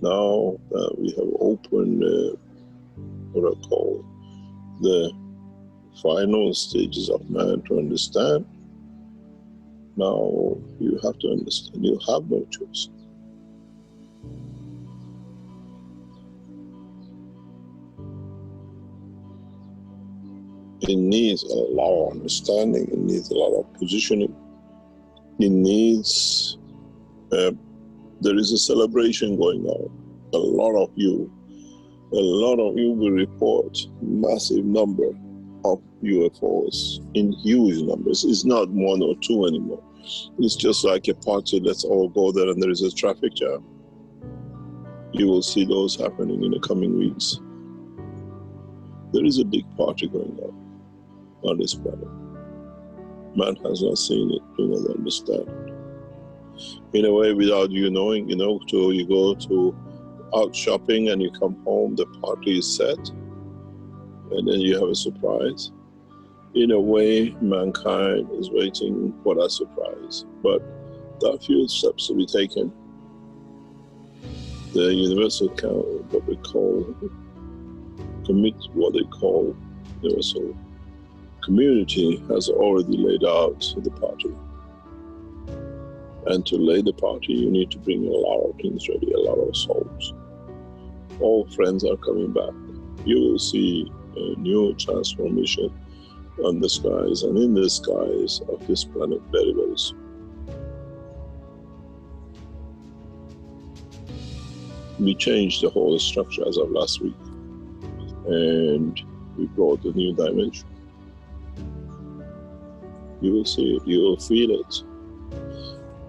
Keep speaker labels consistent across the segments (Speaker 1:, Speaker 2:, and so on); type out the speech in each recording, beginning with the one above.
Speaker 1: Now that we have opened what I call the final stages of man to understand, now you have to understand you have no choice. It needs a lot of understanding, it needs a lot of positioning, it needs, there is a celebration going on. A lot of you will report massive number of UFOs in huge numbers. It's not one or two anymore. It's just like a party, let's all go there and there is a traffic jam. You will see those happening in the coming weeks. There is a big party going on this planet. Man has not seen it, do not understand it. In a way, without you knowing, you go to out shopping and you come home, the party is set, and then you have a surprise. In a way, mankind is waiting for that surprise, but There are a few steps to be taken. The universal what they call universal community has already laid out the party. And to lay the party, you need to bring a lot of things ready, a lot of souls. All friends are coming back. You will see a new transformation on the skies and in the skies of this planet very, very soon. We changed the whole structure as of last week, and we brought a new dimension. You will see it, you will feel it.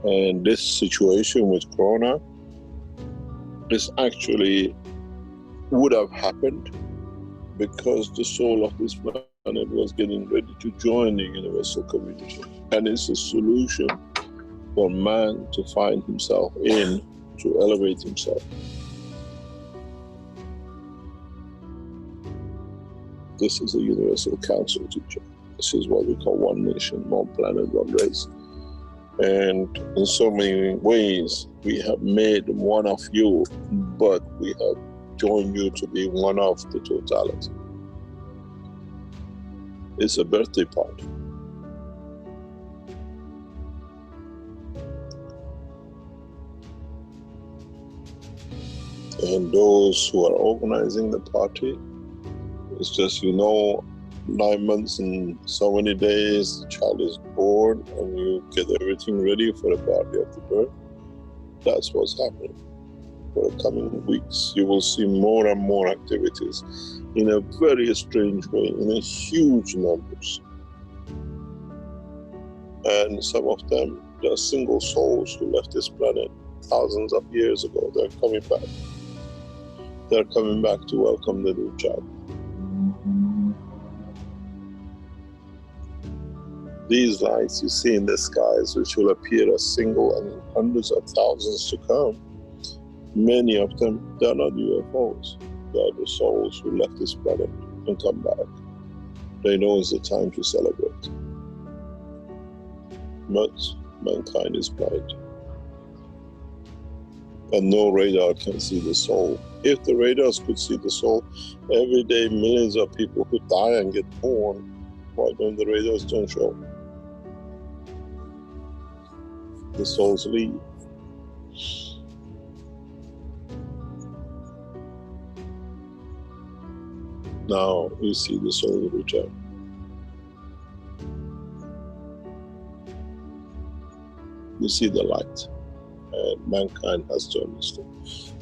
Speaker 1: And this situation with Corona is actually would have happened because the soul of this planet was getting ready to join the universal community. And it's a solution for man to find himself in, to elevate himself. This is a universal council teacher. This is what we call one nation, one planet, one race. And in so many ways, we have made one of you, but we have joined you to be one of the totality. It's a birthday party. And those who are organizing the party, it's just, 9 months and so many days, the child is born and you get everything ready for the party of the birth. That's what's happening. For the coming weeks, you will see more and more activities in a very strange way, in a huge numbers. And some of them, they are single souls who left this planet thousands of years ago. They're coming back. They're coming back to welcome the new child. These lights you see in the skies, which will appear as single and in hundreds of thousands to come, many of them, they're not UFOs. They are the souls who left this planet and come back. They know it's the time to celebrate. But mankind is blind. And no radar can see the soul. If the radars could see the soul, every day millions of people who die and get born, why don't the radars don't show? The souls leave. Now you see the soul return. You see the light. And mankind has to understand.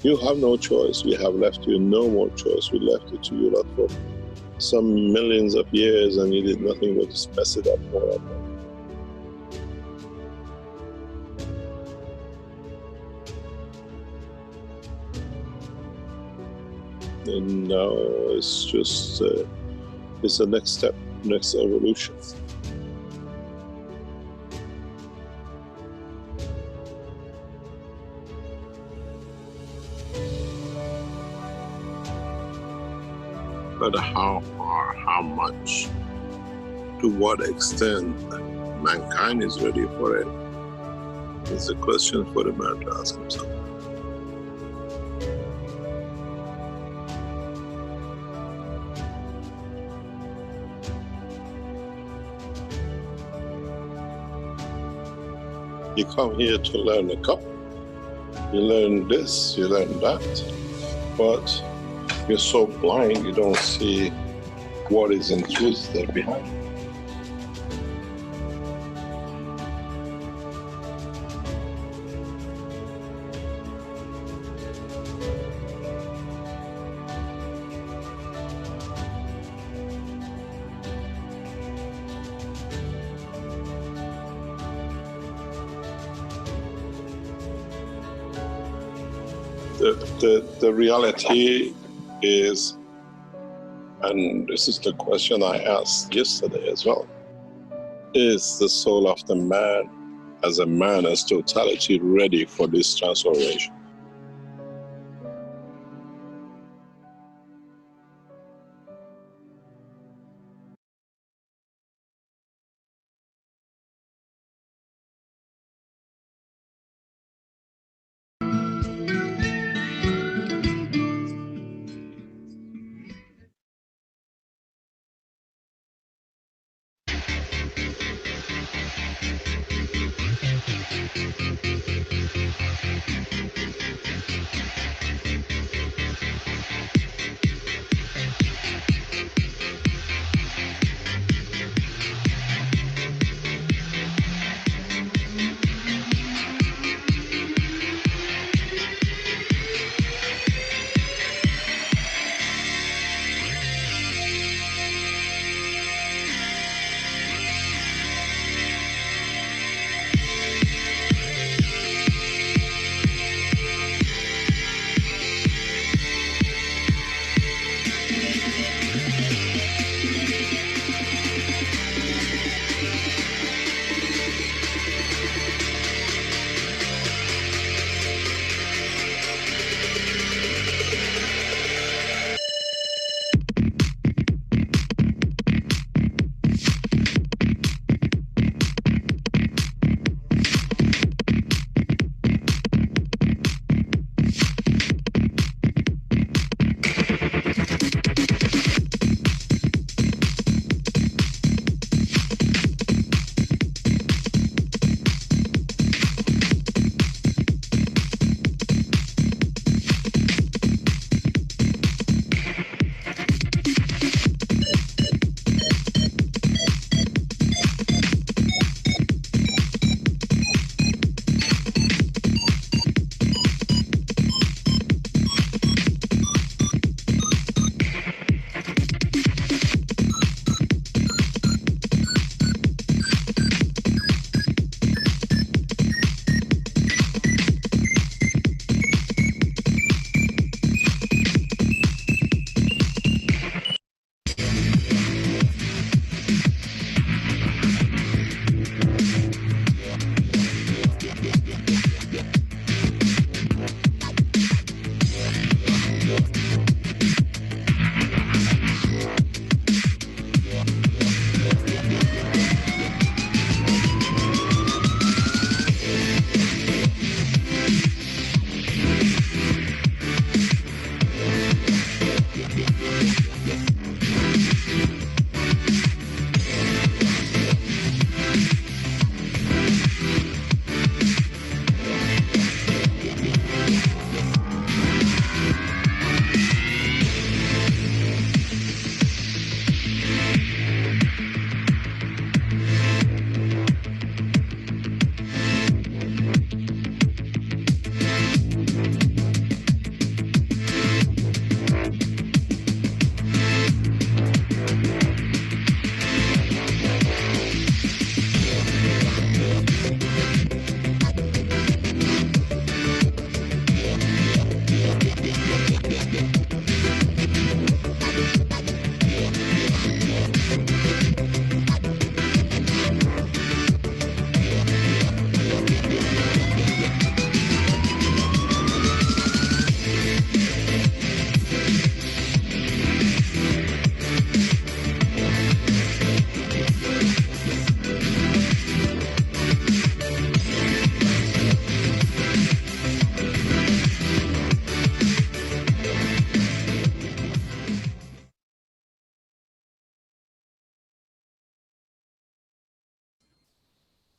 Speaker 1: You have no choice. We have left you no more choice. We left it to you that for some millions of years and you did nothing but just mess it up more and more. And now it's just, it's the next step, next evolution. But how far, how much, to what extent mankind is ready for it is a question for the man to ask himself. You come here to learn a cup, you learn this, you learn that, but you're so blind you don't see what is in truth there behind. The reality is, and this is the question I asked yesterday as well, is the soul of the man as totality ready for this transformation?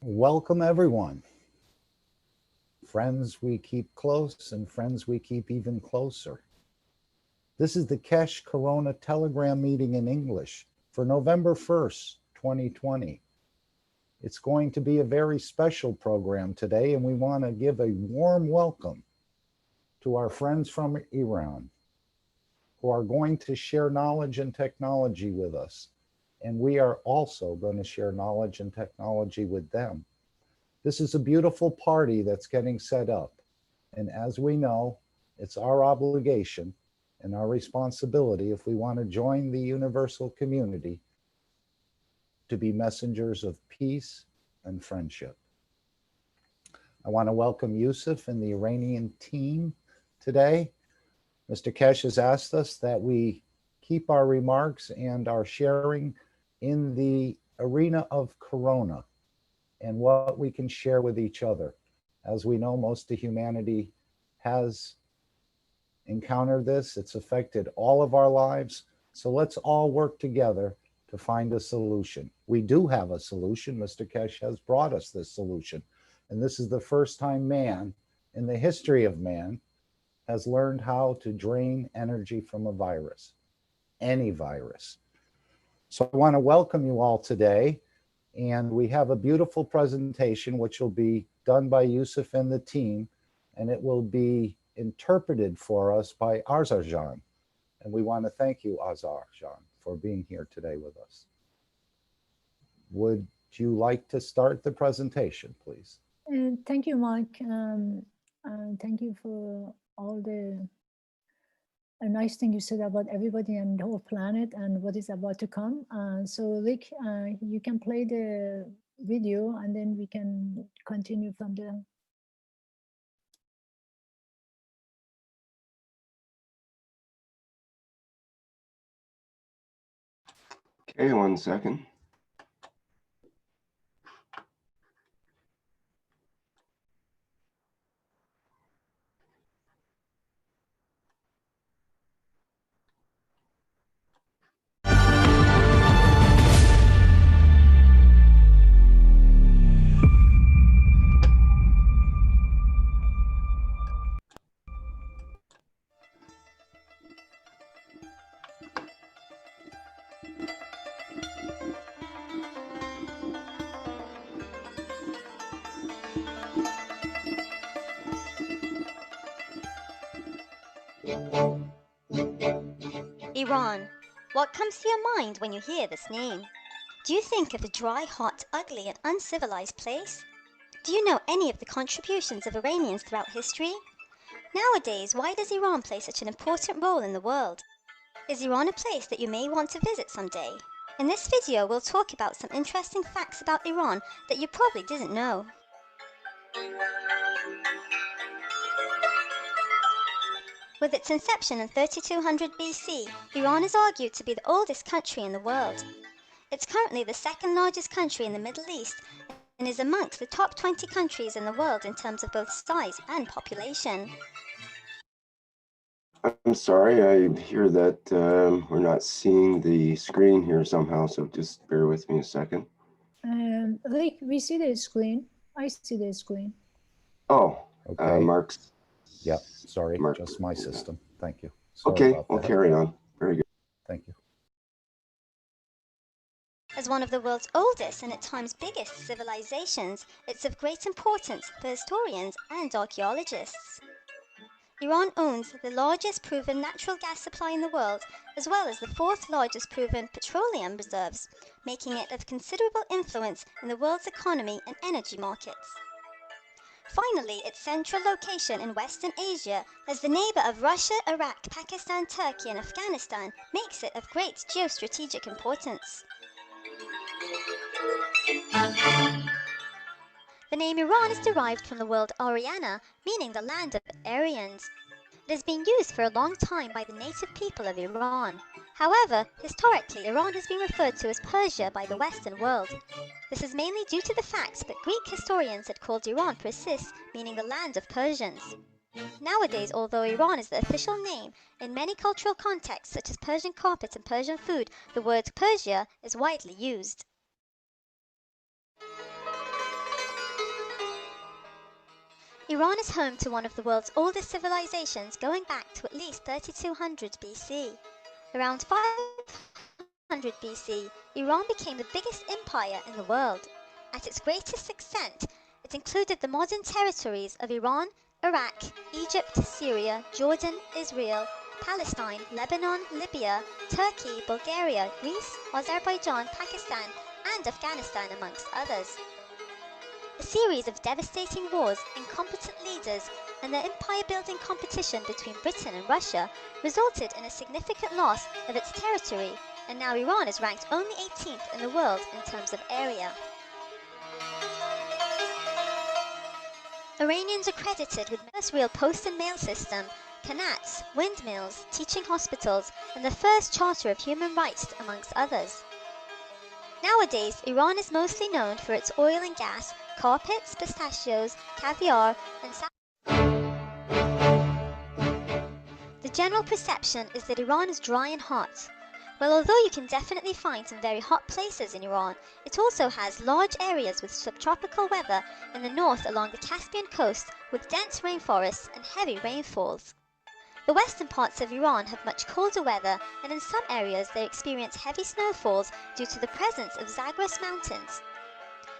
Speaker 2: Welcome, everyone. Friends we keep close and friends we keep even closer. This is the Kesh Corona Telegram meeting in English for November 1st, 2020. It's going to be a very special program today, and we want to give a warm welcome to our friends from Iran who are going to share knowledge and technology with us. And we are also going to share knowledge and technology with them. This is a beautiful party that's getting set up. And as we know, it's our obligation and our responsibility, if we want to join the universal community, to be messengers of peace and friendship. I want to welcome Yusuf and the Iranian team today. Mr. Kesh has asked us that we keep our remarks and our sharing in the arena of Corona and what we can share with each other. As we know, most of humanity has encountered this. It's affected all of our lives. So let's all work together to find a solution. We do have a solution. Mr. Kesh has brought us this solution. And this is the first time man in the history of man has learned how to drain energy from a virus, any virus. So I want to welcome you all today. And we have a beautiful presentation, which will be done by Yusuf and the team, and it will be interpreted for us by Arzarjan. And we want to thank you, Arzarjan, for being here today with us. Would you like to start the presentation, please?
Speaker 3: Thank you, Mike. Thank you for all the nice thing you said about everybody and the whole planet and what is about to come. So Rick, you can play the video and then we can continue from there.
Speaker 4: Okay, 1 second.
Speaker 5: Iran. What comes to your mind when you hear this name? Do you think of a dry, hot, ugly and uncivilized place? Do you know any of the contributions of Iranians throughout history? Nowadays, why does Iran play such an important role in the world? Is Iran a place that you may want to visit someday? In this video, we'll talk about some interesting facts about Iran that you probably didn't know. With its inception in 3200 BC, Iran is argued to be the oldest country in the world. It's currently the second largest country in the Middle East and is amongst the top 20 countries in the world in terms of both size and population.
Speaker 4: I'm sorry, I hear that we're not seeing the screen here somehow, so just bear with me a second.
Speaker 3: Rick, we see the screen. I see the screen.
Speaker 4: Oh,
Speaker 2: okay.
Speaker 4: Mark's.
Speaker 2: Yeah, sorry,
Speaker 4: Mark,
Speaker 2: just my system. Thank you. Sorry
Speaker 4: okay,
Speaker 2: about
Speaker 4: we'll
Speaker 2: that.
Speaker 4: carry on. Very good.
Speaker 2: Thank you.
Speaker 5: As one of the world's oldest and at times biggest civilizations, it's of great importance for historians and archaeologists. Iran owns the largest proven natural gas supply in the world, as well as the fourth largest proven petroleum reserves, making it of considerable influence in the world's economy and energy markets. Finally, its central location in Western Asia as the neighbor of Russia, Iraq, Pakistan, Turkey and Afghanistan makes it of great geostrategic importance. The name Iran is derived from the word Aryana, meaning the land of Aryans. It has been used for a long time by the native people of Iran. However, historically, Iran has been referred to as Persia by the Western world. This is mainly due to the fact that Greek historians had called Iran Persis, meaning the land of Persians. Nowadays, although Iran is the official name, in many cultural contexts such as Persian carpet and Persian food, the word Persia is widely used. Iran is home to one of the world's oldest civilizations going back to at least 3200 BC. Around 500 BC, Iran became the biggest empire in the world. At its greatest extent, it included the modern territories of Iran, Iraq, Egypt, Syria, Jordan, Israel, Palestine, Lebanon, Libya, Turkey, Bulgaria, Greece, Azerbaijan, Pakistan, and Afghanistan, amongst others. A series of devastating wars, incompetent leaders, and the empire-building competition between Britain and Russia resulted in a significant loss of its territory, and now Iran is ranked only 18th in the world in terms of area. Iranians are credited with the first real post and mail system, qanats, windmills, teaching hospitals, and the first charter of human rights, amongst others. Nowadays, Iran is mostly known for its oil and gas, carpets, pistachios, caviar, and The general perception is that Iran is dry and hot. Well, although you can definitely find some very hot places in Iran, it also has large areas with subtropical weather in the north along the Caspian coast with dense rainforests and heavy rainfalls. The western parts of Iran have much colder weather, and in some areas they experience heavy snowfalls due to the presence of Zagros mountains.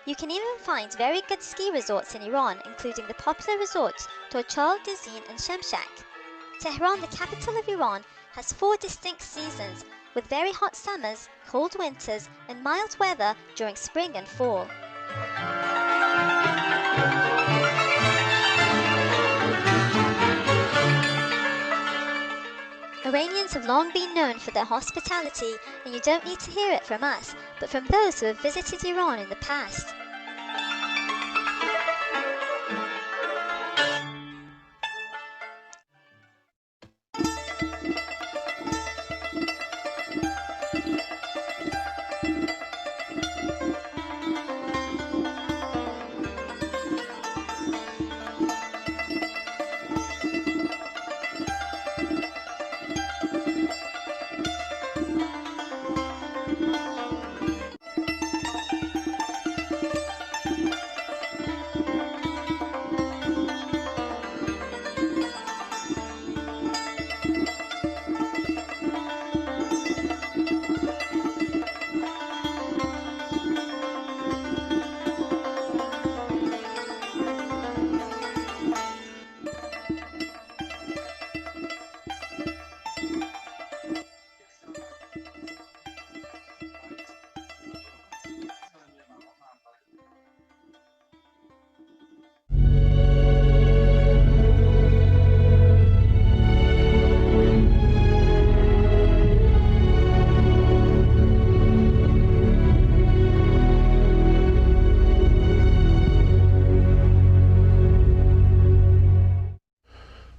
Speaker 5: You can even find very good ski resorts in Iran, including the popular resorts Tochal, Dezin, and Shemshak. Tehran, the capital of Iran, has 4 distinct seasons, with very hot summers, cold winters, and mild weather during spring and fall. Iranians have long been known for their hospitality, and you don't need to hear it from us, but from those who have visited Iran in the past.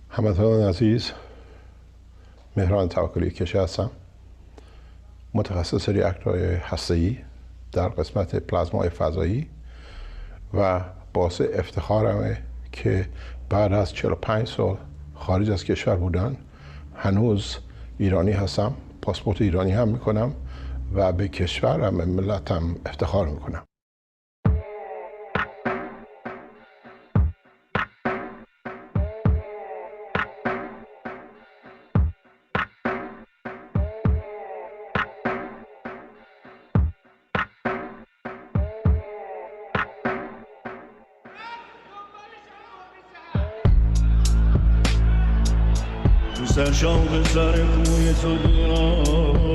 Speaker 6: هموطنان عزیز، مهران توکلی کشی هستم، متخصص ریاکتورهای هسته‌ای در قسمت پلازمای فضایی و باعث افتخارمه که بعد از 45 سال خارج از کشور بودن هنوز ایرانی هستم، پاسپورت ایرانی هم میکنم و به کشورم، به ملتم افتخار میکنم.
Speaker 7: سرشاق سر کوی تو دیران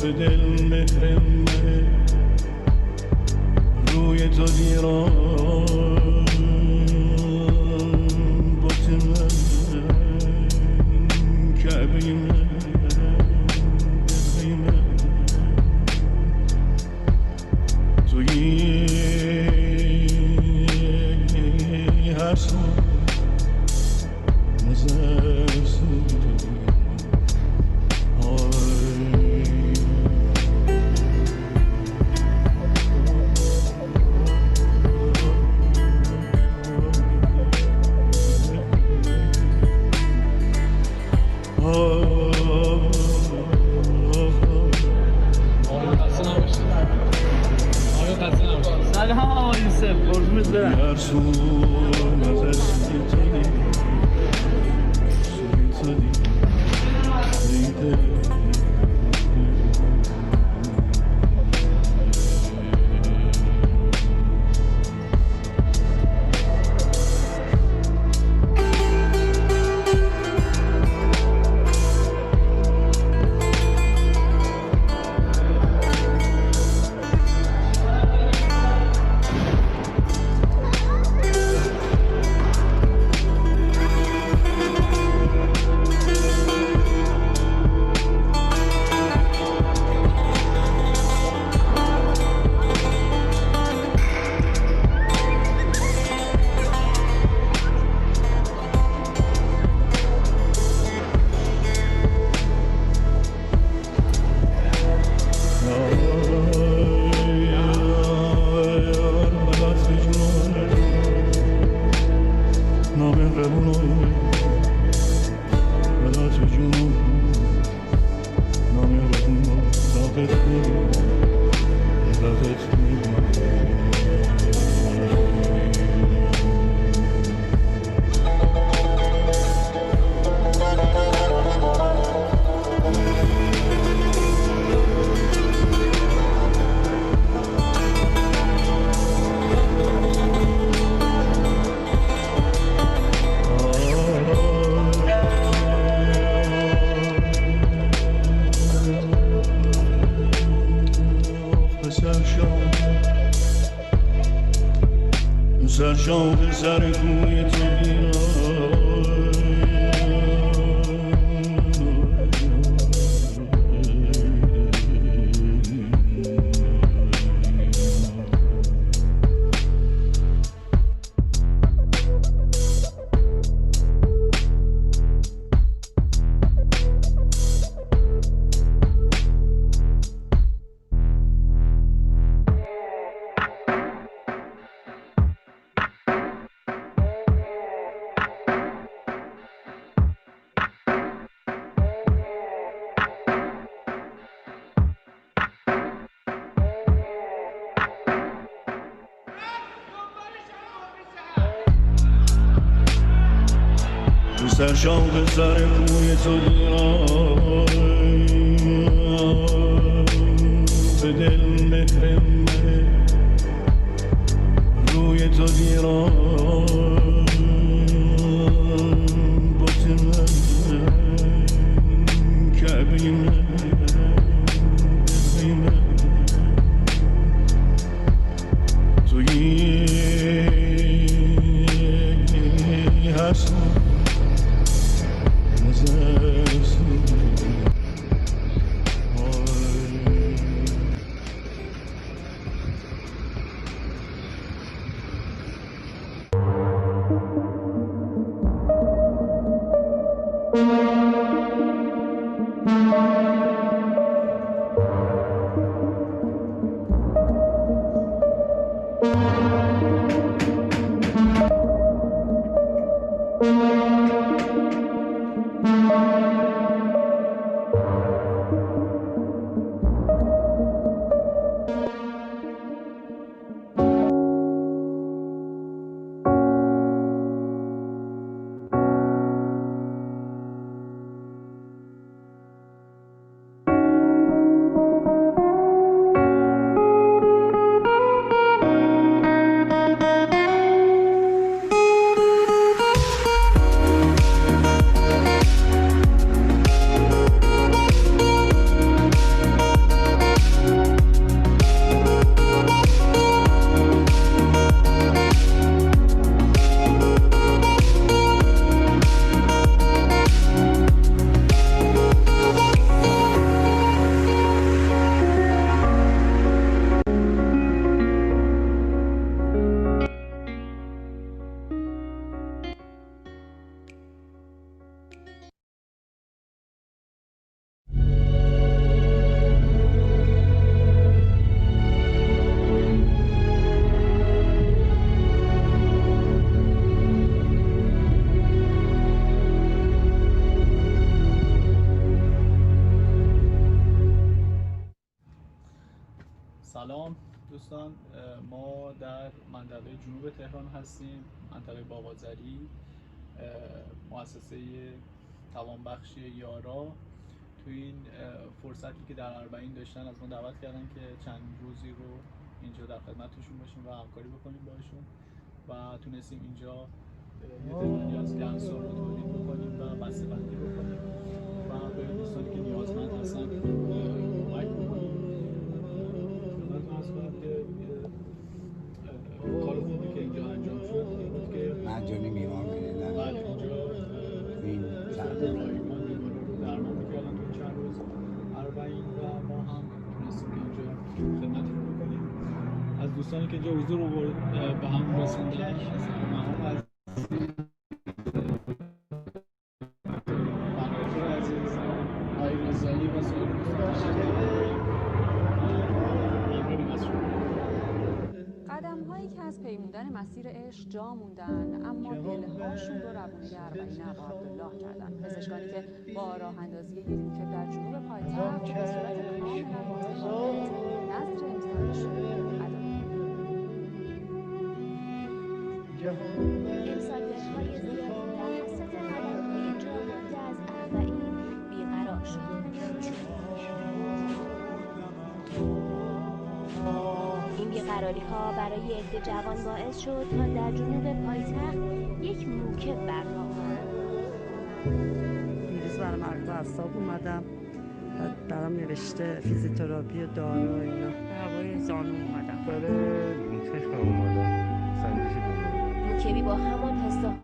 Speaker 7: به دل مهرمه روی تو دیران بوت من کعبه من دقی من توی هر سو
Speaker 8: خسته نباشید. سلام آقا یوسف، قربونت برم.
Speaker 7: ترسون ازش سوی تو دی سوی تو دی ای دل سرشان سر کوی تو سرشان سر کوی تو به دل مهر منه روی تو دیران بوت من کعبه من توی هست
Speaker 9: ما در منطقه جنوب تهران هستیم، منطقه باقاذری. مؤسسه توانبخشی یارا تو این فرصتی که در اربعین داشتن از ما دعوت کردن که چند روزی رو اینجا در خدمتشون باشیم و همکاری بکنیم باشون و تونستیم اینجا یه تعدادی از گنس‌ها رو تولید بکنیم و بسته‌بندی بکنیم و به دوستانی که نیازمند هستن کمک بکنیم. خدمتتون عرض کنم که کار خوبی که اینجا انجام شد این بود که
Speaker 10: مجانی بیمار می‌دیدن.
Speaker 9: بله اینجا به صورت رایگان بیمارا رو درمان می‌کردن تو این چند روز اربعین و ما هم تونستیم که اینجا خدمتتون بکنیم. از دوستانی که اینجا حضور به هم رسوندن از مهام عزیز، بنادر عزیز، آقای رضایی و سایر
Speaker 11: قدم‌هایی که از پیمودن مسیر عشق جا موندن اما دلهاشون رو روونه اربعین ابا عبدالله کردن. پزشکانی که با راه اندازی یک موکب در جنوب پایتخت به صورت کاملا متفاوت نظر امسالش رو ادا
Speaker 12: امسال دلهای زیادی در حسرت قدم‌های جا مانده از اربعین بیقرار شد. این بیقراری‌ها برای عده جوان باعث شد تا در جنوب پایتخت یک موکب برپا کنند.
Speaker 13: دیروز برای مربوط اعصاب اومدم، برام نوشته فیزیوتراپی و دارو و اینا. هوای زانو اومدم.
Speaker 14: برای چشم اومدم. سنجشی بزنم.
Speaker 12: موکبی با همان حساب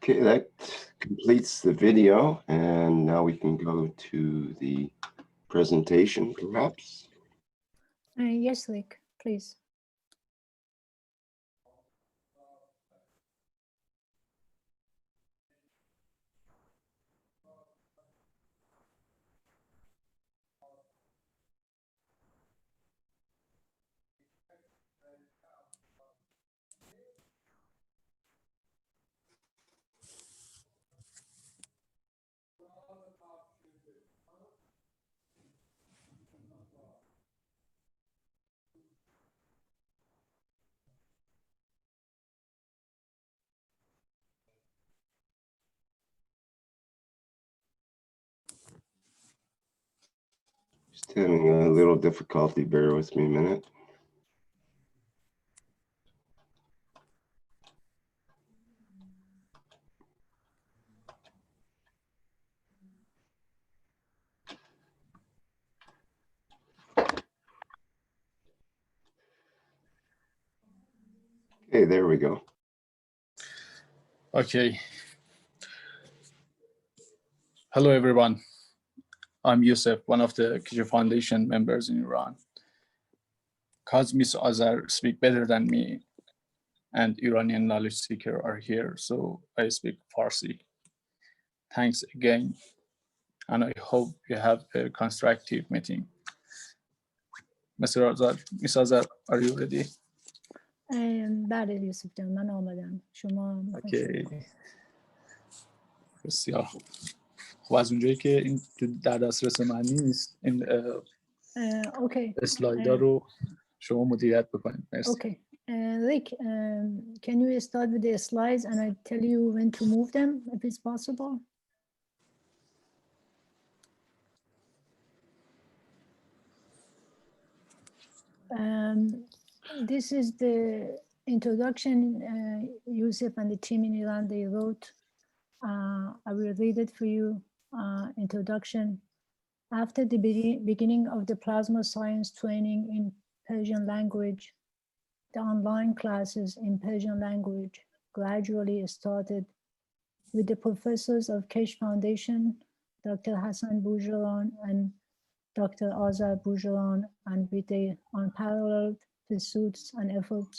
Speaker 4: Okay, that completes the video, and now we can go to the presentation, perhaps.
Speaker 3: Yes, Rick, please.
Speaker 4: Having a little difficulty. Bear with me a minute. Okay, there we go.
Speaker 9: Okay. Hello, everyone. I'm Yusuf, one of the Kishore Foundation members in Iran. Because Ms. Azar speak better than me and Iranian knowledge seeker are here, so I speak Farsi. Thanks again, and I hope you have a constructive meeting. Mr. Azar, Ms. Azar, are you ready?
Speaker 3: بله یوسف جان من آمدم شما
Speaker 9: اوکی بسیار خب از اونجایی که این در دسترس من نیست این
Speaker 3: اوکی
Speaker 9: اسلایدها رو شما مدیریت بکنید مرسی
Speaker 3: اوکی Rick, can you start with the slides and I tell you when to move them if it's possible? This is the introduction Yusuf and the team in Iran they wrote. I will read it for you. Introduction. After the beginning of the plasma science training in Persian language, the online classes in Persian language gradually started with the professors of Kesh Foundation, Dr. Hassan Boujaran and Dr. Azar Boujaran, and with their unparalleled pursuits and efforts,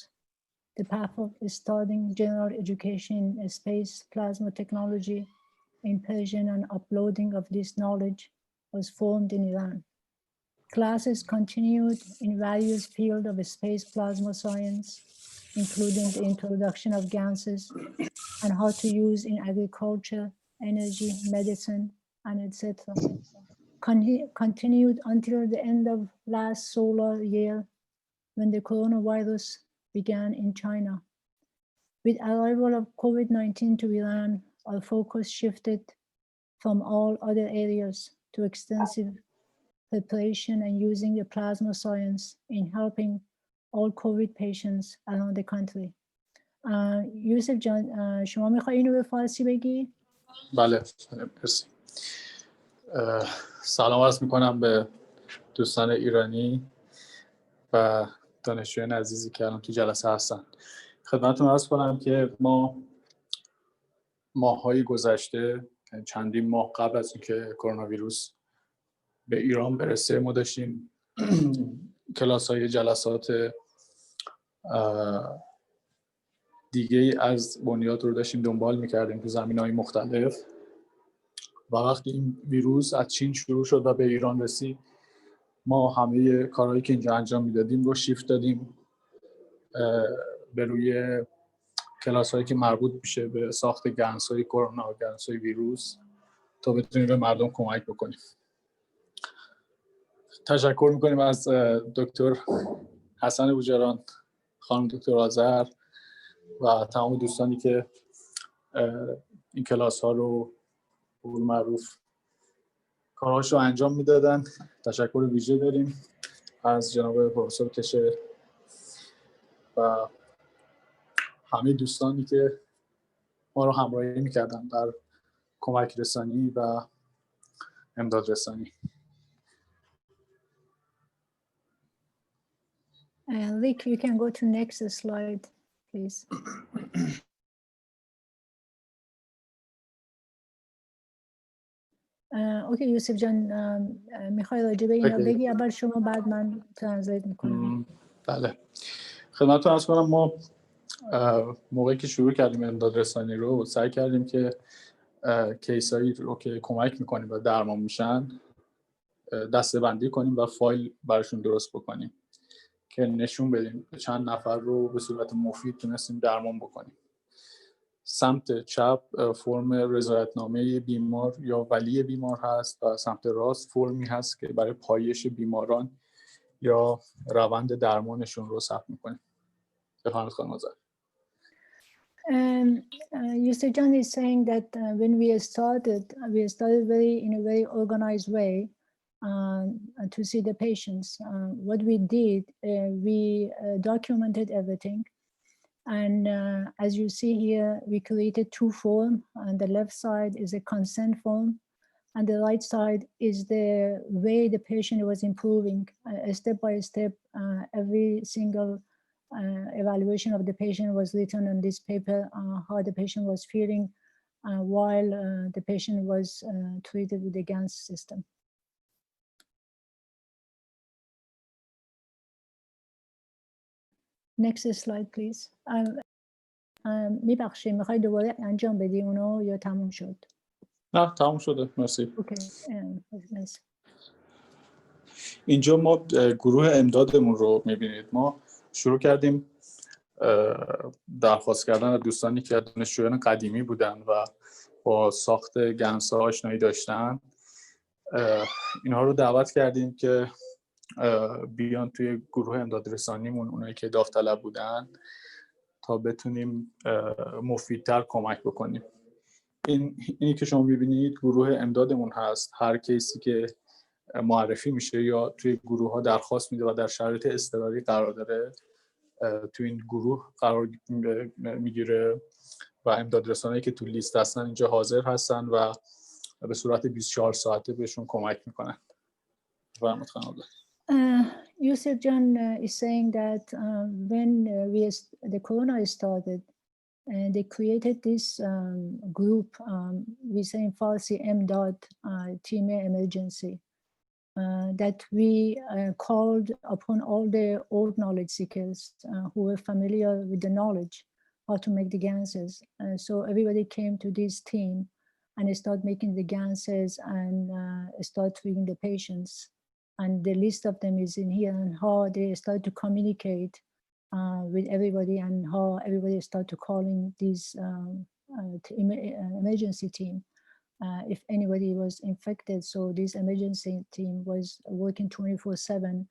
Speaker 3: the path of studying general education in space plasma technology in Persian and uploading of this knowledge was formed in Iran. Classes continued in various fields of space plasma science, including the introduction of gases and how to use in agriculture, energy, medicine, and etc. Continued until the end of last solar year when the coronavirus began in China. With arrival of COVID-19 to Iran, our focus shifted from all other areas to extensive preparation and using the plasma science in helping all COVID patients around the country. یوسف جان شما میخوای اینو به فارسی بگی؟
Speaker 9: بله مرسی سلام عرض میکنم به دوستان ایرانی و دانشجویان عزیزی که الان تو جلسه هستن خدمتتون عرض کنم که ما ماه‌های گذشته چندین ماه قبل از اینکه کرونا ویروس به ایران برسه ما داشتیم کلاس‌های جلسات دیگه از بنیاد رو داشتیم دنبال می‌کردیم تو زمینه‌های مختلف و وقتی این ویروس از چین شروع شد و به ایران رسید ما همه کارهایی که اینجا انجام میدادیم رو شیفت دادیم به روی کلاس‌هایی که مربوط میشه به ساخت گنس‌های کرونا و گنس‌های ویروس تا بتونیم به مردم کمک بکنیم. تشکر میکنیم از دکتر حسن بوجران، خانم دکتر آذر و تمام دوستانی که این کلاس ها رو به قول معروف کارهاش رو انجام میدادن. تشکر ویژه داریم از جناب پروفسور کشه و همه دوستانی که ما رو همراهی میکردن در کمک رسانی و امداد رسانی.
Speaker 3: Rick, you can go to next slide, please. اوکی یوسف جان میخوای راجع به اینا بگی اول شما بعد من ترنسلیت میکنم.
Speaker 9: بله خدمتتون عرض کنم ما موقعی که شروع کردیم امداد رسانی رو سعی کردیم که کیسایی رو که کمک میکنیم و درمان میشن دسته بندی کنیم و فایل براشون درست بکنیم که نشون بدیم چند نفر رو به صورت مفید تونستیم درمان بکنیم. سمت چپ فرم رضایتنامه بیمار یا ولی بیمار هست و سمت راست فرمی هست که برای پایش بیماران یا روند درمانشون رو ثبت میکنیم. بفرمایید خانم آذر.
Speaker 3: Yusuf John is saying that when we started in a very organized way to see the patients. What we did, we documented everything. And as you see here, we created 2 forms. On the left side is a consent form, and the right side is the way the patient was improving, step by step. Every single evaluation of the patient was written on this paper, how the patient was feeling while the patient was treated with the GANS system. Next slide, please. میبخشید میخوای دوباره انجام بدی اونو یا تموم شد؟
Speaker 9: نه تموم شده، مرسی.
Speaker 3: اوکی. مرسی.
Speaker 9: اینجا ما گروه امدادمون رو میبینید. ما شروع کردیم درخواست کردن از دوستانی که دانشجویان قدیمی بودن و با ساخت گنس‌ها آشنایی داشتن. اینها رو دعوت کردیم که بیان توی گروه امداد رسانیمون، اونایی که داوطلب بودن، تا بتونیم مفیدتر کمک بکنیم. اینی که شما میبینید گروه امدادمون هست. هر کیسی که معرفی میشه یا توی گروه ها درخواست میده و در شرایط اضطراری قرار داره، توی این گروه قرار میگیره و امداد رسانه‌ای که تو لیست هستن اینجا حاضر هستن و به صورت 24 ساعته بهشون کمک میکنن. فرمود خانم.
Speaker 3: Yusuf John is saying that when the corona started, they created this group, we say in Farsi MDOT, Team Emergency, that we called upon all the old knowledge seekers who were familiar with the knowledge, how to make the ganses. So everybody came to this team and started making the ganses and start treating the patients. And the list of them is in here, and how they started to communicate with everybody, and how everybody started calling this emergency team if anybody was infected. So this emergency team was working 24/7,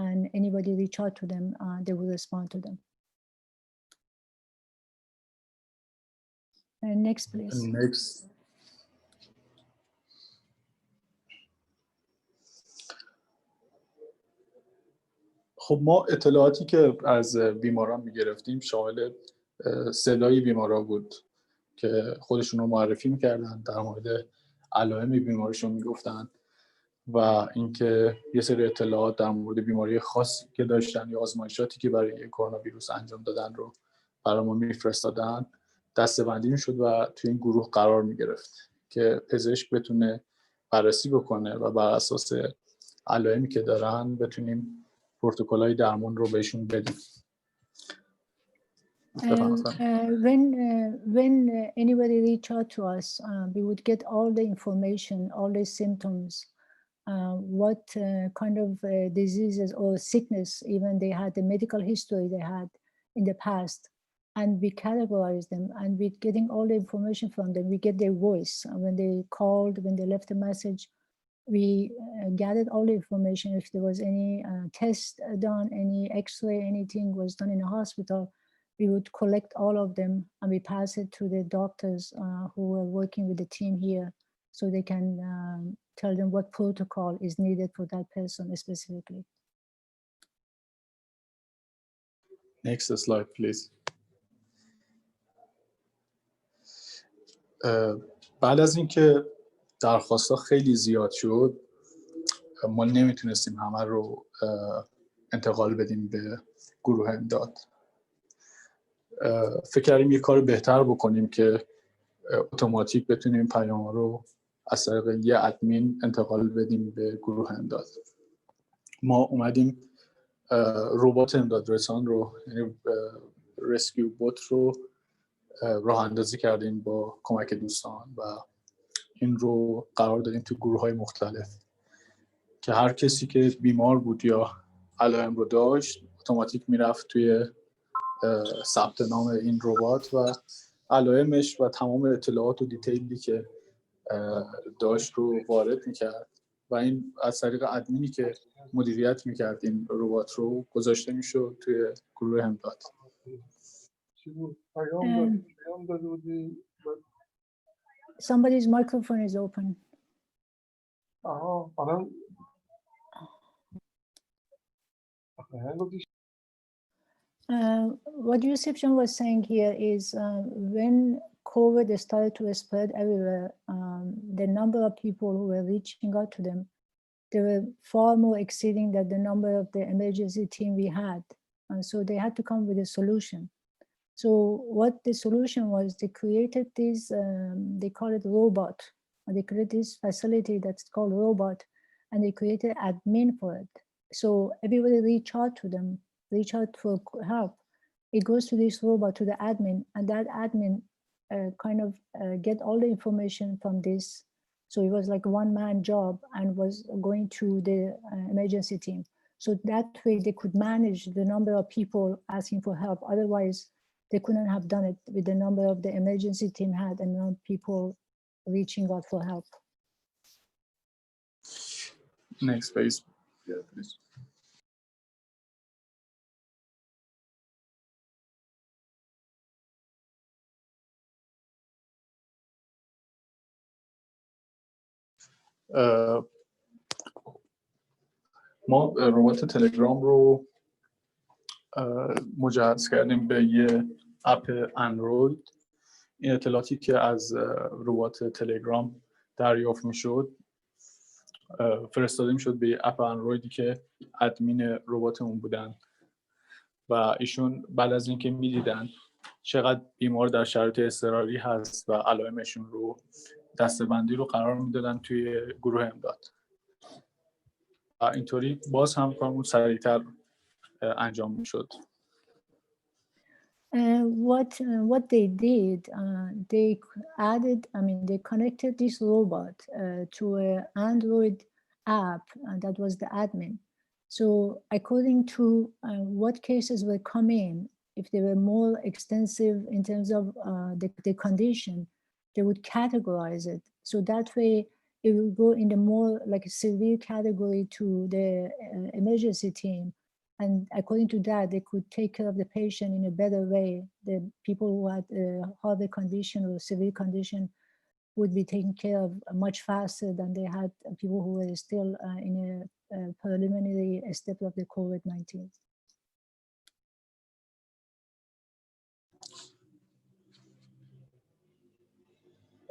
Speaker 3: and anybody reach out to them, they will respond to them. Next, please.
Speaker 9: Next. خب ما اطلاعاتی که از بیماران میگرفتیم شامل صدای بیمارا بود که خودشون رو معرفی میکردن، در مورد علائم بیماریشون میگفتن و اینکه یه سری اطلاعات در مورد بیماری خاصی که داشتن یا آزمایشاتی که برای کرونا ویروس انجام دادن رو برای ما میفرستادن. دسته‌بندی میشد و توی این گروه قرار میگرفت که پزشک بتونه بررسی بکنه و بر اساس علائمی که دارن بتونیم پروتکل‌های درمان رو بهشون بدیم.
Speaker 3: When anybody reach out to us, we would get all the information, all the symptoms, what kind of diseases or sickness even they had, the medical history they had in the past, and we categorize them, and we're getting all the information from them. We get their voice when they called, when they left a message. We gathered all the information. If there was any test done, any x-ray, anything was done in a hospital, we would collect all of them and we pass it to the doctors who are working with the team here, so they can tell them what protocol is needed for that person specifically.
Speaker 9: Next slide, please. بعد از اینکه درخواست‌ها خیلی زیاد شد، ما نمیتونستیم همه رو انتقال بدیم به گروه امداد. فکر کردیم یه کار بهتر بکنیم که اتوماتیک بتونیم پیام رو از طریق یه ادمین انتقال بدیم به گروه امداد. ما اومدیم ربات امداد رسان رو، یعنی رسکیو بوت رو راه اندازی کردیم با کمک دوستان و این رو قرار دادیم تو گروه‌های مختلف که هر کسی که بیمار بود یا علائم رو داشت اتوماتیک میرفت توی ثبت نام این ربات و علائمش و تمام اطلاعات و دیتیلی که داشت رو وارد میکرد و این از طریق ادمینی که مدیریت میکرد این ربات رو گذاشته میشد توی گروه امداد.
Speaker 3: Somebody's microphone is open. What Yusuf John was saying here is when COVID started to spread everywhere, the number of people who were reaching out to them, they were far more exceeding than the number of the emergency team we had. And so they had to come with a solution. So what the solution was, they created this, they call it robot. And they created this facility that's called robot, and they created admin for it. So everybody reach out to them, reach out for help. It goes to this robot, to the admin, and that admin get all the information from this. So it was like a one-man job and was going to the emergency team. So that way they could manage the number of people asking for help. Otherwise, they couldn't have done it with the number of the emergency team had and not people reaching out for help.
Speaker 9: Next page, yeah, please. ما ربات تلگرام رو مجهز کردیم به یه اپ اندروید. این اطلاعاتی که از ربات تلگرام دریافت میشد فرستاده میشد به اپ اندرویدی که ادمین رباتمون بودن و ایشون بعد از اینکه میدیدن چقدر بیمار در شرایط اضطراری هست و علائمشون رو دسته‌بندی رو قرار میدادن توی گروه امداد و اینطوری باز هم کارمون سریعتر انجام میشد.
Speaker 3: What they did, they they connected this robot to an Android app that was the admin. So according to what cases were coming, if they were more extensive in terms of the condition, they would categorize it. So that way it will go in the more like a severe category to the emergency team. And according to that, they could take care of the patient in a better way. The people who had a harder condition or severe condition would be taken care of much faster than they had people who were still in a preliminary step of the COVID-19.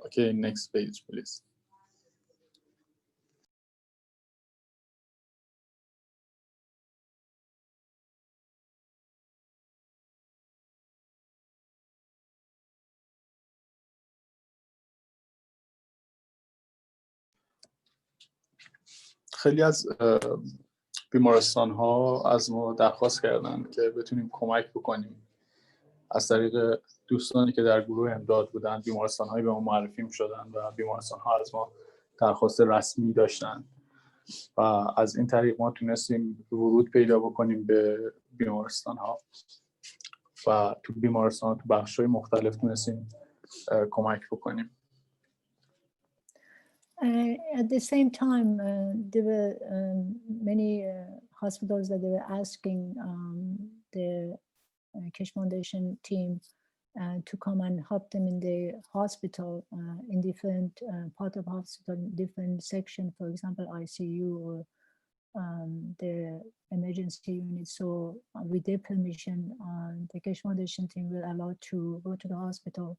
Speaker 9: Okay, next page, please. خیلی از بیمارستان ها از ما درخواست کردن که بتونیم کمک بکنیم. از طریق دوستانی که در گروه امداد بودن بیمارستان هایی به ما معرفی می شدن و بیمارستان ها از ما درخواست رسمی داشتن و از این طریق ما تونستیم ورود پیدا بکنیم به بیمارستان ها و تو بیمارستان تو بخش های مختلف تونستیم کمک بکنیم.
Speaker 3: At the same time, there were many hospitals that they were asking the Kesh Foundation team to come and help them in the hospital, in different part of hospital, different section, for example, ICU or the emergency unit. So with their permission, the Kesh Foundation team were allowed to go to the hospital.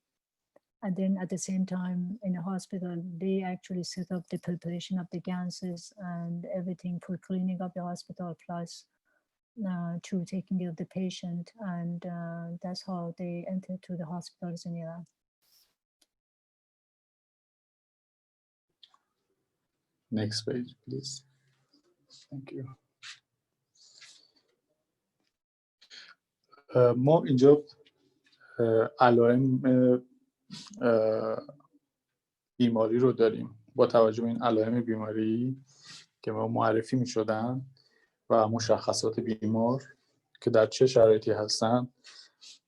Speaker 3: And then at the same time in the hospital, they actually set up the preparation of the gases and everything for cleaning up the hospital, plus to taking care of the patient. And that's how they entered to the hospitals in Iran.
Speaker 9: Next page, please. Thank you. ما اینجا علائم بیماری رو داریم. با توجه به این علائم بیماری که ما معرفی می شدن و مشخصات بیمار که در چه شرایطی هستن،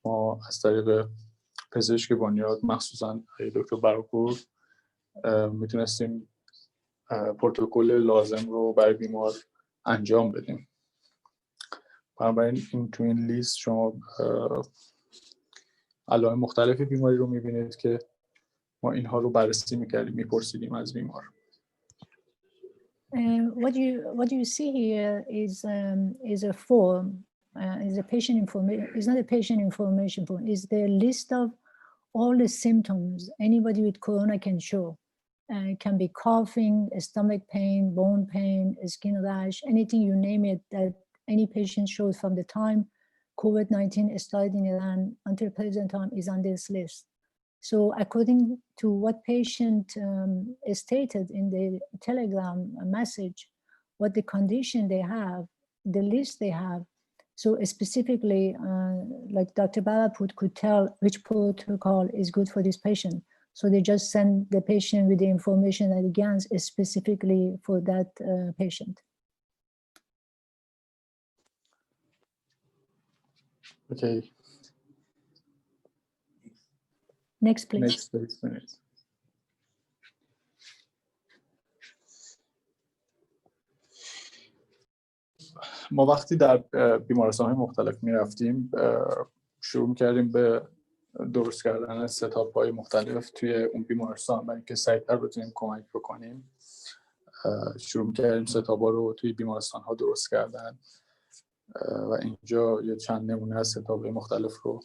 Speaker 9: ما از طریق پزشک بنیاد مخصوصا دکتر براپور میتونستیم پروتکل لازم رو برای بیمار انجام بدیم. بنابراین تو این لیست شما علائم مختلف بیماری رو میبینید که ما اینها رو بررسی میکردیم، میپرسیدیم از بیمار.
Speaker 3: What you see here is a form, is a patient information. It's not a patient information form. It's the list of all the symptoms anybody with corona can show. It can be coughing, stomach pain, bone pain, skin rash, anything you name it that any patient shows from the time COVID-19 started in Iran until present time is on this list. So according to what patient stated in the Telegram message, what the condition they have, the list they have. So specifically, like Dr. Balaput could tell which protocol is good for this patient. So they just send the patient with the information that again is specifically for that patient.
Speaker 9: Okay.
Speaker 3: Next, please.
Speaker 9: Next, please. ما وقتی در بیمارستان‌های مختلف می‌رفتیم شروع می‌کردیم به درست کردن ستاپ‌های مختلف توی اون بیمارستان برای اینکه سریع‌تر بتونیم کمک بکنیم. شروع می‌کردیم ستاپ‌ها رو توی بیمارستان‌ها درست کردن و اینجا یه چند نمونه از ستاپ‌های مختلف رو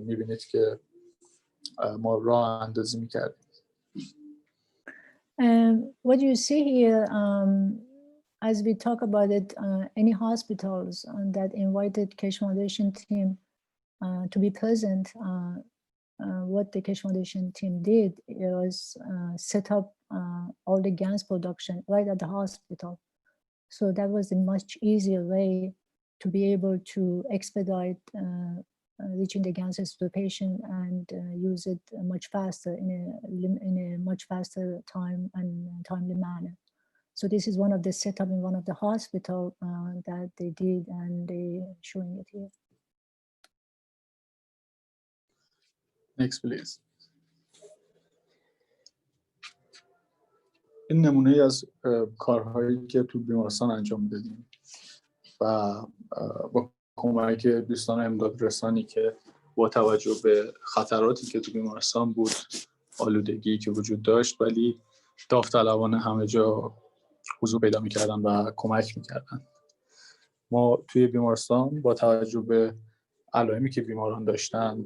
Speaker 9: می‌بینید که ما راه اندازی می‌کردیم.
Speaker 3: What you see here, as we talk about it, any hospitals that invited Keshe Foundation team to be present, what the Keshe Foundation team did was set up all the GANs production right at the hospital. So that was a much easier way to be able to expedite reaching the gases to the patient and use it much faster in a much faster time and timely manner. So this is one of the setup in one of the hospital that they did, and they showing it here.
Speaker 9: Next, please. این نمونه از کارهایی که تو بیمارستان انجام میدادیم و با کمک دوستان امداد رسانی که با توجه به خطراتی که تو بیمارستان بود، آلودگی که وجود داشت، ولی داوطلبانه همه جا حضور پیدا می‌کردن و کمک می‌کردن. ما توی بیمارستان با توجه به علائمی که بیماران داشتن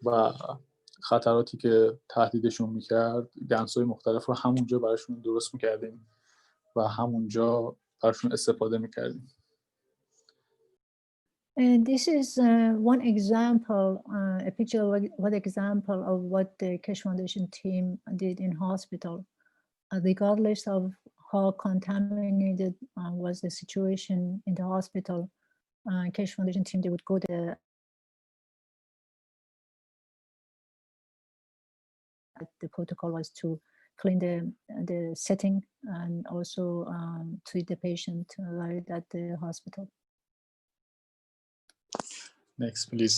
Speaker 9: و خطراتی که تهدیدشون می‌کرد، گنس‌های مختلف رو همونجا براشون درست می‌کردیم و همونجا براشون استفاده می‌کردیم.
Speaker 3: And this is one example, a picture of one example of what the Keshe Foundation team did in hospital. Regardless of how contaminated was the situation in the hospital, Keshe Foundation team, they would go there. The protocol was to clean the setting and also treat the patient right at the hospital.
Speaker 9: Next, please.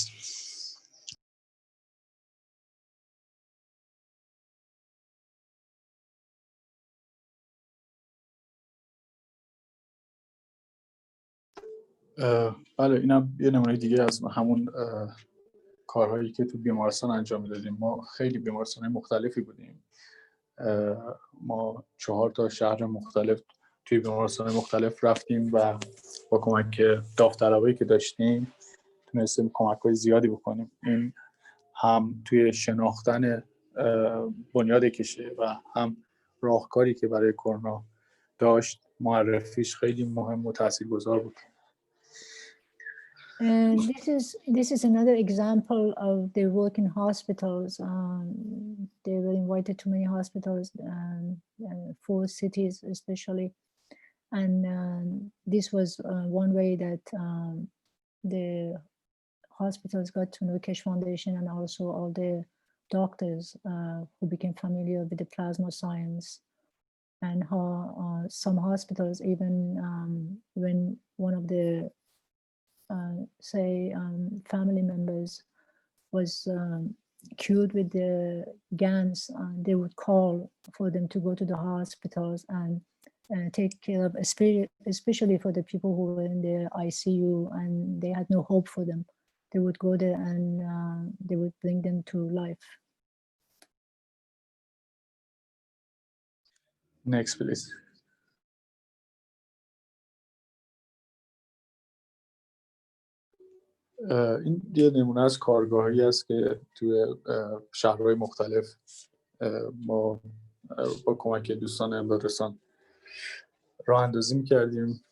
Speaker 9: بله، اینم یه نمونه دیگه از همون کارهایی که تو بیمارستان انجام میدادیم. ما خیلی بیمارستان‌های مختلفی بودیم. ما 4 تا شهر مختلف توی بیمارستان‌های مختلف رفتیم و با کمک داوطلبایی که داشتیم تونستیم کمک‌های زیادی بکنیم. این هم توی شناختن بنیاد کشه و هم راهکاری که برای کرونا داشت، معرفیش خیلی مهم و تاثیرگذار بود.
Speaker 3: And this is another example of the work in hospitals. They were invited to many hospitals, 4 cities especially. And this was one way that the hospitals got to know Keshe Foundation and also all the doctors who became familiar with the plasma science, and how some hospitals, even when one of the family members was cured with the GANs, they would call for them to go to the hospitals and take care of, especially for the people who were in the ICU and they had no hope for them. They would go there and they would bring them to life.
Speaker 9: Next, please. این یه نمونه از کارگاهی است که توی شهرهای مختلف ما با کمک دوستان امدادرسان راه اندازی می‌کردیم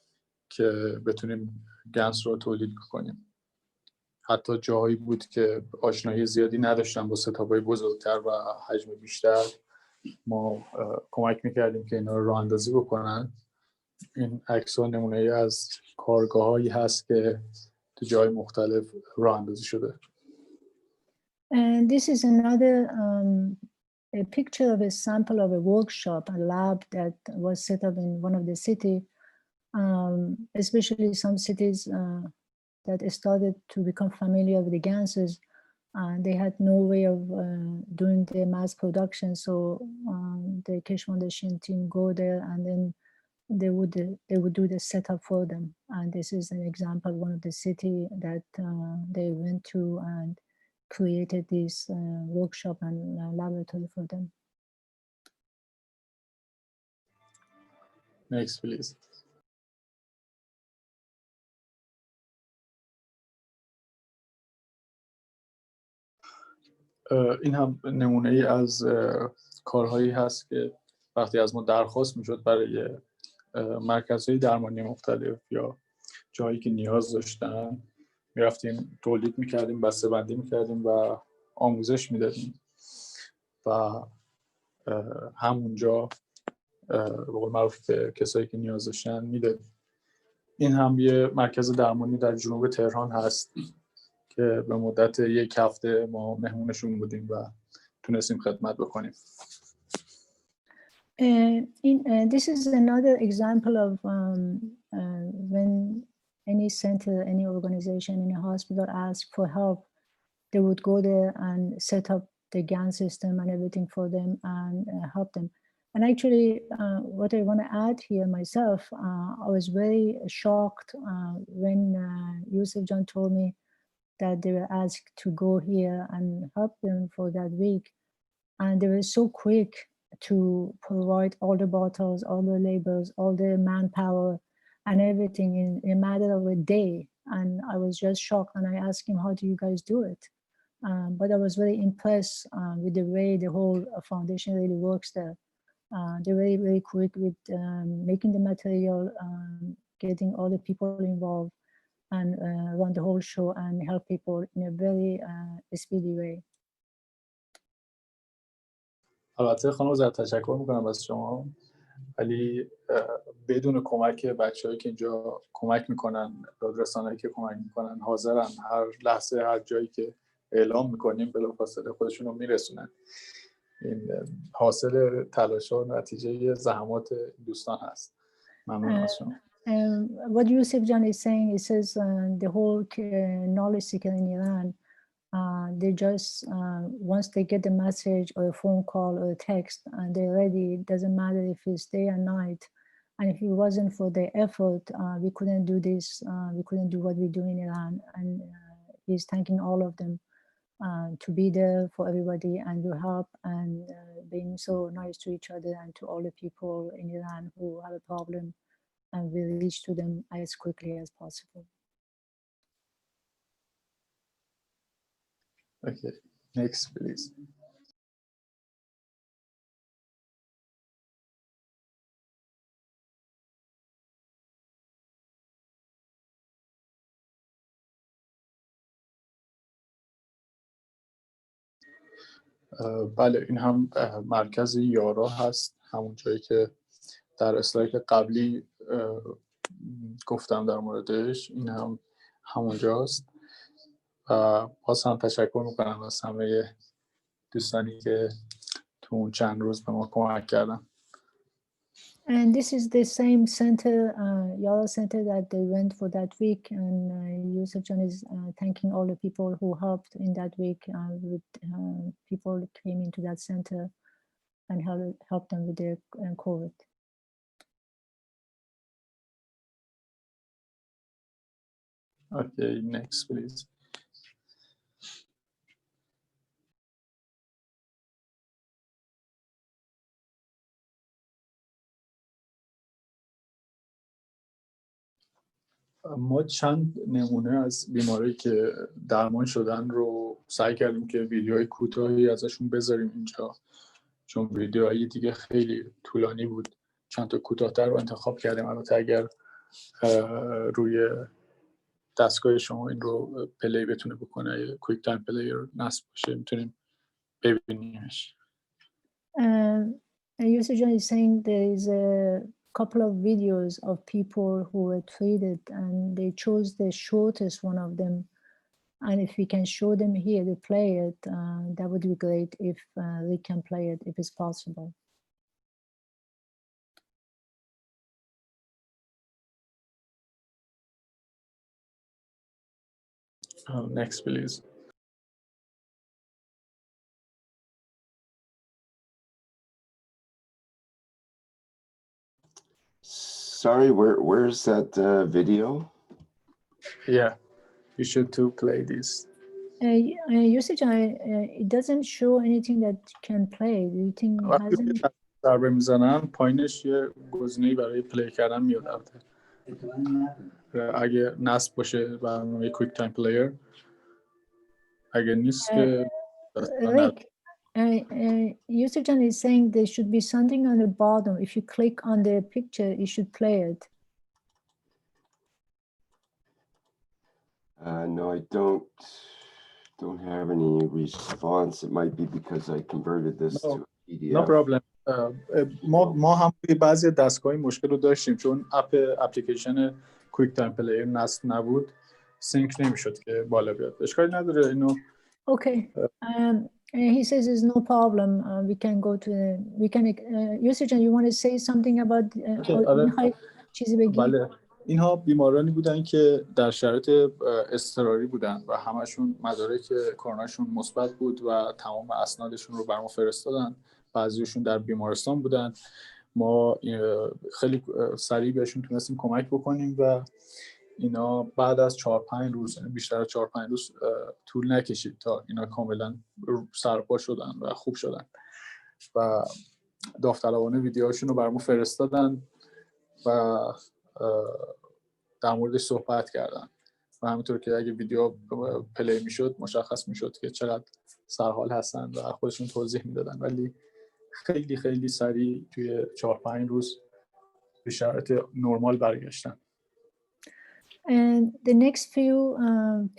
Speaker 9: که بتونیم گنس رو تولید کنیم. حتی جاهایی بود که آشنایی زیادی نداشتن با ستاب‌های بزرگتر و حجم بیشتر، ما کمک می‌کردیم که اینا رو راه اندازی بکنن. این عکس‌ها نمونه‌ای از کارگاه‌هایی هست که تو جای مختلف راه اندازی شده.
Speaker 3: And this is another a picture of a sample of a workshop, a lab that was set up in one of the city, especially some cities that started to become familiar with the ganses. They had no way of doing the mass production, so the Kesh Foundation team go there and then they would do the setup for them. And this is an example, one of the city that they went to and created this workshop and laboratory for them.
Speaker 9: Next, please. این هم نمونه ای از کارهایی هست که وقتی از ما درخواست میشد برای مرکزهای درمانی مختلف یا جایی که نیاز داشتن، میرفتیم تولید میکردیم، بسته بندی میکردیم و آموزش میدادیم و همونجا به قول معروف به کسایی که نیاز داشتن میدادیم. این هم یه مرکز درمانی در جنوب تهران هست که به مدت 1 هفته ما مهمونشون بودیم و تونستیم خدمت بکنیم.
Speaker 3: This is another example of when any center, any organization, any hospital asks for help, they would go there and set up the GAN system and everything for them and help them. And actually, what I want to add here myself, I was very shocked when Yusuf John told me that they were asked to go here and help them for that week. And they were so quick to provide all the bottles, all the labels, all the manpower and everything in a matter of a day. And I was just shocked and I asked him, how do you guys do it? But I was very impressed with the way the whole foundation really works there. They're very, very quick with making the material, getting all the people involved and run the whole show and help people in a very speedy way.
Speaker 9: البته خانم زد تشکر میکنم از شما، ولی بدون کمک بچه‌هایی که اینجا کمک میکنن، دادرسانایی که کمک میکنن، حاضرن هر لحظه هر جایی که اعلام میکنیم بلافاصله خودشون رو میرسونن. این حاصل تلاش ها و نتیجه زحمات دوستان هست. ممنون از شما.
Speaker 3: What Yusuf Jan is saying, he says the whole knowledge seeker in Iran, they just once they get the message or a phone call or a text and they're ready, it doesn't matter if it's day or night. And if it wasn't for their effort, we couldn't do this, we couldn't do what we do in Iran. And he's thanking all of them to be there for everybody and to help and being so nice to each other and to all the people in Iran who have a problem, and we reach to them as quickly as possible.
Speaker 9: Okay, next please. بله، این هم مرکز یارا هست، همون جایی که در اسلاید قبلی گفتم در موردش. این هم همونجاست و باز هم تشکر میکنم از همه دوستانی که تو اون چند روز به ما کمک کردن.
Speaker 3: And this is the same center, Yara Center, that they went for that week. And Yusuf Jan is thanking all the people who helped in that week. With people came into that center and helped them with their COVID.
Speaker 9: Okay, next please. ما چند نمونه از بیماری که درمان شدن رو سعی کردیم که ویدیوهای کوتاهی ازشون بذاریم اینجا، چون ویدیوهای دیگه خیلی طولانی بود. چند تا کوتاه‌تر رو انتخاب کردیم. البته اگر روی دستگاه شما این رو پلی بتونه بکنه، کویک تایم پلیر نصب باشه، میتونیم ببینیمش.
Speaker 3: Yusuf John is saying there is a couple of videos of people who were treated and they chose the shortest one of them. And if we can show them here, they play it, that would be great if they can play it, if it's possible.
Speaker 9: Next, please.
Speaker 4: Sorry, where's that video?
Speaker 9: Yeah, you should to play this.
Speaker 3: Yusuf John, it doesn't show anything that can play. Do you think it hasn't?
Speaker 9: ضربه میزنم پایینش یه گزینه‌ای برای پلی کردن میاد. اگه نصب باشه برنامه کویک تایم پلیر، اگه نیست که
Speaker 3: Rick, Yusuf John is saying there should be something on the bottom. If you click on the picture, it should play it.
Speaker 4: No, I don't have any response. It might be because I converted this to a PDF.
Speaker 9: No problem. ما هم بعضی دستگاهی مشکل رو داشتیم چون اپلیکیشن کویک تایم پلیر نصب نبود، سینک نمیشد که بالا بیاد. اشکالی نداره اینو.
Speaker 3: Okay. He says there's no problem. We can go to Yusuf John, you want to say something about چیزی بگی؟
Speaker 9: بله. اینها بیمارانی بودن که در شرایط اضطراری بودن و همشون مدارک کروناشون مثبت بود و تمام اسنادشون رو برام فرستادن. بعضیشون در بیمارستان بودن. ما خیلی سریع بهشون تونستیم کمک بکنیم و اینا بعد از 4-5 روز، یعنی بیشتر از 4-5 روز طول نکشید تا اینا کاملا سرپا شدن و خوب شدن و داوطلبانه ویدیوهاشون رو برام فرستادن و در موردش صحبت کردن و همینطور که اگه ویدیو پلی میشد مشخص میشد که چقدر سرحال هستن و خودشون توضیح میدادن، ولی خیلی خیلی سریع توی 4-5 روز به شرایط نرمال برگشتن.
Speaker 3: And the next few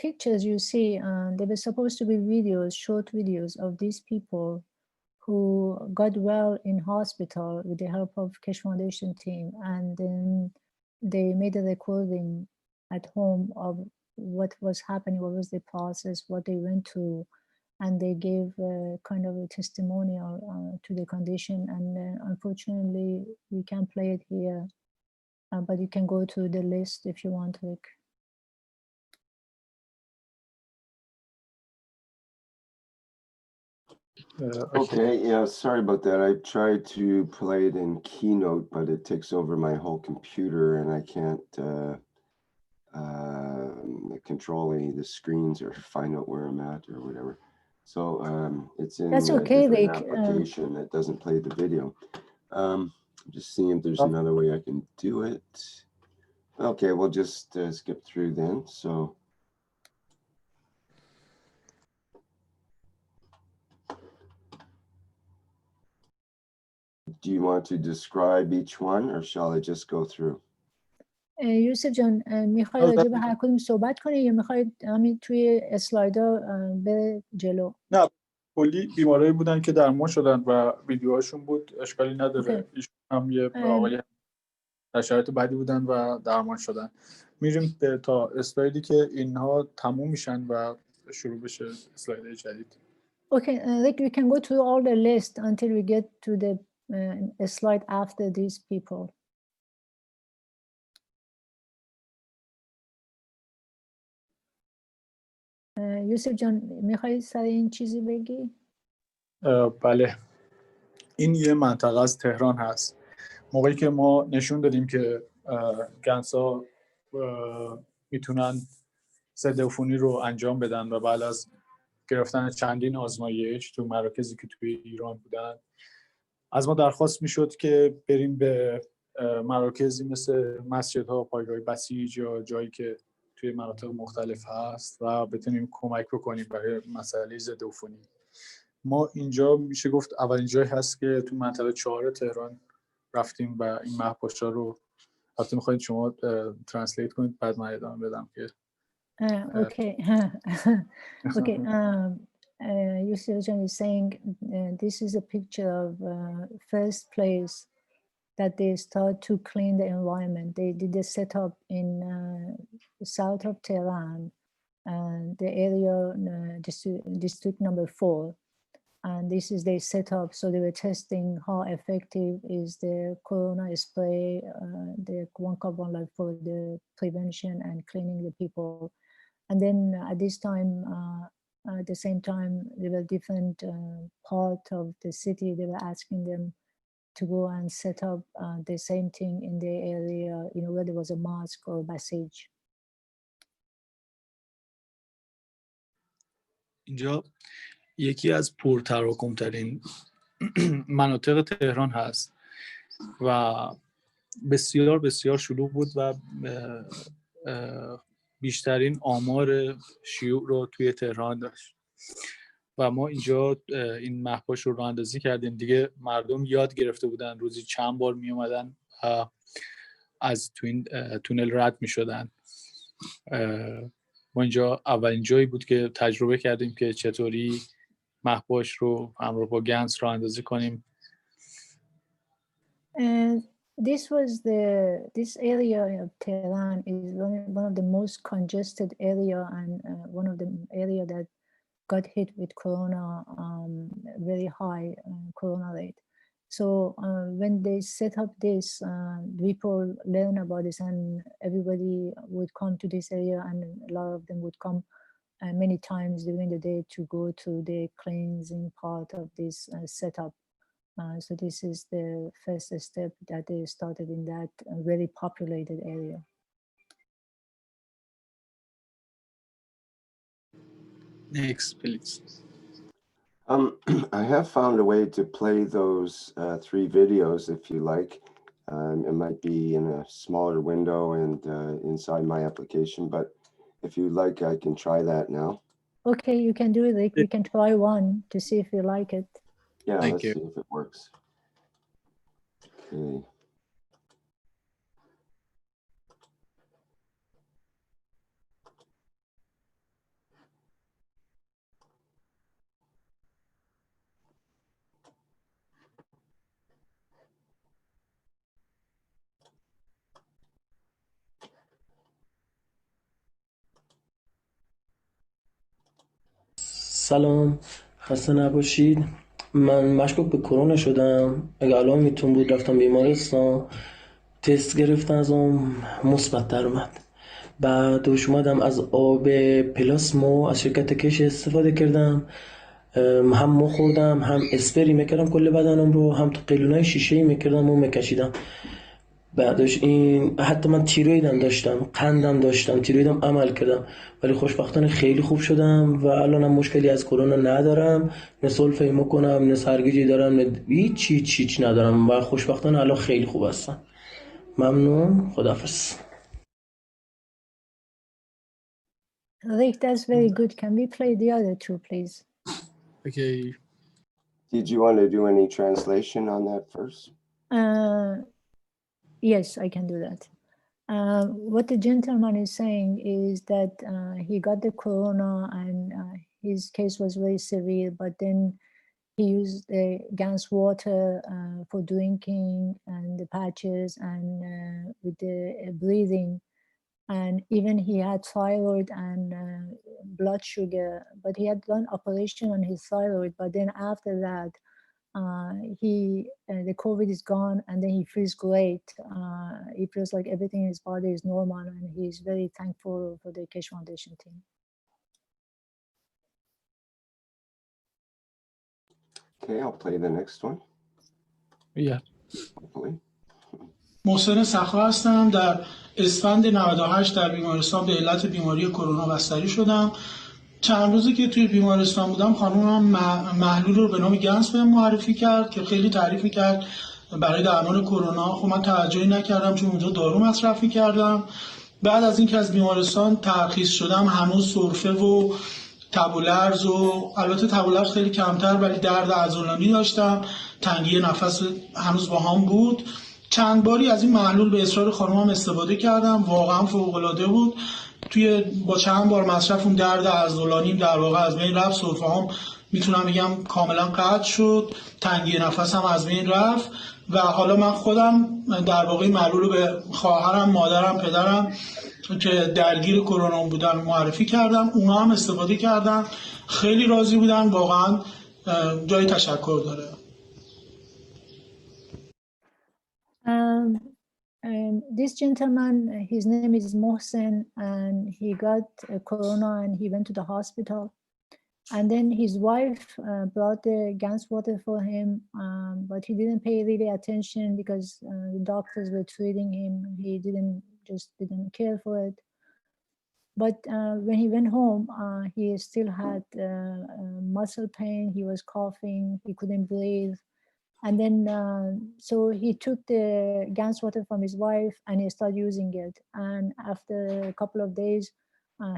Speaker 3: pictures you see, they were supposed to be videos, short videos of these people who got well in hospital with the help of Kesh Foundation team, and then they made a recording at home of what was happening, what was the process, what they went through, and they gave kind of a testimonial to the condition. And unfortunately, we can't play it here, but you can go to the list if you want, Rick.
Speaker 4: Okay, yeah, sorry about that. I tried to play it in Keynote, but it takes over my whole computer and I can't control any of the screens or find out where I'm at or whatever. So it's in
Speaker 3: That's
Speaker 4: a
Speaker 3: okay,
Speaker 4: different
Speaker 3: Rick.
Speaker 4: application that doesn't play the video. I'm just seeing if there's another way I can do it. Okay, we'll just skip through then. So do you want to describe each one or shall I just go through?
Speaker 3: یوسف جان میخوای راجع به هر کدوم صحبت کنی یا میخوای همین توی اسلایدا به جلو؟
Speaker 9: نه، کلی بیمارایی بودن که درمان شدن و ویدیوهاشون بود، اشکالی نداره. ایشون هم یه آقای در شرایط بدی بودن و درمان شدن. میریم تا اسلایدی که اینها تموم میشن و شروع بشه اسلاید جدید.
Speaker 3: Okay, Rick, we can go through all the list until we get to the slide after these people. یوسف جان میخوایی سر این چیزی بگی؟
Speaker 9: بله، این یه منطقه از تهران هست. موقعی که ما نشون دادیم که گنسا میتونن ضد عفونی رو انجام بدن و بعد از گرفتن چندین آزمایش تو مراکزی که توی ایران بودن، از ما درخواست میشد که بریم به مراکزی مثل مسجدها، پایگاه بسیج یا جایی که توی مناطق مختلف هست و بتونیم کمک بکنیم برای مسئله ضد عفونی. ما اینجا میشه گفت اولین جایی هست که تو منطقه 4 تهران رفتیم و این مهپاشا رو البته میخواید شما ترنسلیت کنید بعد من ادامه بدم که
Speaker 3: Okay. Okay. Yusuf is saying this is a picture of first place that they start to clean the environment. They did a setup in south of Tehran, the area district number 4. And this is their setup. So they were testing how effective is the corona spray, the 1 for the prevention and cleaning the people. And then at this time, at the same time, there were different part of the city. They were asking them to go and set up the same thing in their area, you know, where there was a mosque or basij.
Speaker 9: اینجا یکی از پرتراکم‌ترین مناطق تهران هست و بسیار بسیار شلوغ بود و بیشترین آمار شیوع رو توی تهران داشت و ما اینجا این مهپاش رو راه‌اندازی کردیم. دیگه مردم یاد گرفته بودن روزی چند بار می اومدن از تو این تونل رد می شدن. ما اینجا اولین جایی بود که تجربه کردیم که چطوری مهپاش رو همراه با گنس راه‌اندازی کنیم.
Speaker 3: This area of Tehran is one of the most congested area and one of the area that got hit with corona, very high corona rate. So when they set up this, people learn about this and everybody would come to this area and a lot of them would come many times during the day to go to the cleansing part of this setup. So this is the first step that they started in that very populated area.
Speaker 9: Next, please.
Speaker 4: I have found a way to play those 3 videos if you like. It might be in a smaller window and inside my application, but if you like, I can try that now.
Speaker 3: Okay, you can do it. Like, we can try one to see if you like it.
Speaker 4: Yeah, let's see if it works. Okay.
Speaker 10: سلام، خسته نباشید. من مشکوک به کرونا شدم. اگه علائمتون بود رفتم بیمارستان، تست گرفتن ازم، مثبت در اومد. بعدش اومدم از آب پلاسمو از شرکت کش استفاده کردم، هم مو خوردم، هم اسپری میکردم کل بدنم رو، هم تو قیلونای شیشه‌ای میکردم و میکشیدم. بعدش این حتی من تیرویدم داشتم، قندم داشتم، تیرویدم عمل کردم، ولی خوشبختانه خیلی خوب شدم و الانم مشکلی از کرونا ندارم، نه سلفی میکنم، نه سرگیجی دارم، نه هیچ ندارم و خوشبختانه الان خیلی خوب هستم. ممنون، خداحافظ.
Speaker 3: Rick, that's very good. Can we play the other 2, please?
Speaker 9: Okay.
Speaker 4: Did you want to do any translation on that first?
Speaker 3: Yes, I can do that. What the gentleman is saying is that he got the corona and his case was very severe, but then he used the Gans water for drinking and the patches and with the breathing. And even he had thyroid and blood sugar, but he had done operation on his thyroid. But then after that, the COVID is gone, and then he feels great. He feels like everything in his body is normal, and he's very thankful for the Kesh Foundation team.
Speaker 4: Okay, I'll play the next one.
Speaker 9: Yeah.
Speaker 4: Hopefully.
Speaker 15: محسن سخا هستم. در اسفند 98 در بیمارستان به علت بیماری کرونا بستری شدم. چند روزی که توی بیمارستان بودم خانومم محلول رو به نام گنس بهم معرفی کرد که خیلی تعریف می‌کرد برای درمان کرونا. خب من توجهی نکردم چون اونجا دارو مصرف می‌کردم. بعد از اینکه از بیمارستان ترخیص شدم هنوز سرفه و تب و لرز و البته تب و لرز خیلی کمتر ولی درد عضلانی داشتم، تنگی نفس هنوز با هم بود. چند باری از این محلول به اصرار خانومم استفاده کردم، واقعا فوق‌العاده بود. با چند بار مصرف اون درد عضلانیم در واقع از بین رفت، سرفه هم میتونم بگم کاملا قطع شد، تنگی نفس هم از بین رفت و حالا من خودم در واقع محلول رو به خواهرم، مادرم، پدرم که درگیر کرونا بودن معرفی کردم، اونا هم استفاده کردن، خیلی راضی بودن، واقعا جای تشکر داره.
Speaker 3: This gentleman, his name is Mohsen, and he got corona and he went to the hospital. And then his wife brought the gas water for him, but he didn't pay really attention because the doctors were treating him. He didn't care for it. But when he went home, he still had muscle pain. He was coughing. He couldn't breathe. And then, so he took the gas water from his wife and he started using it. And after a couple of days,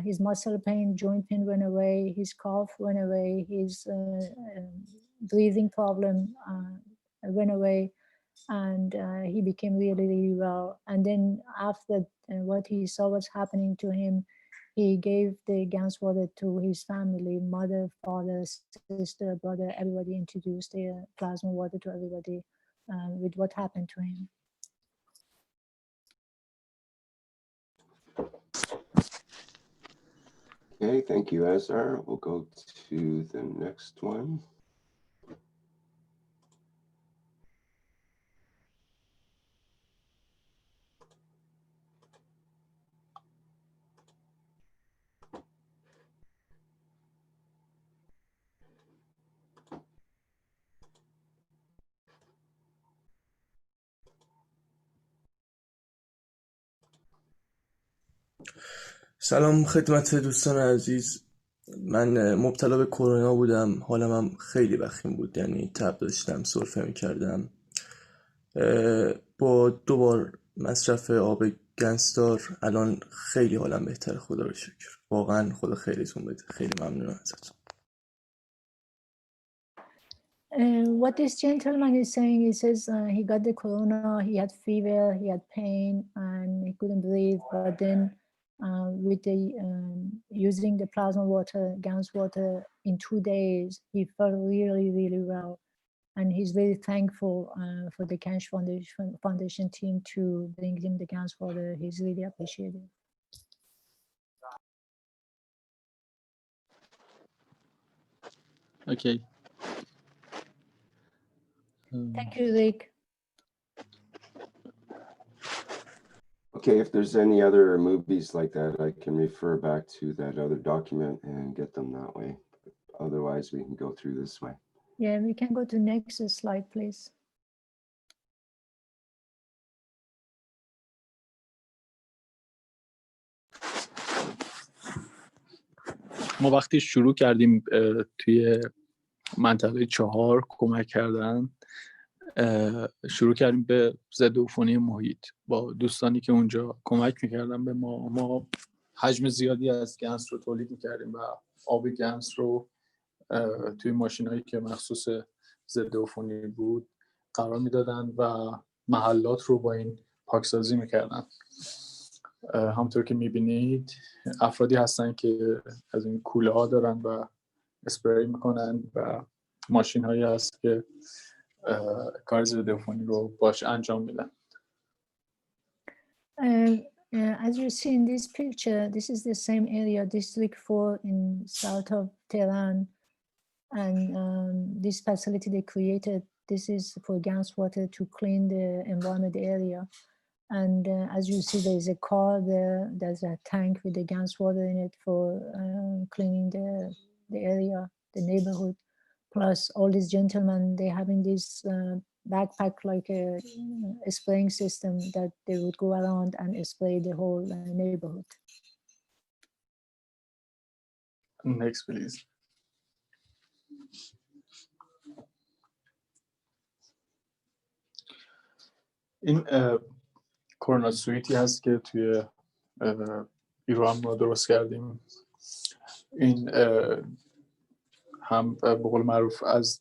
Speaker 3: his muscle pain, joint pain went away, his cough went away, his breathing problem went away, and he became really, really well. And then after what he saw was happening to him, he gave the gas water to his family, mother, father, sister, brother, everybody introduced the plasma water to everybody with what happened to him.
Speaker 4: Okay, thank you, Azar. We'll go to the next one.
Speaker 10: سلام خدمت دوستان عزیز. من مبتلا به کرونا بودم، حالم هم خیلی وخیم بود، یعنی تب داشتم، سرفه میکردم. با 2 بار مصرف آب گنزدار الان خیلی حالم بهتره، خدا رو شکر. واقعا خدا خیرتون بده، خیلی ممنونم ازتون.
Speaker 3: What this gentleman is saying, he says he got the corona, he had fever, he had pain, and he couldn't breathe. But then with the using the plasma water, gas water, in 2 days, he felt really, really well. And he's very thankful for the Cash Foundation team to bring him the gas water. He's really appreciated.
Speaker 9: Okay.
Speaker 3: Thank you, Rick.
Speaker 4: Okay, if there's any other movies like that, I can refer back to that other document and get them that way. Otherwise, we can go through this way.
Speaker 3: Yeah, we can go to next slide, please.
Speaker 9: ما وقتی شروع کردیم توی منطقه 4 کمک کردن، شروع کردیم به ضد عفونی محیط با دوستانی که اونجا کمک میکردن به ما حجم زیادی از گنس رو تولید میکردیم و آب گنس رو توی ماشینایی که مخصوص ضد عفونی بود قرار میدادن و محلات رو با این پاکسازی میکردن. همونطور که میبینید افرادی هستن که از این کوله ها دارن و اسپری میکنن و ماشین هایی هست که کار ضد عفونی رو باش انجام میدن.
Speaker 3: As you see in this picture, this is the same area, District 4 in south of Tehran. And this facility they created, this is for gas water to clean the environment area. And as you see, there's a car there, there's a tank with the gas water in it for cleaning the area, the neighborhood. Plus all these gentlemen, they having this backpack, like a spraying system that they would go around and spray the whole neighborhood.
Speaker 9: Next, please. این کرونا سویتی هست که توی ایران ما درست کردیم. این هم به قول معروف از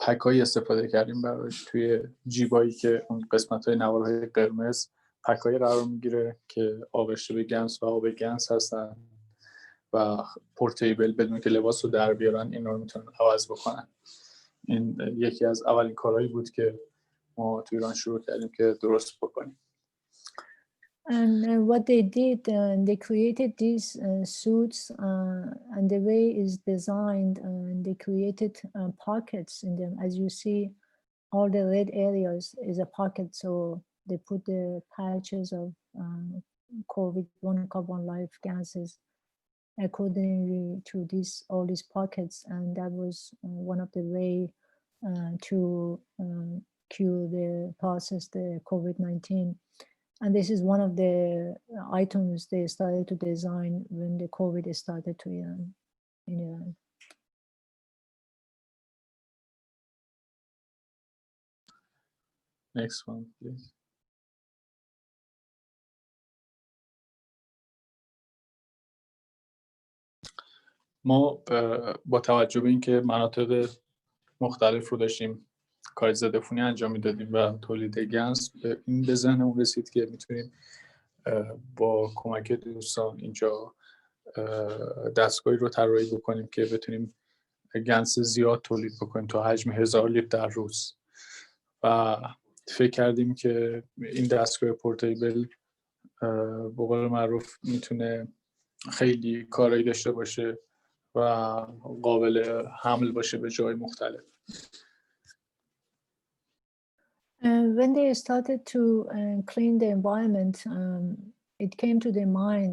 Speaker 9: پکایی استفاده کردیم براش. توی جیبایی که اون قسمت‌های نوارهای قرمز پکایی قرار میگیره که آغشته به گنس و آب گنس هستن و پورتیبل، بدون که لباس رو در بیارن این رو میتونن عوض بکنن. این یکی از اولین کارهایی بود که ما تو ایران شروع کردیم که درست بکنیم.
Speaker 3: And what they did, they created these suits, and the way is designed, they created pockets in them. As you see, all the red areas is a pocket, so they put the patches of COVID, one cup, one life gases accordingly to all these pockets, and that was one of the way to cure the process, the COVID-19. And this is one of the items they started to design when the COVID started to in Iran.
Speaker 9: Next one, please. ما با توجه به اینکه مناطق مختلف رو داشتیم کار ضدعفونی انجام میدادیم و تولید گنس، به ذهنمون رسید که میتونیم با کمک دوستان اینجا دستگاهی رو طراحی بکنیم که بتونیم گنس زیاد تولید بکنیم تا حجم 1000 لیتر در روز. و فکر کردیم که این دستگاه پورتیبل به قول معروف میتونه خیلی کارایی داشته باشه و قابل حمل باشه به جای مختلف.
Speaker 3: When they started to clean the environment, it came to their mind,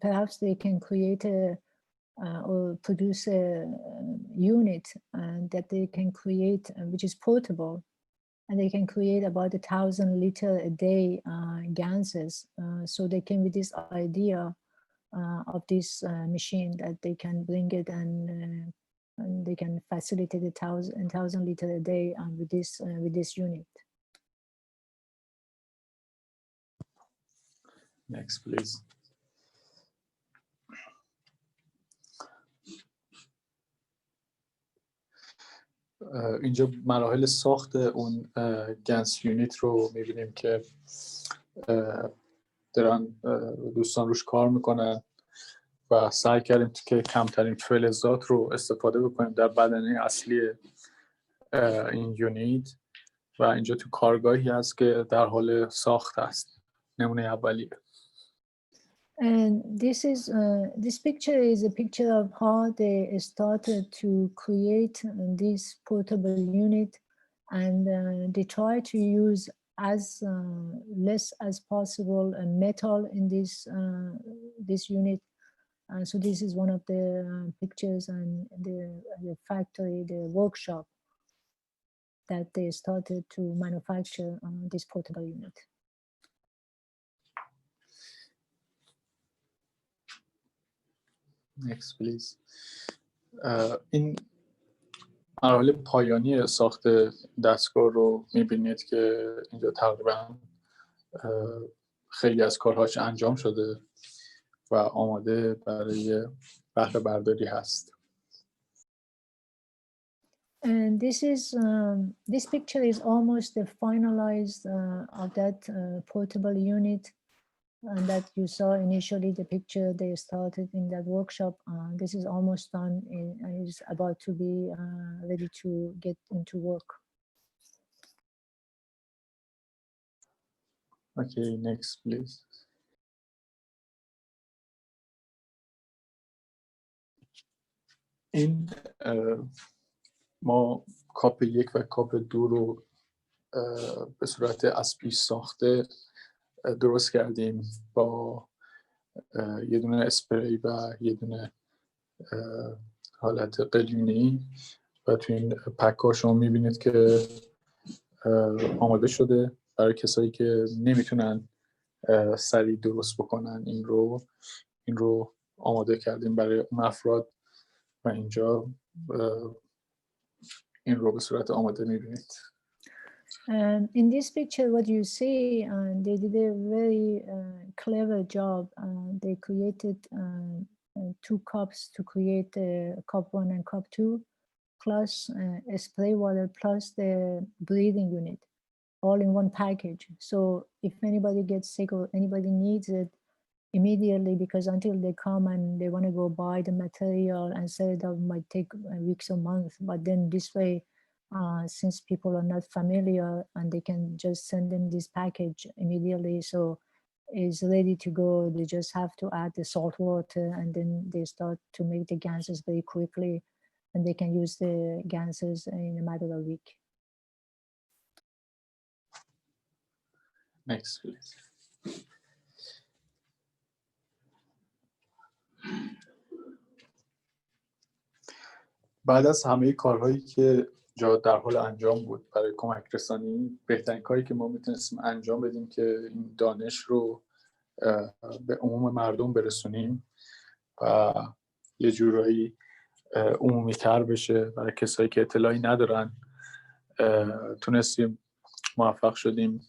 Speaker 3: perhaps they can create or produce a unit that they can create, which is portable, and they can create about 1,000 liter a day gases. So they came with this idea of this machine that they can bring it and they can facilitate 1,000 liter a day with this unit.
Speaker 9: Next, please. اینجا مراحل ساخت اون گنس یونیت رو میبینیم که دارن دوستان روش کار میکنن و سعی کردیم که کمترین فلزات رو استفاده بکنیم در بدنه اصلی این یونیت و اینجا تو کارگاهی هست که در حال ساخت است. نمونه اولیه.
Speaker 3: And this picture is a picture of how they started to create this portable unit, and they try to use as less as possible metal in this unit. So this is one of the pictures and the factory, the workshop that they started to manufacture this portable unit.
Speaker 9: Next, please. این مراحل پایانی ساخت دستگاه رو میبینید که اینجا تقریبا خیلی از کارهاش انجام شده و آماده برای بهره برداری هست.
Speaker 3: And this picture is almost the finalized of that portable unit that you saw initially. The picture they started in that workshop. This is almost done. It is about to be ready to get into work.
Speaker 9: Okay, next, please. این ما کاپ 1 و کاپ 2 رو به صورت از پیش ساخته درست کردیم با یه دونه اسپری و یه دونه حالت قلیونی و تو این پک‌ها شما می‌بینید که آماده شده برای کسایی که نمیتونن سریع درست بکنن. این رو آماده کردیم برای اون افراد و اینجا این رو به صورت آماده می‌بینید.
Speaker 3: In this picture, what you see, they did a very clever job. They created 2 cups to create cup 1 and cup 2, plus a spray water, plus the breathing unit, all in one package. So if anybody gets sick or anybody needs it immediately, because until they come and they want to go buy the material and set it up might take weeks or months. But then this way, since people are not familiar and they can just send them this package immediately, so it's ready to go. They just have to add the salt water and then they start to make the gases very quickly, and they can use the gases in a matter of a week.
Speaker 9: Next, please. بعد از همه کارهایی که جا در حال انجام بود برای کمک رسانی، بهترین کاری که ما میتونستیم انجام بدیم که این دانش رو به عموم مردم برسونیم و یه جورایی عمومی تر بشه برای کسایی که اطلاعی ندارن. تونستیم موفق شدیم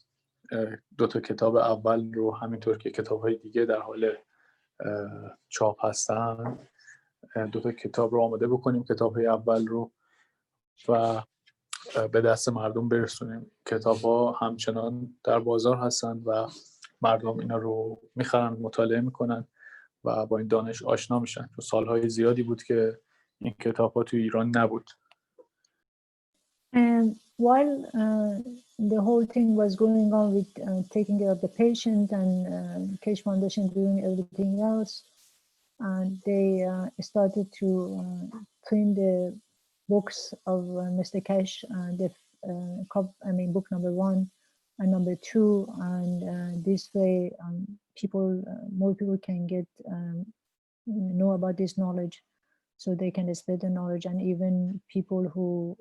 Speaker 9: 2 کتاب اول رو، همینطور که کتاب‌های دیگه در حال چاپ هستن، 2 کتاب رو آماده بکنیم، کتاب‌های اول رو، و به دست مردم برسونیم. کتاب‌ها همچنان در بازار هستن و مردم اینا رو میخرن، مطالعه میکنن و با این دانش آشنا میشن. تو سالهای زیادی بود که این کتاب‌ها تو ایران نبود.
Speaker 3: And while the whole thing was going on with taking care of the patient and Kesh Foundation doing everything else, they started to print the books of Mr. Kesh, book number 1 and number 2, and this way more people can know about this knowledge, so they can spread the knowledge, and even people who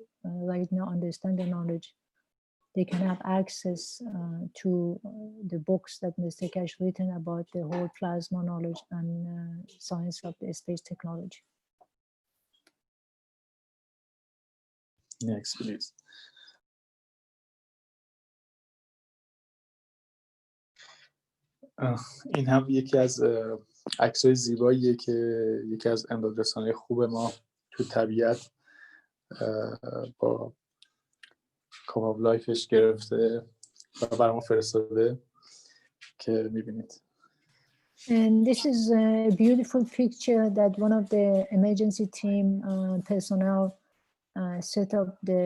Speaker 3: right now understand the knowledge, they can have access to the books that Mr. Kesh written about the whole plasma knowledge and science of the space technology.
Speaker 9: Next, please. این هم یکی از عکس‌های زیباییه که یکی از امدادرسان‌های خوب ما تو طبیعت با کاپ آف لایفش گرفته و برام فرستاده که می‌بینید.
Speaker 3: And this is a beautiful picture that one of the emergency team personnel set up the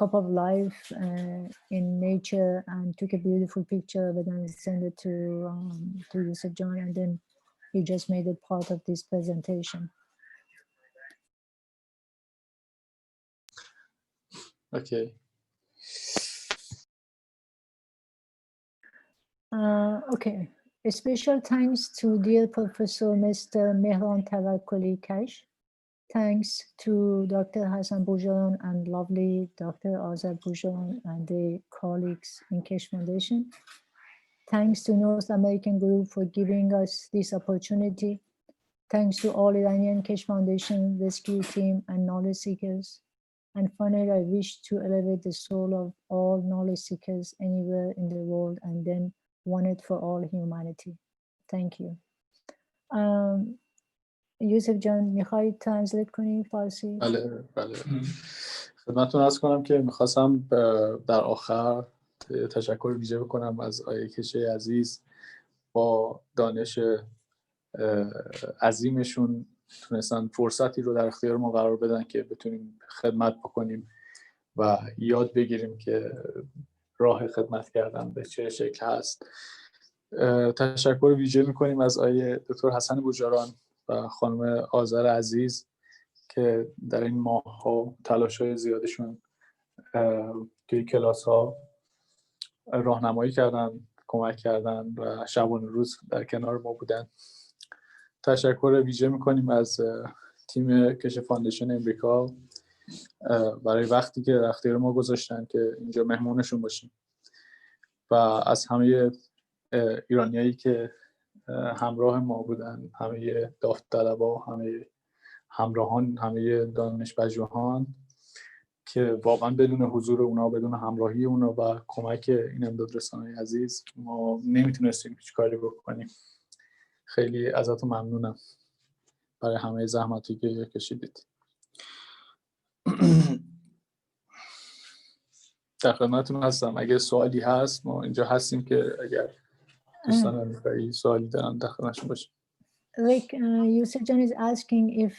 Speaker 3: cup of life in nature and took a beautiful picture of it and sent it to Yusuf John, and then he just made it part of this presentation.
Speaker 9: Okay.
Speaker 3: Okay. A special thanks to dear Professor Mr. Mehran Tawakkoli Kesh. Thanks to Dr. Hassan Boujaran and lovely Dr. Azad Boujaran and the colleagues in Kesh Foundation. Thanks to North American Group for giving us this opportunity. Thanks to all Iranian Kesh Foundation rescue team and knowledge seekers. And finally, I wish to elevate the soul of all knowledge seekers anywhere in the world, and then one it for all humanity. Thank you. یوسف جان میخوایی ترنسلیت کنی فارسی؟
Speaker 9: بله. خدمتتون عرض کنم که میخواستم در آخر تشکر ویژه بکنم از آقای کشه عزیز. با دانش عظیمشون تونستن فرصتی رو در اختیار ما قرار بدن که بتونیم خدمت بکنیم و یاد بگیریم که راه خدمت کردن به چه شکل هست. تشکر ویژه میکنیم از آقای دکتر حسن بوجاران و خانم آذر عزیز که در این ماه‌ها تلاش‌های زیادشون توی کلاس‌ها راهنمایی کردن، کمک کردن و شبانه روز در کنار ما بودن. تشکر ویژه میکنیم از تیم کش فاندیشن امریکا برای وقتی که در اختیار ما گذاشتن که اینجا مهمونشون باشیم، و از همه ایرانیایی که همراه ما بودن، همه داوطلبا، همه همراهان، همه دانش‌پژوهان که واقعا بدون حضور اونا، بدون همراهی اونا و کمک این امدادرسانای عزیز ما نمیتونستیم هیچ کاری بکنیم. خیلی ازتون ممنونم برای همه زحماتی که کشیدید. در خدمتتون هستم. اگه سوالی هست ما اینجا هستیم که اگر دوستان آمریکایی سوالی دارن در خدمتشون باشیم.
Speaker 3: Like Yusuf John is asking if,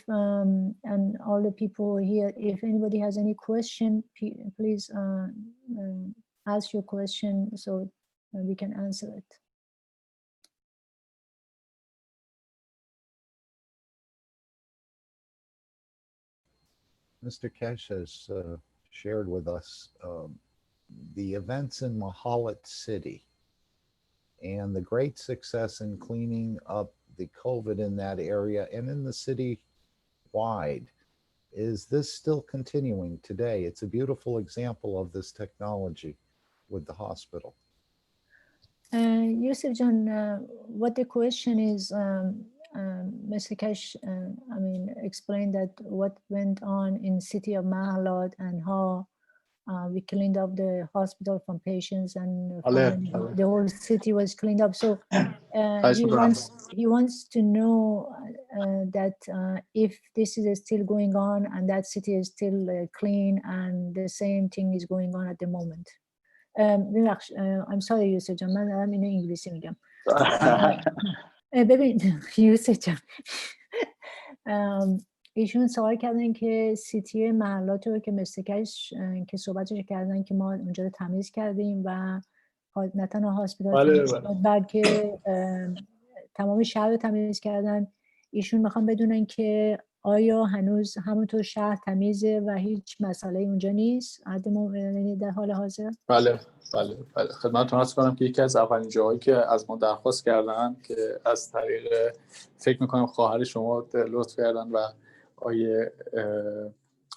Speaker 3: and all the people here, if anybody has any question, please ask your question so we can answer it.
Speaker 2: Mr. Kesh has shared with us the events in Mahalat City and the great success in cleaning up the COVID in that area and in the city wide. Is this still continuing today? It's a beautiful example of this technology with the hospital.
Speaker 3: Yusuf John, what the question is, Mr. Kesh, explained that what went on in city of Mahalat and how we cleaned up the hospital from patients and the whole city was cleaned up. So he wants to know that if this is still going on and that city is still clean and the same thing is going on at the moment. I'm sorry Yusuf John, من دارم اینو انگلیسی میگم. ببین یوسف جان، ایشون سوال کردن که سیتی محلات رو که مستکش که صحبتش کردن که ما اونجا رو تمیز کردیم و نه تنها هاسپیتال بلکه تمام شهر رو تمیز کردن. ایشون میخوان بدونن که آیا هنوز همونطور شهر تمیزه و هیچ مسئله اونجا نیست در حال حاضر؟
Speaker 9: بله خدمتتون عرض کنم که یکی از اولین جاهایی که از ما درخواست کردن که از طریق فکر میکنم خواهر شما لطف کردن و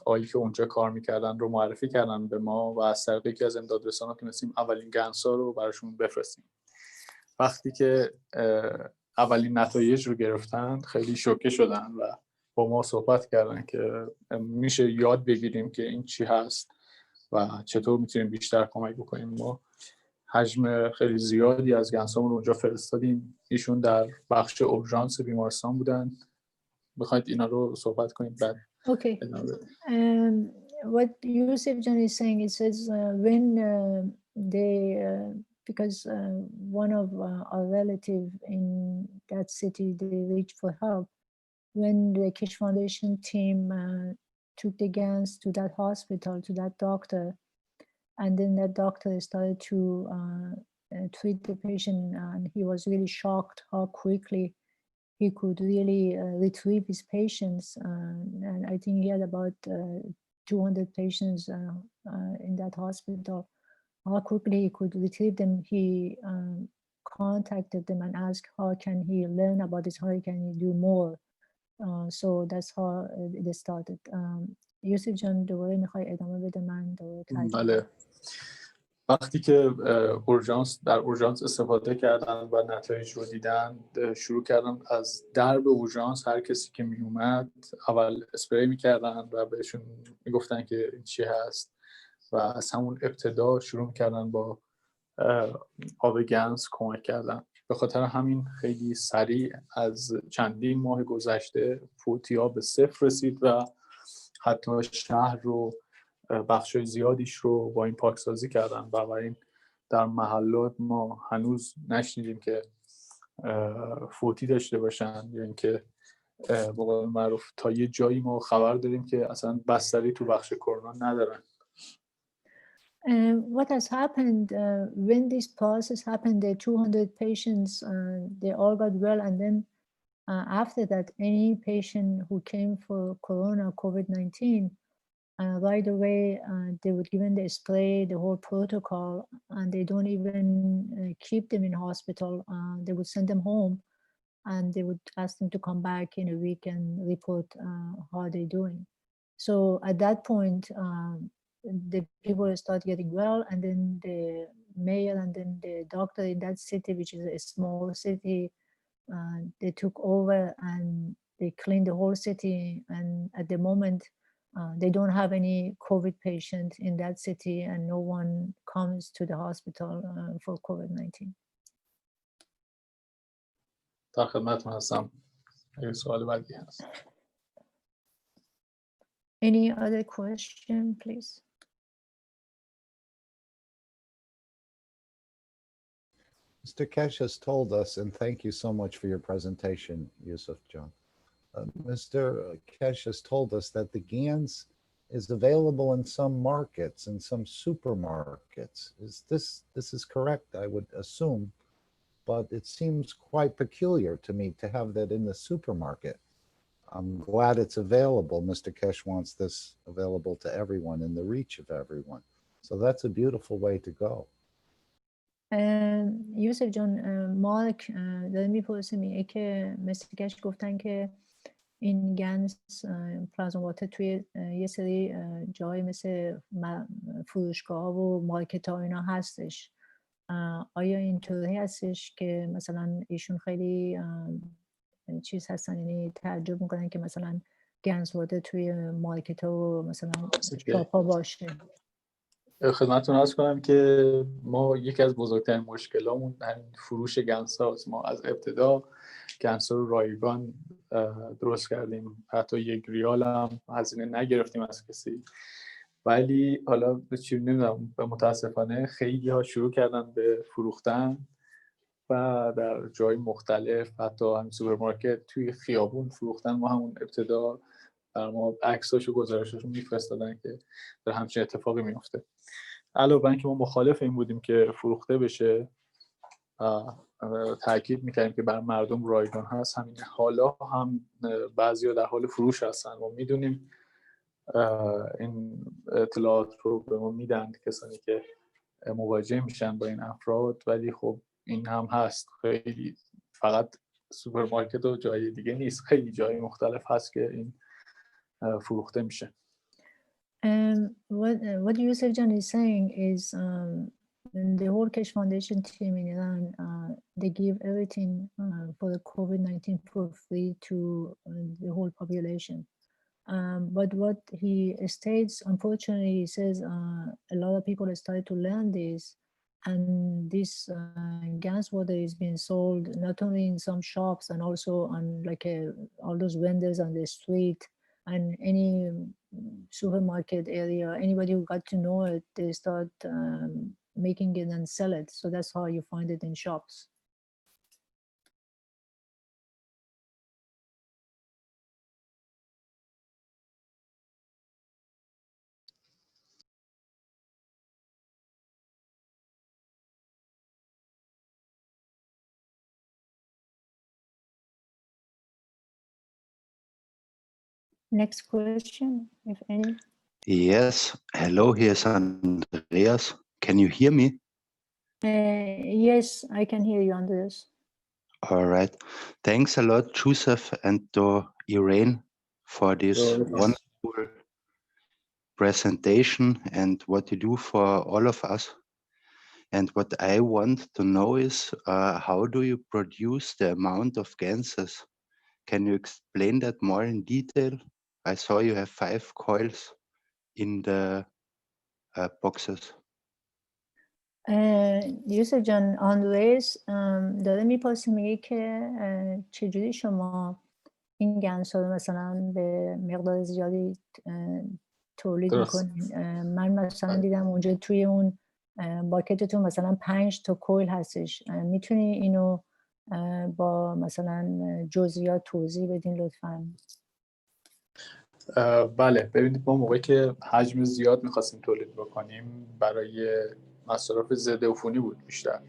Speaker 9: آیی که اونجا کار میکردن رو معرفی کردن به ما و از طریق یکی از امدادرسانا تونستیم اولین گنس‌ها رو براشون بفرستیم. وقتی که اولین نتایج رو گرفتن خیلی شوکه شدن و با ما صحبت کردن که میشه یاد بگیریم که این چی هست و چطور میتونیم بیشتر کمک بکنیم. ما حجم خیلی زیادی از گنسامون رو اونجا فرستادیم. ایشون در بخش اورژانس بیمارستان بودن. بخواید اینا رو صحبت کنید بعد.
Speaker 3: Okay. What Yusuf John is saying, it says when they because one of our relative in that city, they reached for help. When the Kish Foundation team took the gans to that hospital, to that doctor, and then that doctor started to treat the patient, and he was really shocked how quickly he could really retrieve his patients. And I think he had about 200 patients in that hospital. How quickly he could retrieve them, he contacted them and asked how can he learn about this, how can he do more. So that's how it started. یوسف جان دوباره میخوای ادامه بده من دوباره
Speaker 9: بله. وقتی که در اورژانس استفاده کردن و نتایج رو دیدن شروع کردن از درب اورژانس هر کسی که می اومد اول اسپری میکردن و بهشون میگفتن که این چی هست و از همون ابتدا شروع میکردن با آب گنز کمک کردن. به خاطر همین خیلی سریع از چندین ماه گذشته فوتی‌ها به 0 رسید و حتی شهر رو بخشای زیادیش رو با این پاکسازی کردن. بنابراین در محلات ما هنوز نشنیدیم که فوتی داشته باشن یا اینکه به قول معروف تا یه جایی ما خبر داریم که اصلا بستری تو بخش کرونا ندارن.
Speaker 3: What has happened when this process happened, the 200 patients, they all got well, and then after that, any patient who came for corona, COVID-19, right away, they would give them the spray, the whole protocol, and they don't even keep them in hospital. They would send them home, and they would ask them to come back in a week and report how they're doing. So at that point, the people start getting well, and then the mayor and then the doctor in that city, which is a small city, they took over and they cleaned the whole city. And at the moment, they don't have any COVID patient in that city, and no one comes to the hospital for COVID-19.
Speaker 9: در خدمتتون هستم. اگه سوال بعدی هست.
Speaker 3: Any other question, please?
Speaker 2: Mr. Kesh has told us, and thank you so much for your presentation, Yusuf John. Mr. Kesh has told us that the GANS is available in some markets, in some supermarkets. This is correct, I would assume, but it seems quite peculiar to me to have that in the supermarket. I'm glad it's available. Mr. Kesh wants this available to everyone, in the reach of everyone. So that's a beautiful way to go.
Speaker 3: یوسف جان، مارک داره میپرسه، میگه که مثل کش گفتن که این گنز پلازما واتر توی یه سری جای مثل فروشگاه ها و مارکت ها اینا هستش. آیا اینطوری هستش که مثلا ایشون خیلی چیز هستن، یعنی تعجب میکنن که مثلا گنز واتر توی مارکت ها و مثلا شاپ ها باشه؟
Speaker 9: خدمتتون عرض کنم که ما یکی از بزرگترین مشکلامون همین فروش گنس هاست. ما از ابتدا گنس رو رایگان درست کردیم، حتی 1 ریال هم هزینه نگرفتیم از کسی، ولی حالا به چی نمیدونم، متاسفانه خیلی ها شروع کردن به فروختن و در جای مختلف، حتی همین سوپرمارکت، توی خیابون فروختن. ما همون ابتدا در ما عکساش و گزارشاشو میفرستادن که در همچین اتفاقی میفته. علاوه بر اینکه ما مخالف این بودیم که فروخته بشه، تاکید میکردیم که برای مردم رایگان هست، همین حالا هم بعضیا در حال فروش هستن. ما میدونیم این اطلاعات رو به ما میدن کسانی که مواجه میشن با این افراد، ولی خب این هم هست، خیلی فقط سوپرمارکت و جای دیگه نیست، خیلی جای مختلف هست که این فروخته میشه.
Speaker 3: What Yusuf Jan is saying is the whole Kesh Foundation team in Iran, they give everything for the COVID-19 for free to the whole population. But what he states, unfortunately, he says a lot of people have started to learn this, and this gas water is being sold not only in some shops and also on like all those vendors on the street and any supermarket area. Anybody who got to know it, they start making it and sell it. So that's how you find it in shops. Next question, if any.
Speaker 16: Yes, hello, here's Andreas. Can you hear me?
Speaker 3: Yes, I can hear you, Andreas.
Speaker 16: All right. Thanks a lot, Joseph and to Irene, for this wonderful presentation and what you do for all of us. And what I want to know is, how do you produce the amount of ganses? Can you explain that more in detail? I saw you have 5 coils in the boxes.
Speaker 3: یوسف جان، آندریس داره میپرسه، میگه که چجوری شما این گنس ها رو مثلا به مقدار زیادی تولید میکنید. من مثلا دیدم اونجا توی اون باکتتون مثلا 5 تا کویل هستش. میتونی اینو با مثلا جزئیات توضیح بدین لطفاً؟
Speaker 9: بله، ببینید ما موقعی که حجم زیاد میخواستیم تولید بکنیم برای مصرف ضد عفونی بود بیشتر،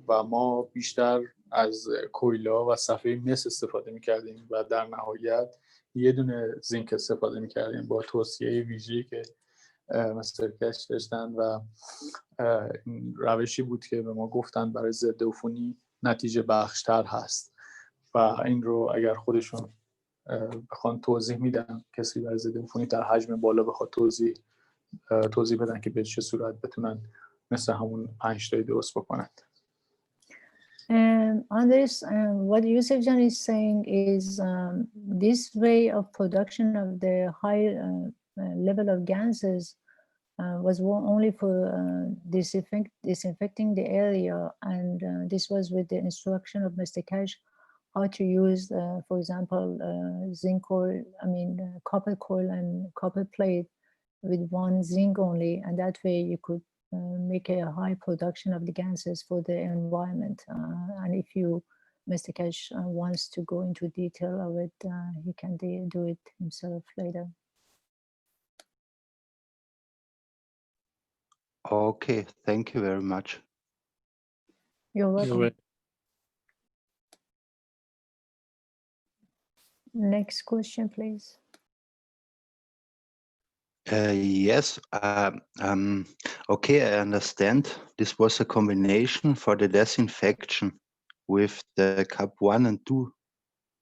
Speaker 9: و ما بیشتر از کویلا و صفحه مس استفاده میکردیم و در نهایت یه دونه زینک استفاده میکردیم با توصیه ویژه‌ای که مستر کش داشتن و این روشی بود که به ما گفتن برای ضد عفونی نتیجه بخشتر هست و این رو اگر خودشون بخوان توضیح میدن، کسی برای ضد عفونی در حجم بالا بخواد توضیح بدن که به چه صورت بتونن مثل همون 5 تایی درست بکنن.
Speaker 3: On this, what Yusuf Jan is saying is this way of production of the high level of gases was only for disinfecting the area, and this was with the instruction of Mr. Cash how to use, for example, zinc coil, copper coil and copper plate with one zinc only, and that way you could make a high production of the gases for the environment. And if Mr. Cash wants to go into detail of it, he can do it himself later.
Speaker 16: Okay, thank you very much.
Speaker 3: You're welcome. Next question, please.
Speaker 16: Yes, okay, I understand. This was a combination for the disinfection with the cup 1 and 2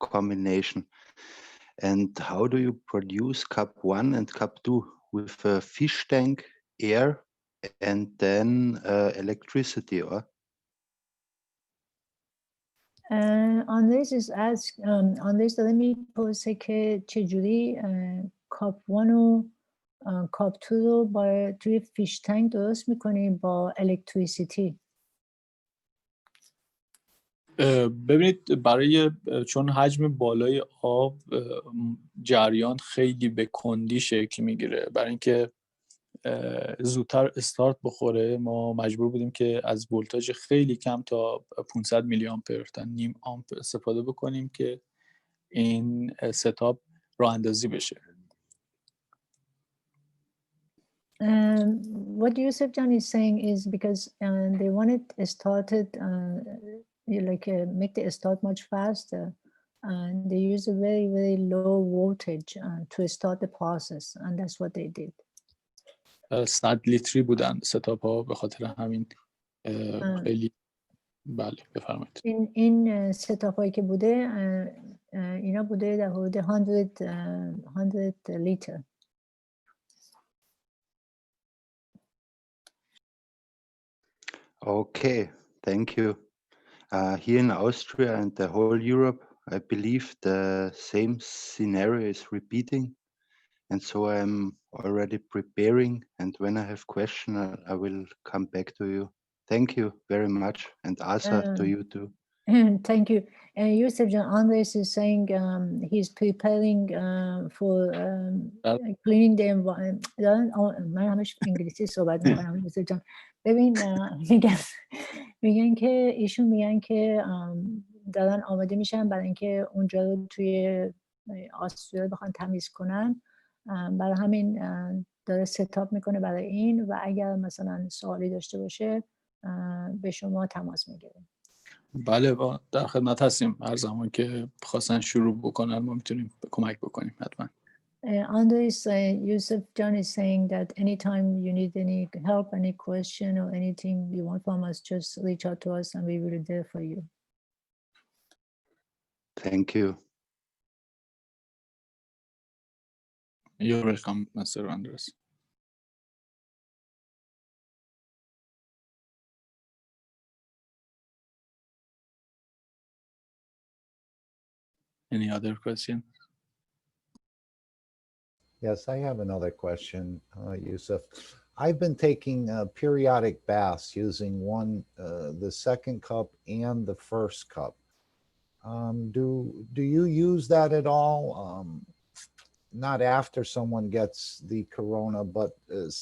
Speaker 16: combination. And how do you produce cup 1 and cup 2? With a fish tank, air, and then electricity, or?
Speaker 3: آندریس داره میپرسه که چجوری کاپ 1 و کاپ 2 رو توی فیش تنک درست میکنیم با الکتریسیتی.
Speaker 9: ببینید چون حجم بالای آب جریان خیلی به کندی شکل میگیره، برای اینکه زودتر استارت بخوره ما مجبور بودیم که از ولتاژ خیلی کم تا 500 میلی آمپر تا نیم آمپ استفاده بکنیم که این ستاپ راه اندازی بشه.
Speaker 3: What Yusuf Jan is saying is because they wanted started make the start much faster, and they use a very, very low voltage to start the process, and that's what they did.
Speaker 9: 100 لیتری بودن ستاپ ها، به خاطر همین خیلی. بله بفرمایید.
Speaker 3: این ستاپ هایی که بوده اینا بوده در حدود 100 لیتر.
Speaker 16: Okay, thank you. Here in Austria and the whole Europe, I believe the same scenario is repeating. And so I'm already preparing, and when I have question, I will come back to you. Thank you very much, and Asa to you too.
Speaker 3: Thank you. Yusuf Jan, Andres is saying he's preparing for cleaning the environment. من همش انگلیسی صحبت میکنم یوسف جان. ببین میگن که ایشون میگن که دارن آماده میشن برای اینکه اونجا رو توی آسترالیا بخوان تمیز کنن، برای همین داره ستاپ میکنه برای این، و اگر مثلا سوالی داشته باشه به شما تماس میگیره.
Speaker 9: بله در خدمت هستیم. هر زمان که خواستن شروع بکنن ما میتونیم کمک بکنیم حتما.
Speaker 3: Andres, Yusuf John is saying that anytime you need any help, any question or anything you want from us, just reach out to us and we will be there for you.
Speaker 16: Thank you.
Speaker 9: You're welcome, Mr. Andres. Any other question?
Speaker 2: Yes, I have another question, Yusuf. I've been taking periodic baths using the second cup and the first cup. Do you use that at all? Not after someone gets the corona, but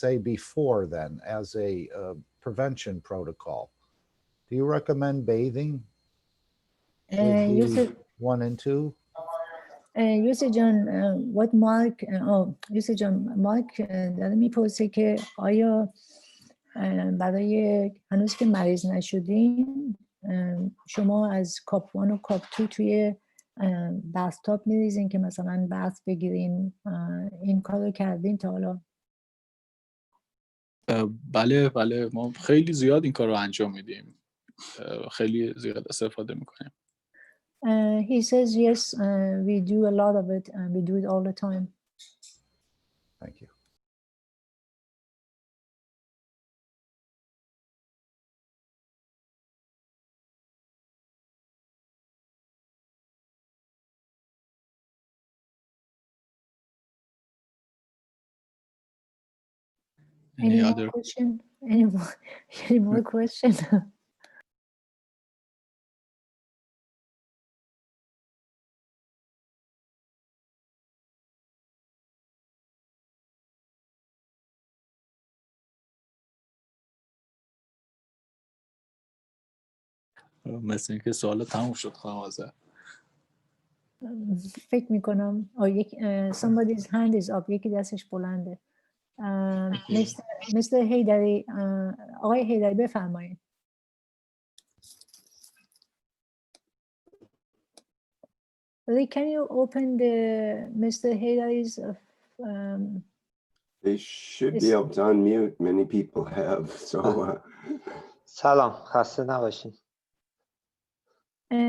Speaker 2: say before then, as a prevention protocol. Do you recommend bathing with the 1 and 2?
Speaker 3: یوسف جان یوسف جان مارک داره میپرسه که آیا برای هنوز که مریض نشدین شما از کاپ 1 و کاپ 2 توی بستاب میریزین که مثلا بست بگیرین، این کار رو کردین تا حالا؟
Speaker 9: بله ما خیلی زیاد این کار رو انجام میدیم، خیلی زیاد استفاده میکنیم.
Speaker 3: He says yes, we do a lot of it and we do it all the time.
Speaker 2: Thank you.
Speaker 3: Any more
Speaker 9: other?
Speaker 3: question? Any more question?
Speaker 9: مثل اینکه سوال تموم شد خانم آذر.
Speaker 3: فکر میکنم somebody's hand is up. یکی دستش بلنده. مثل هیدری، آقای هیدری بفرمایید. Lee, can you open the Mr. Haidary's
Speaker 4: They should be able to unmute. Many people have. So
Speaker 17: سلام، خسته نباشین.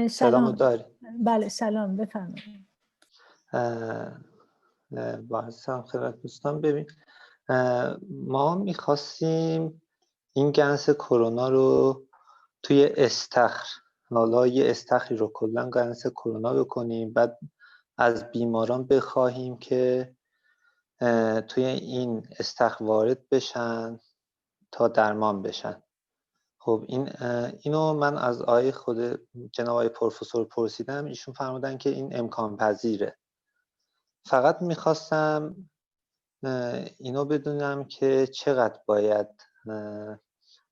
Speaker 3: سلام.
Speaker 17: داری؟
Speaker 3: بله سلام، بفرمایید.
Speaker 17: با سلام خدمت دوستان. ببین ما میخواستیم این گنس کرونا رو توی استخر، حالا یه استخری رو کلا گنس کرونا بکنیم، بعد از بیماران بخواهیم که توی این استخر وارد بشن تا درمان بشن. خب اینو من از خود جناب آقای پروفسور پرسیدم، ایشون فرمودن که این امکان پذیره. فقط میخواستم اینو بدونم که چقدر باید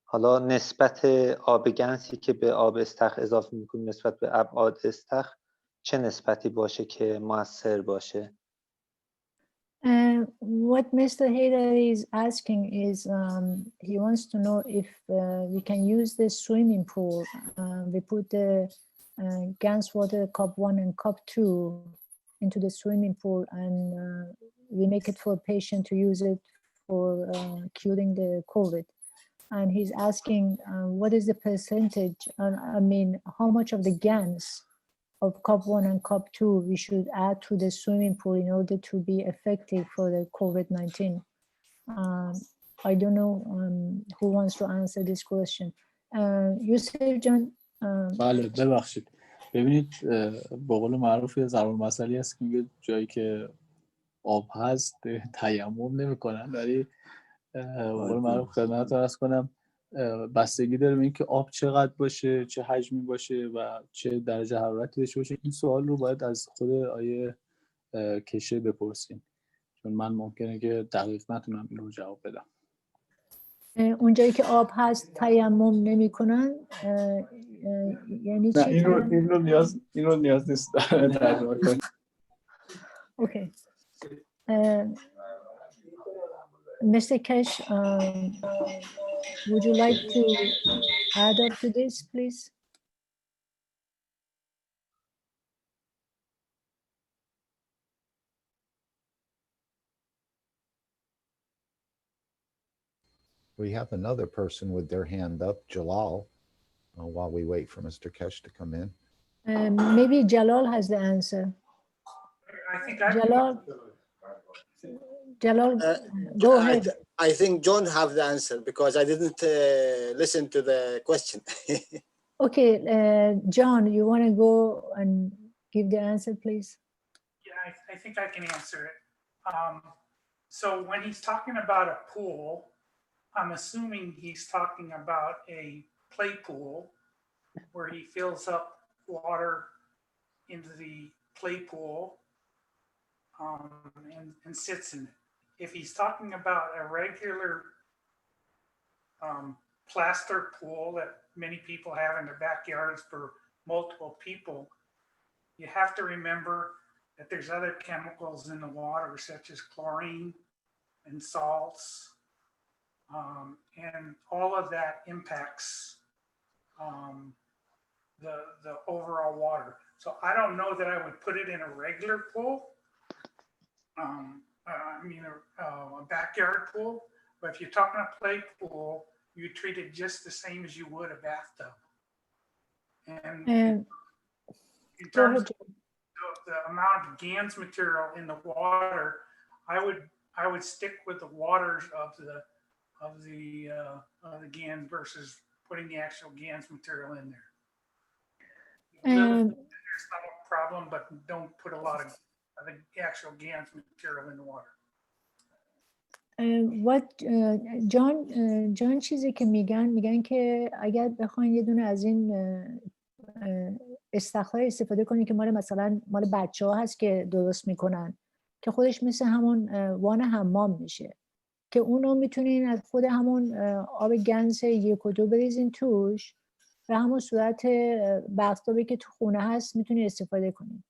Speaker 17: حالا نسبت آب گنسی که به آب استخر اضافه میکنیم نسبت به ابعاد استخر چه نسبتی باشه که مؤثر باشه.
Speaker 3: What Mr. Hader is asking is he wants to know if we can use the swimming pool. We put the Gans water cup 1 and cup 2 into the swimming pool, and we make it for a patient to use it for curing the COVID. And he's asking what is the percentage, I mean, how much of the Gans of cup 1 and cup 2 we should add to the swimming pool in order to be effective for the COVID-19. I don't know who wants to answer this question. Yusuf John.
Speaker 9: بله ببخشید. ببینید به قول معروف یه ضرب المثلی هست که میگه جایی که آب هست تیمم نمی‌کنن، ولی به قول معروف خدمتتون عرض کنم بستگی داره به اینکه آب چقدر باشه، چه حجمی باشه و چه درجه حرارتی داشته باشه. این سوال رو باید از خود آیه کشه بپرسیم، چون من ممکنه که دقیق نتونم این رو جواب بدم.
Speaker 3: اونجایی که آب هست تیمم نمی‌کنن یعنی چی؟
Speaker 9: این رو نیاز نیست ترجمه کنیم.
Speaker 3: Okay. Mr. Kesh, would you like to add up to this, please?
Speaker 2: We have another person with their hand up, Jalal, while we wait for Mr. Kesh to come in.
Speaker 3: Maybe Jalal has the answer.
Speaker 18: I think
Speaker 3: Jalal, go ahead.
Speaker 18: I think John have the answer because I didn't listen to the question.
Speaker 3: Okay, John, you want to go and give the answer, please?
Speaker 19: Yeah, I think I can answer it. So when he's talking about a pool, I'm assuming he's talking about a play pool where he fills up water into the play pool and sits in it. If he's talking about a regular plaster pool that many people have in their backyards for multiple people, you have to remember that there's other chemicals in the water such as chlorine and salts, and all of that impacts the overall water. So I don't know that I would put it in a regular pool. A backyard pool, but if you're talking a play pool, you treat it just the same as you would a bathtub. And in terms of the amount of GANS material in the water, I would stick with the waters of the GANS versus putting the actual GANS material in there. There's not a problem, but don't put a lot of the actual GANS material in the water.
Speaker 3: جان چیزی که میگن که اگر بخواین یه دونه از این استخرهای استفاده کنین که مثلا مال بچه ها هست که درست میکنن که خودش مثل همون وان حمام میشه که اونو میتونین از خود همون آب گنز 1 و 2 بریزین توش به همون صورت بختابی که تو خونه هست میتونین استفاده کنین.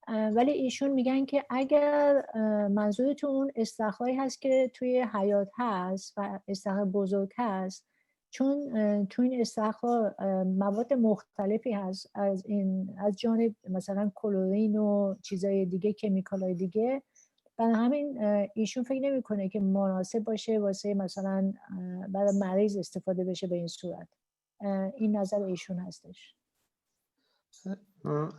Speaker 3: ولی ایشون میگن که اگر منظورتون اون استخرهایی هست که توی حیاط هست و استخر بزرگ هست، چون تو این استخرها مواد مختلفی هست از جانب مثلا کلورین و چیزای دیگه، کمیکالای دیگه، برای همین ایشون فکر نمیکنه که مناسب باشه واسه مثلا برای مریض استفاده بشه به این صورت. این نظر ایشون هستش.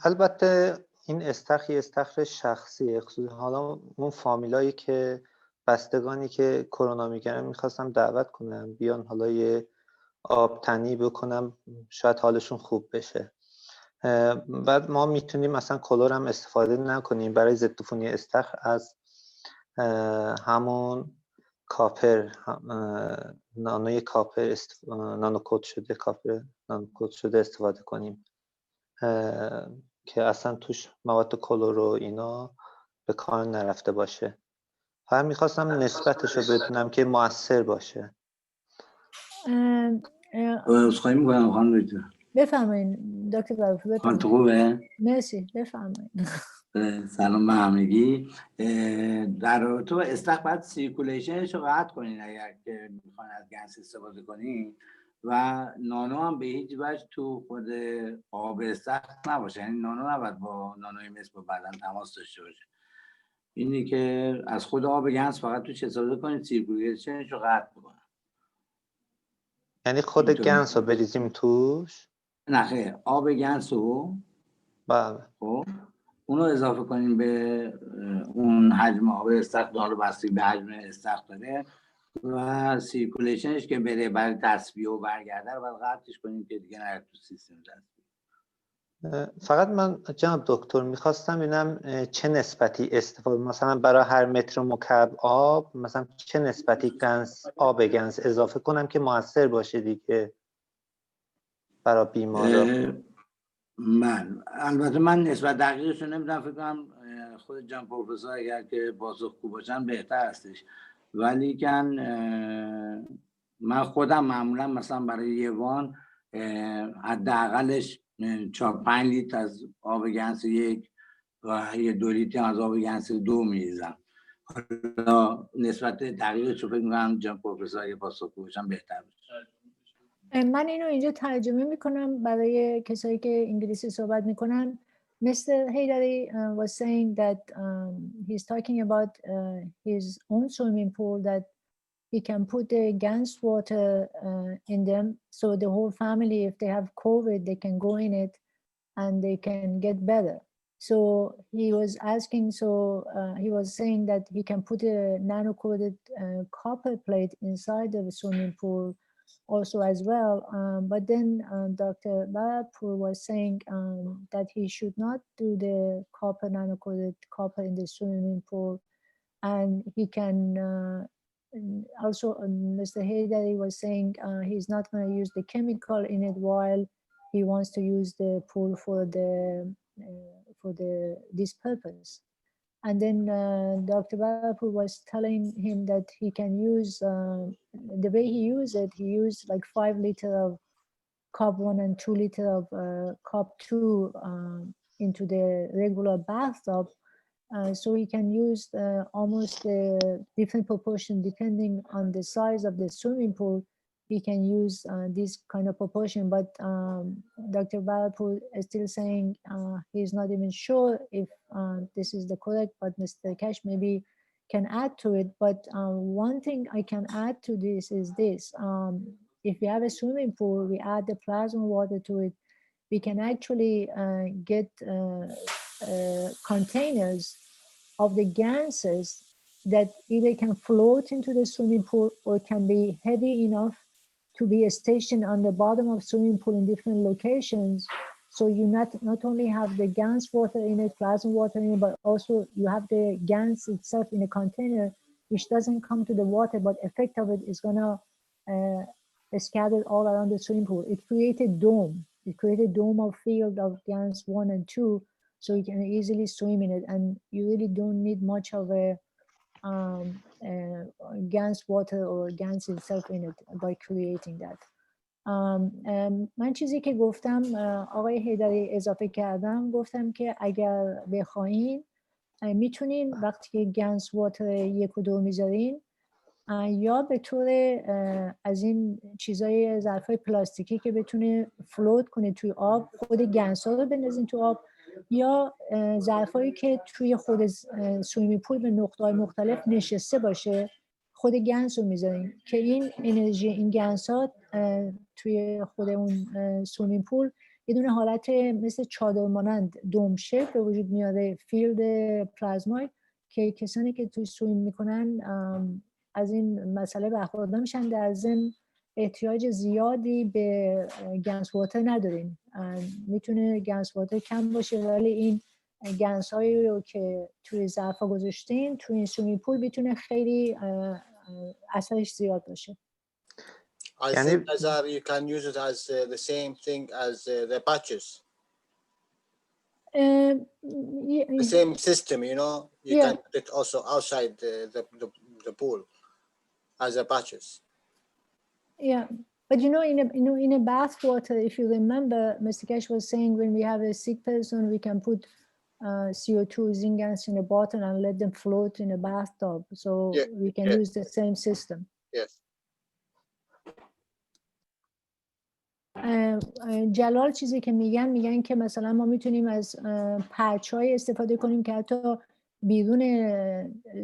Speaker 17: البته این استخر شخصیه، خصوصا حالا اون فامیلایی که بستگانی که کرونا میگیرن میخواستم دعوت کنم بیان حالا یه آب تنی بکنم، شاید حالشون خوب بشه. بعد ما میتونیم مثلا کلور هم استفاده نکنیم برای ضد عفونی استخر، از همون کاپر، نانوی کاپر نانو کد شده استفاده کنیم که اصلا توش مواد کلور و اینا به کار نرفته باشه. فقط میخواستم نسبتش رو بدونم که مؤثر باشه.
Speaker 20: خواهی میکنم خانم دکتر.
Speaker 3: بفرمایید دکتر بروفی، بفرمایید.
Speaker 20: خوبه؟
Speaker 3: مرسی، بفرمایید.
Speaker 20: سلام به همگی. در رابطه با استخر باید سیرکولیشنش رو قطع کنین اگر که میخواین از گنس استفاده کنین، و نانو هم به هیچ وجه تو خود آب استخر نباشه، یعنی نانو نباید با نانوی مثل با بدن تماس داشته باشه. اینی که از خود آب گنس فقط توش استفاده کنین، سیرکولیشنش رو قطع بکنن.
Speaker 17: یعنی خود گنس رو بریزیم توش؟
Speaker 20: نه خیر، آب گنس رو
Speaker 17: بله،
Speaker 20: خب اونو اضافه کنیم به اون حجم آب استخر، حالا بستگی به حجم استخر داره، و سیرکولیشنش که بره برای تصفیه و برگرده رو باید قطعش کنیم که دیگه نره تو سیستم تصفیه.
Speaker 17: فقط من جناب دکتر میخواستم ببینم چه نسبتی استفاده، مثلا برای هر متر مکعب آب مثلا چه نسبتی آب گنس اضافه کنم که موثر باشه دیگه برای بیمارا.
Speaker 20: البته من نسبت دقیقش رو نمیدونم، فکر کنم خود جان پروفسور اگر که پاسخگو باشن بهتر هستش، ولی کن من خودم معمولا مثلا برای یه وان حداقلش 4-5 لیتر از آب گنس 1 و 2 لیتر از آب گنس 2 میریزم. حالا نسبت دقیقش رو فکر میکنم جان پروفسور اگر پاسخگو باشن بهتر باشه.
Speaker 3: من اینو اینجا ترجمه میکنم برای کسایی که انگلیسی صحبت میکنن. Mr. Haydari was saying that he's talking about his own swimming pool, that he can put the gans water in them, so the whole family, if they have COVID, they can go in it and they can get better. So he was asking, he was saying that he can put a nano-coated copper plate inside the swimming pool also as well. But then Dr. Barapur was saying that he should not do the nano-coated copper in the swimming pool. And he can also, Mr. Haydari was saying he's not going to use the chemical in it while he wants to use the pool for this purpose. And then Dr. Barapur was telling him that he can use, the way he used it, he used like 5 liters of cup 1 and 2 liters of cup 2 into the regular bathtub. So he can use almost a different proportion depending on the size of the swimming pool. He can use this kind of proportion, but Dr. Barapur is still saying he's not even sure if this is the correct, but Mr. Cash maybe can add to it. But one thing I can add to this is this. If we have a swimming pool, we add the plasma water to it, we can actually get containers of the gases that either can float into the swimming pool or can be heavy enough to be stationed on the bottom of swimming pool in different locations. So you not only have the GANS water in it, plasma water in it, but also you have the GANS itself in a container which doesn't come to the water, but effect of it is gonna scatter all around the swimming pool. It created dome. It created dome of field of GANs 1 and 2, so you can easily swim in it, and you really don't need much of a GANs water or GANs itself in it by creating that. من چیزی که گفتم آقای حیدری اضافه کردم، گفتم که اگر بخواین میتونین وقتی که گنس واتر 1 و 2 میذارین یا به طور از این چیزای ظرفای پلاستیکی که بتونه فلوت کنه توی آب، خود گنس ها رو بندازین تو آب، یا ظرفایی که توی خود سویمی پول به نقطه‌های مختلف نشسته باشه، خود گنس رو میذارین که این انرژی این گنس ها توی خود اون سویمینگ پول یه دونه حالت مثل چادر مانند دوم شکل به وجود میاره، فیلد پلازمای، که کسانی که توی سویم میکنن از این مسئله برخوردار میشن. در ضمن احتیاج زیادی به گنس واتر ندارین، میتونه گنس واتر کم باشه، ولی این گنس هایی رو که توی ظرفا گذاشتین توی این سویمینگ پول میتونه خیلی اثرش زیاد باشه.
Speaker 18: I think Azar, you can use it as the same thing as the patches. The same system, you know. You can put it also outside the pool as a patches.
Speaker 3: Yeah, but you know, in a bath water, if you remember, Mr. Kesh was saying when we have a sick person, we can put CO2 zinc in a bottle and let them float in a bathtub. So we can use the same system.
Speaker 18: Yes.
Speaker 3: جلال چیزی که میگن که مثلا ما میتونیم از پچ‌های استفاده کنیم که حتی بیرون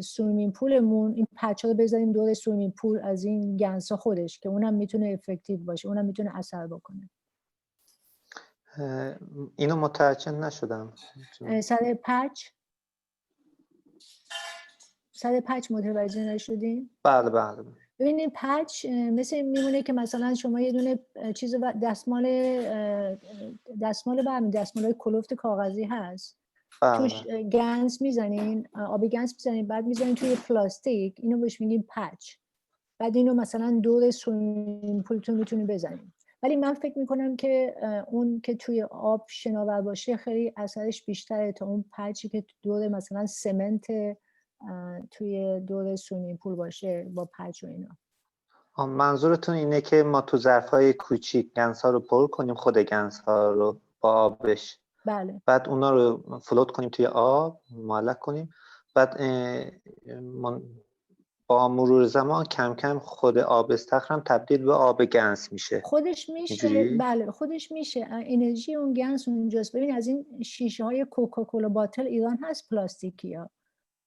Speaker 3: سویمینگ پولمون این پچ‌ها رو بذاریم دور سویمینگ پول از این گنسا خودش، که اونم میتونه افکتیو باشه، اونم میتونه اثر بکنه.
Speaker 17: اینو متوجه نشدم.
Speaker 3: سر پچ متوجه نشدین؟
Speaker 17: بله.
Speaker 3: ببینید پچ مثل میمونه که مثلا شما یه دونه چیز دستمال کلفت کاغذی هست، توش گنس میزنین، آب گنس میزنین، بعد میزنین توی پلاستیک، اینو بهش میگیم پچ، بعد اینو مثلا دور سویمینگ پولتون میتونین بزنین. ولی من فکر میکنم که اون که توی آب شناور باشه خیلی اثرش بیشتره تا اون پچی که دور مثلا سمنت توی دور سویمینگ پول باشه با پچ و اینا.
Speaker 17: منظورتون اینه که ما تو ظرفای کوچیک گنس ها رو پر کنیم، خود گنس ها رو با آبش،
Speaker 3: بله،
Speaker 17: بعد اونا رو فلوت کنیم توی آب، معلق کنیم، بعد با مرور زمان کم کم خود آب استخر هم تبدیل به آب گنس میشه.
Speaker 3: خودش میشه. بله خودش میشه. انرژی اون گنس اونجاست. ببین از این شیشه های کوکاکولا باتل ایران هست پلاستیکی ها،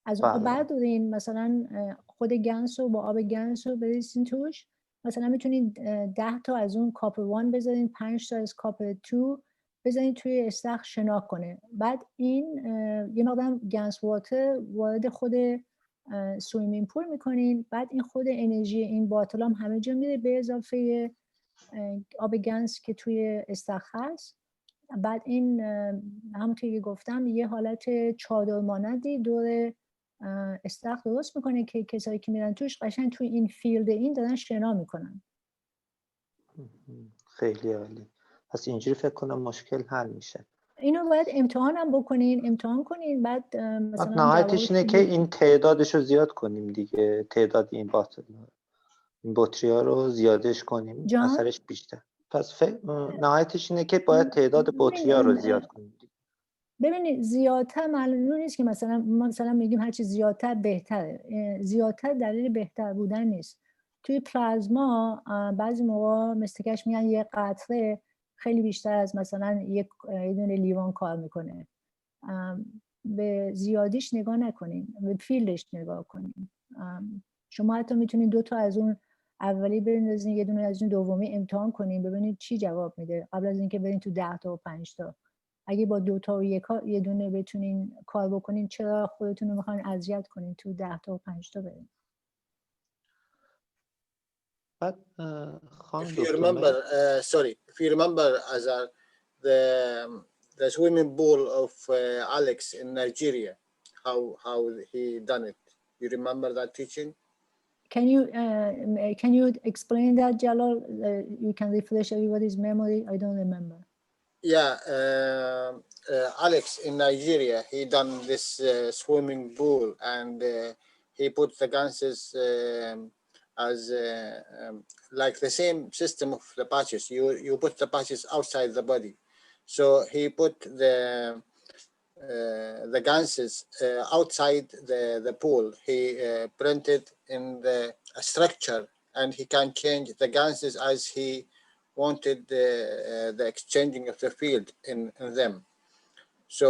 Speaker 3: از اون بردارین مثلا خود گنس رو با آب گنس رو بریزین توش، مثلا میتونید 10 تا از اون کاپ 1 بذارین، 5 تا از کاپ 2 بذارین توی استخر شنا کنه، بعد این یه مقدار گنس واتر وارد خود سویمینگ پول میکنین، بعد این خود انرژی این باتل هم همه جا میره به اضافه آب گنس که توی استخر هست. بعد این همونطور که گفتم یه حالت چادر مانندی دور استخر درست میکنه که کسایی که میرن توش قشنگ توی این فیلد این دارن شنا میکنن.
Speaker 17: خیلی عالی. پس اینجوری فکر کنم مشکل حل میشه.
Speaker 3: اینو باید امتحان کنین، بعد مثلا
Speaker 17: نهایتش اینه که این تعدادش رو زیاد کنیم دیگه، تعداد این بطری ها رو زیادش کنیم، اثرش بیشتر. پس نهایتش اینه که باید تعداد بطری ها رو زیاد کنیم دیگه.
Speaker 3: ببینید زیادتر معلوم نیست که مثلا میگیم هرچی زیادتر بهتره، زیادتر دلیل بهتر بودن نیست. توی پلازما بعضی موقع مستکش میگن یه قطره خیلی بیشتر از مثلا یک دونه لیوان کار میکنه. به زیادیش نگاه نکنین، به فیلدش نگاه کنین. شما حتی میتونین 2 تا از اون اولی بندازین، یه دونه از اون دومی امتحان کنین، ببینید چی جواب میده قبل از اینکه برین تو 10 تا و 5 تا. اگه با 2 تا و یه دونه بتونین کار بکنین، چرا خودتون رو میخواین اذیت کنین تو 10 تا و 5 تا برین؟
Speaker 18: If you remember, if you remember, Azar, the swimming pool of Alex in Nigeria, how he done it. You remember that teaching?
Speaker 3: Can you explain that, Jalal? You can refresh everybody's memory. I don't remember.
Speaker 18: Yeah, Alex in Nigeria, he done this swimming pool, and he put the ganses as like the same system of the patches. You put the patches outside the body, so he put the ganses outside the pool. He printed in a structure, and he can change the ganses as he wanted the exchanging of the field in them. So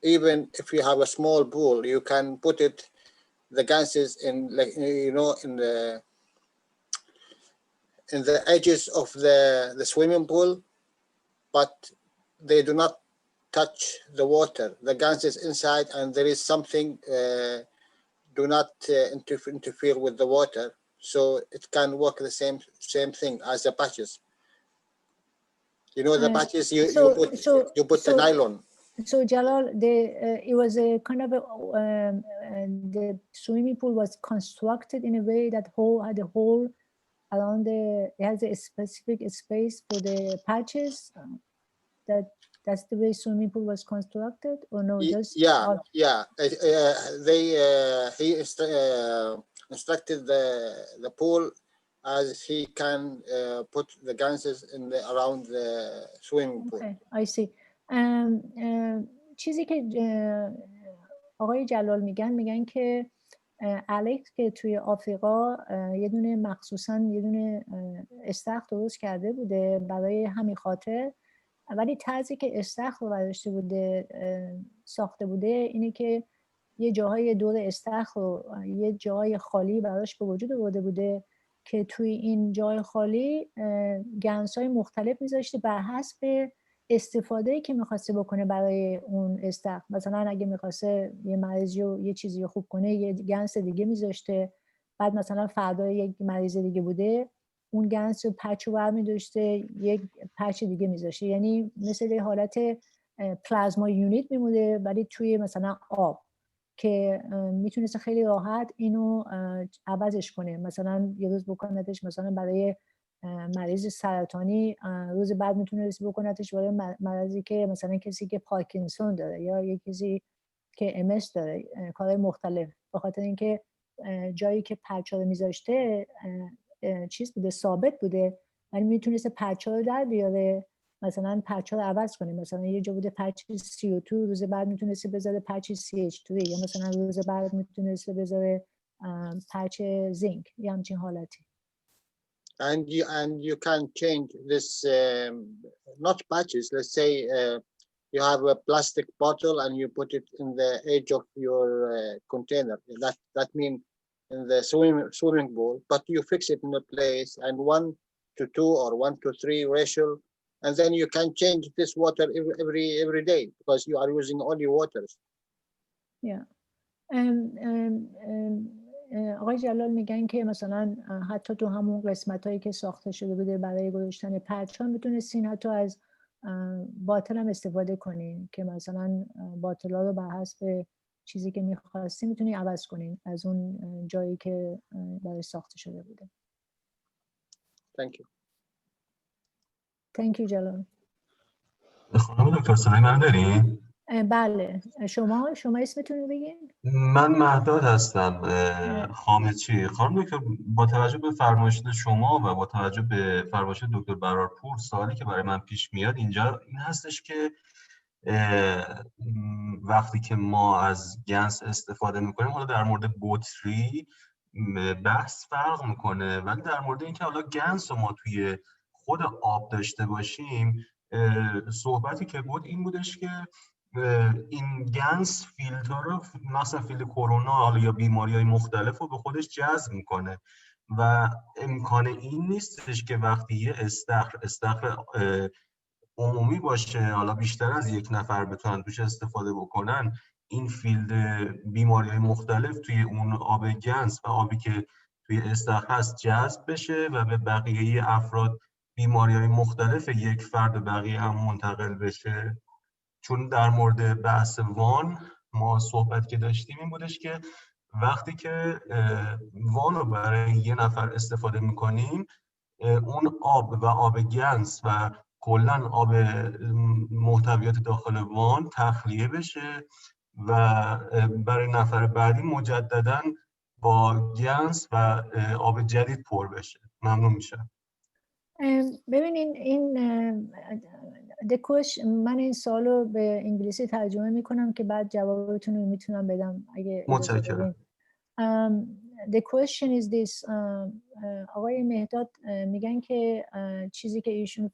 Speaker 18: even if you have a small pool, you can put it the ganses in, like, you know, in the edges of the swimming pool, but they do not touch the water. The ganses inside, and there is something do not interfere with the water, so it can work the same thing as the patches. You know, the patches you put the nylon.
Speaker 3: So Jalal, it was a kind of the swimming pool was constructed in a way that had a hole around it has a specific space for the patches. That's the way swimming pool was constructed, or no? Just
Speaker 18: he instructed the pool as he can put the ganses around the swimming pool.
Speaker 3: Okay, I see. چیزی که آقای جلال میگن که الکس که توی آفریقا یه دونه استخر درست کرده بوده برای همین خاطر، ولی طرزی که استخر رو برداشته بوده ساخته بوده اینه که یه جاهای دور استخر رو یه جای خالی براش به وجود آورده بوده که توی این جای خالی گنس‌های مختلف میذاشته بر حسب استفاده‌ای که میخواسته بکنه برای اون استخر. مثلا اگه میخواسته یه مریضی رو یه چیزی رو خوب کنه یه گنس دیگه میذاشته، بعد مثلا فردا یک مریض دیگه بوده اون گنس رو پچ رو برمی‌داشته یک پچ دیگه میذاشته، یعنی مثل حالت پلازما یونیت میمونه ولی توی مثلا آب که میتونست خیلی راحت اینو عوضش کنه. مثلا یه روز بکنتش مثلا برای مریض سرطانی، روز بعد میتونست بکنتش برای مریضی که مثلا کسی که پارکینسون داره یا یه کسی که MS داره، کارهای مختلف. به خاطر اینکه جایی که پرچا رو میذاشته چیز بوده، ثابت بوده، ولی میتونست پرچا رو در بیاره، مثلا پرچا رو عوض کنه. مثلا یه جا بوده پرچ CO2 روز بعد میتونست بذاره پرچ CH2، یا مثلا روز بعد میتونست بذاره پرچ زینک، یا همچین حالتی.
Speaker 18: And you can change this not patches. Let's say you have a plastic bottle and you put it in the edge of your container. That means in the swimming pool, but you fix it in a place and 1:2 or 1:3 ratio, and then you can change this water every day because you are using only waters.
Speaker 3: Yeah. آقای جلال میگن که مثلا حتی تو همون قسمتایی که ساخته شده بوده برای گذاشتن پرچم میتونستین حتی از باطل هم استفاده کنین که مثلا باطلا رو بر حسب چیزی که میخواستین میتونین عوض کنین از اون جایی که برای ساخته شده بوده.
Speaker 18: Thank you.
Speaker 3: Thank you جلال.
Speaker 21: خانم دکتر صدای من دارین؟
Speaker 3: بله. شما اسمتون رو بگین؟
Speaker 21: من مهداد هستم خامچی. خانم دکتر، با توجه به فرمایشات شما و با توجه به فرمایشات دکتر برارپور، سوالی که برای من پیش میاد اینجا این هستش که وقتی که ما از گنس استفاده میکنیم، حالا در مورد بطری بحث فرق میکنه، ولی در مورد اینکه حالا گنس رو ما توی خود آب داشته باشیم، صحبتی که بود این بودش که این گنس فیلتر رو، مثلا فیلتر کرونا حالا یا بیماری‌های مختلف رو به خودش جذب میکنه و امکان این نیستش که وقتی یه استخر عمومی باشه، حالا بیشتر از یک نفر بتونن توش استفاده بکنن، این فیلد بیماری‌های مختلف توی اون آب گنس و آبی که توی استخر هست جذب بشه و به بقیه افراد بیماری‌های مختلف یک فرد بقیه هم منتقل بشه. چون در مورد بحث وان ما صحبت که داشتیم این بودش که وقتی که وان رو برای یه نفر استفاده میکنیم، اون آب و آب گنس و کلا آب محتویات داخل وان تخلیه بشه و برای نفر بعدی مجددا با گنس و آب جدید پر بشه. ممنون میشم.
Speaker 3: ببینین این من این سوالو به انگلیسی ترجمه میکنم که بعد جوابتون رو میتونم بدم اگه اجازه بدین. The question is this. آقای مهداد میگن که چیزی که ایشون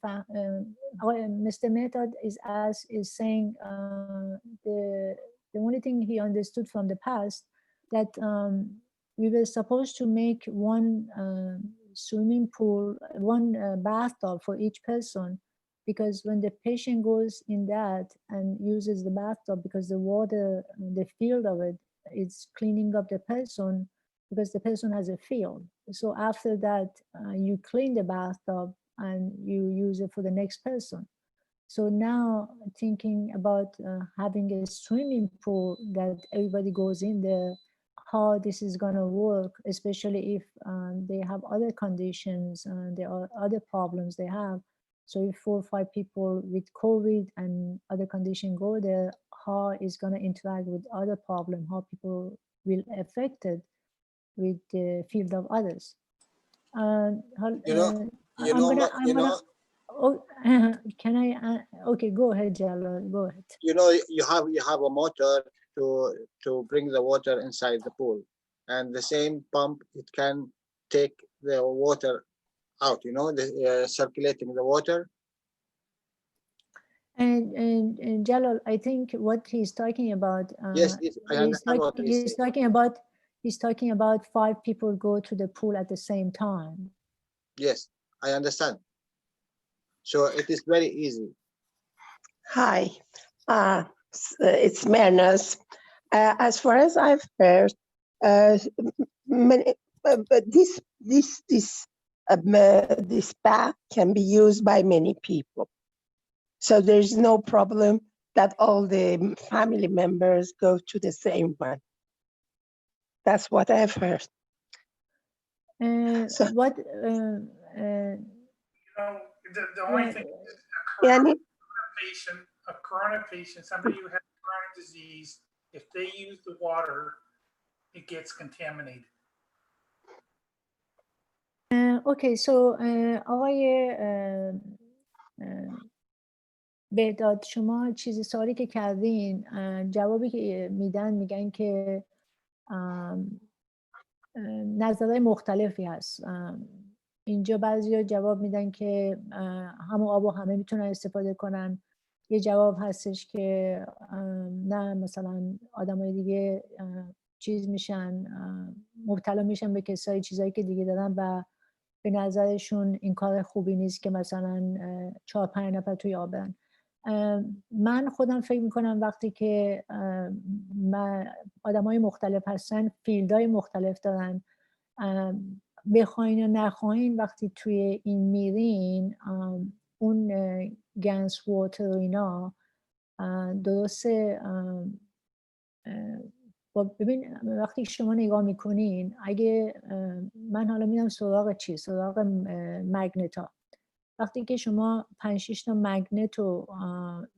Speaker 3: آقای Mr. مهداد is saying the only thing he understood from the past that we were supposed to make one swimming pool, one bathtub for each person, because when the patient goes in that and uses the bathtub, because the water, the field of it is cleaning up the person, because the person has a field. So after that, you clean the bathtub and you use it for the next person. So now thinking about having a swimming pool that everybody goes in there, how this is going to work, especially if they have other conditions and there are other problems they have. So if 4 or 5 people with COVID and other condition go there, how is going to interact with other problem, how people will affected with the field of others. Can I? Okay, go ahead, Jalal. Go ahead.
Speaker 18: You have a motor to bring the water inside the pool, and the same pump, it can take the water out. Circulating the water.
Speaker 3: And Jalal, I think what he's talking about.
Speaker 18: Yes, I understand what
Speaker 3: he's talking about 5 people go to the pool at the same time.
Speaker 18: Yes, I understand. So it is very easy.
Speaker 1: Hi, it's Mernaz. As far as I've heard, this bath can be used by many people. So there's no problem that all the family members go to the same one. That's what I've heard.
Speaker 19: The only thing is a corona patient, somebody who has corona disease, if they use the water, it gets contaminated.
Speaker 3: Okay, so آقای بهداد، شما سوالی که کردین، جوابی که میگن که نظرهای مختلفی هست. اینجا بعضیا جواب میدن که همون آب همه میتونن استفاده کنن. یه جواب هستش که نه، مثلا آدمای دیگه مبتلا میشن به چیزایی که دیگه دارن و به نظرشون این کار خوبی نیست که مثلا 4-5 نفر توی آب برن. من خودم فکر میکنم وقتی که آدمای مختلف هستن، فیلدهای مختلف دارن، بخواین یا نخواین وقتی توی این میرین، اون گنس واتر و اینا درسته. ببین وقتی شما نگاه میکنین، اگه من حالا میرم سراغ مگنتا، وقتی که شما 5-6 تا مگنت رو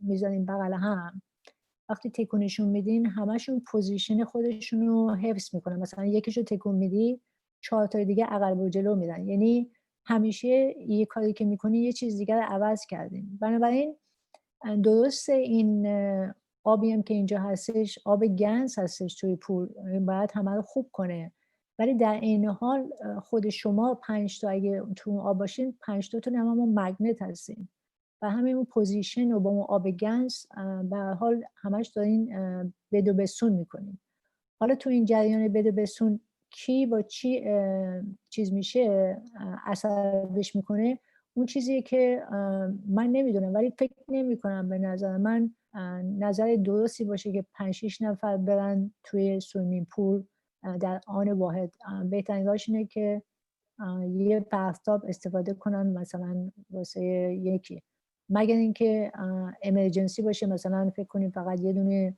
Speaker 3: میذارین بغل هم، وقتی تکونشون میدین همشون پوزیشن خودشون رو حفظ میکنن. مثلا یکیشو تکون میدی 4 تا دیگه عقب و جلو میرن، یعنی همیشه یه کاری که میکنی یه چیز دیگه رو عوض کردین. بنابراین درسته این آبی هم که اینجا هستش آب گنس هستش توی پول، باید همه رو خوب کنه، ولی در این حال خود شما 5 تا اگه تو آب باشین 5 تا هممون مگنت هستین و همین پوزیشن رو با اون آب گنس به هر حال همش دارین بد و بسون میکنین. حالا تو این جریان بد و بسون کی با چی چیز میشه اثر بهش میکنه، اون چیزیه که من نمیدونم، ولی فکر نمیکنم به نظر من نظر درستی باشه که 5-6 نفر برن توی سویمینگ پول در آن واحد. بهترین راهش اینه که یه بثتاب استفاده کنن مثلا واسه یکی، مگر اینکه امرجنسی باشه. مثلا فکر کنید فقط یه دونه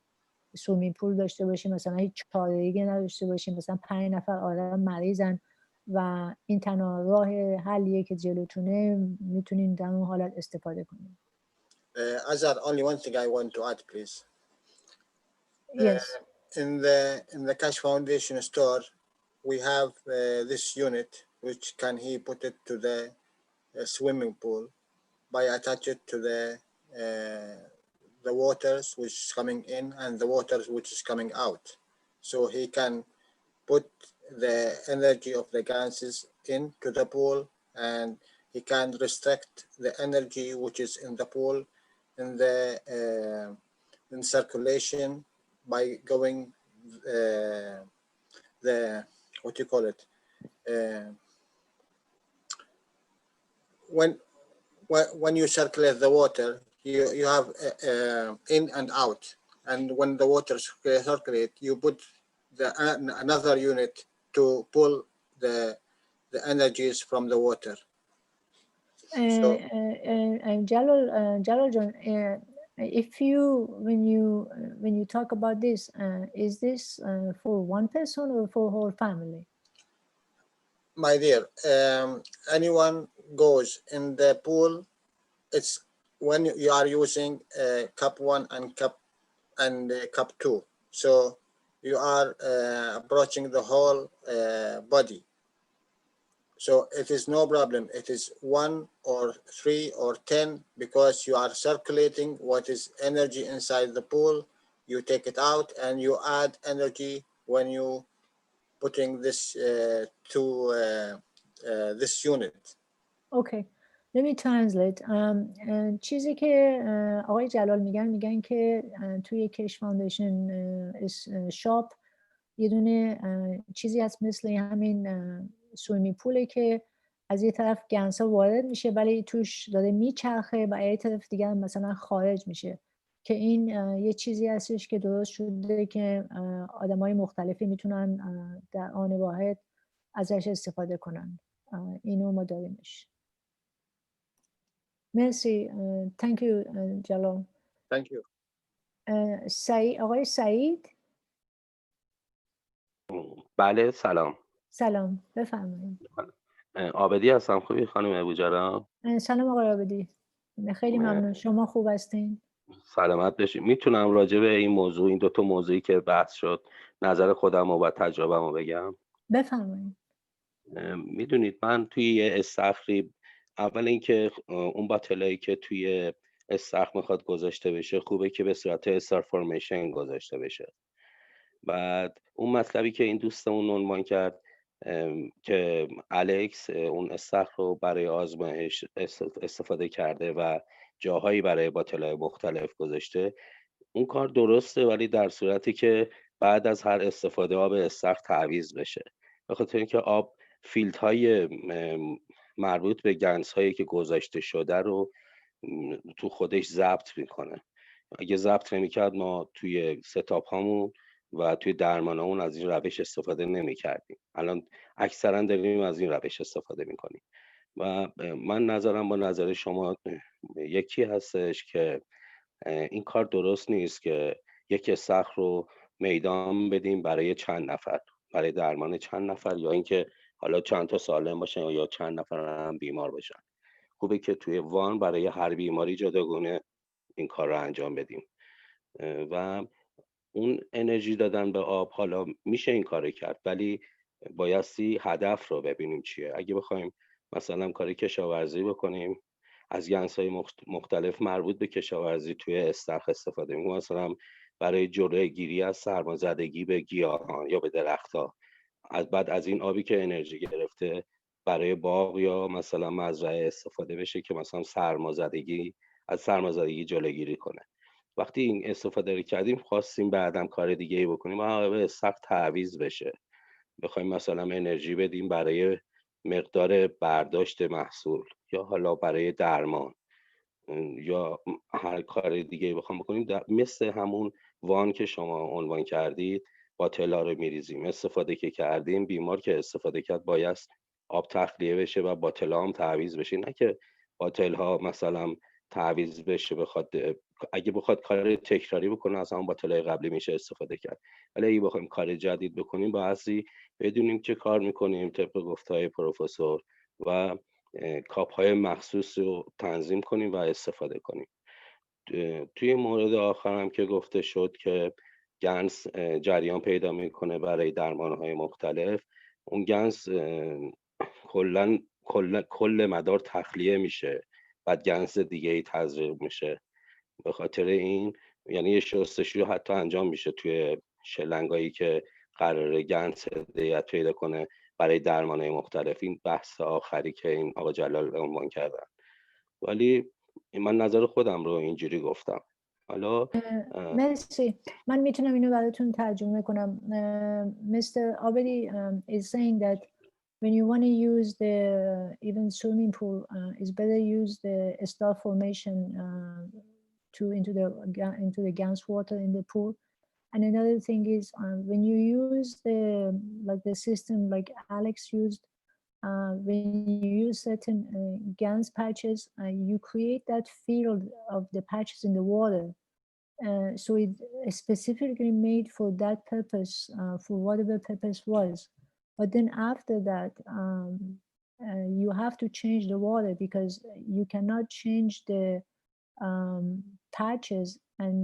Speaker 3: سویمینگ پول داشته باشیم، مثلا هیچ چاره‌ای نداشته باشیم، مثلا 5 نفر آدم مریضن و این تنها راه حلیه که جلوتونه، میتونین در اون حالت استفاده کنیم.
Speaker 18: Azhar, only one thing I want to add, please.
Speaker 3: Yes.
Speaker 18: In the Cash Foundation store, we have this unit which can he put it to the swimming pool by attach it to the waters which is coming in and the waters which is coming out, so he can put the energy of the gases into the pool, and he can restrict the energy which is in the pool in circulation by going the what do you call it, when you circulate the water, you have in and out, and when the water circulate, you put another unit to pull the energies from the water.
Speaker 3: Jalal John, if when you talk about this, is this for one person or for whole family?
Speaker 18: My dear, anyone goes in the pool, it's when you are using cup 1 and cup 2, so you are approaching the whole body. So it is no problem. It is 1 or 3 or 10, because you are circulating what is energy inside the pool. You take it out and you add energy when you putting this to this unit.
Speaker 3: Okay, let me translate. چیزی که آقای جلال میگن که توی کش فاندیشن شاپ یه دونه چیزی هست مثل همین سویمی پوله که از یه طرف گنسا وارد میشه ولی توش داره میچرخه و یه طرف دیگه مثلا خارج میشه، که این یه چیزی هستش که درست شده که آدمای مختلفی میتونن در آن واحد ازش استفاده کنن. اینو ما داریمش. مرسی. Thank you جلال.
Speaker 18: Thank you.
Speaker 3: آقای سعید.
Speaker 5: بله سلام.
Speaker 3: سلام، بفرمایید.
Speaker 5: عابدی هستم. خوبی خانم ابوجرا؟
Speaker 3: سلام آقای عابدی. خیلی ممنون. شما خوب هستین؟
Speaker 5: سلامت باشید. میتونم راجع به این موضوع، این 2 موضوعی که بحث شد، نظر خودم و تجربه‌مو بگم؟
Speaker 3: بفرمایید.
Speaker 5: میدونید من توی یه استخری، اول اینکه اون باتلایی که توی استخر میخواد گذاشته بشه خوبه که به صورت استار فرمیشن گذاشته بشه. بعد اون مطلبی که این دوستمون عنوان کرد که الکس اون استخر رو برای آزمایش استفاده کرده و جاهایی برای باتلای مختلف گذاشته، اون کار درسته، ولی در صورتی که بعد از هر استفاده آب استخر تعویض بشه، به خاطر اینکه آب فیلترهای مربوط به گنس‌هایی که گذاشته شده رو تو خودش ضبط میکنه. اگه ضبط نمیکرد ما توی ستاپ هامون و توی درمانمون از این روش استفاده نمیکردیم. الان اکثرا داریم از این روش استفاده میکنیم و من نظرم با نظر شما یکی هستش که این کار درست نیست که یک استخر رو میدان بدیم برای چند نفر، برای درمان چند نفر، یا اینکه حالا چند تا سالم باشن یا چند نفر هم بیمار باشن. خوبه که توی وان برای هر بیماری جداگونه این کار رو انجام بدیم و اون انرژی دادن به آب، حالا میشه این کار کرد ولی بایستی هدف رو ببینیم چیه. اگه بخوایم مثلا کار کشاورزی بکنیم، از گنس‌های مختلف مربوط به کشاورزی توی استخر استفاده می‌کنیم، مثلا برای جلوگیری از سرمازدگی به گیاهان یا به درخت‌ها، بعد از این آبی که انرژی گرفته برای باغ یا مثلا مزرعه استفاده بشه که مثلا از سرمازدگی جلوگیری کنه. وقتی این استفاده رو کردیم خواستیم بعدم کار دیگه ای بکنیم و به استخر تعویض بشه، بخوایم مثلا انرژی بدیم برای مقدار برداشت محصول یا حالا برای درمان یا هر کار دیگه بخوام بکنیم، مثل همون وان که شما عنوان کردید باتلا رو میریزیم. استفاده که کردیم، بیمار که استفاده کرد باید آب تخلیه بشه و باتلا هم تعویض بشه، نه که باتل ها مثلا تعویض بشه بخواد اگه بخواد کار تکراری بکنه از همون باتلای قبلی میشه استفاده کرد، ولی اگه بخوایم کار جدید بکنیم بایستی بدونیم چه کار میکنیم طبق گفتهای پروفسور و کاپ های مخصوص رو تنظیم کنیم و استفاده کنیم. توی مورد آخر هم که گفته شد که گنس جریان پیدا میکنه برای درمانهای مختلف، اون گنس کل مدار تخلیه میشه، بعد گنس دیگه ای تزریق میشه. به خاطر این یعنی یه شستشوی حتی انجام میشه توی شلنگایی که قراره گنس هدایت پیدا کنه برای درمانهای مختلف. این بحث آخری که این آقا جلال عنوان کردن، ولی من نظر خودم رو اینجوری گفتم. حالا
Speaker 3: مرسی. من میتونم اینو براتون ترجمه کنم. Mr. Abedi is saying that when you want to use the even swimming pool, it's better use the star formation into the GANS water in the pool. And another thing is when you use the system like Alex used, when you use certain GANS patches, you create that field of the patches in the water. So it is specifically made for that purpose, for whatever purpose was. But then after that, you have to change the water because you cannot change the patches and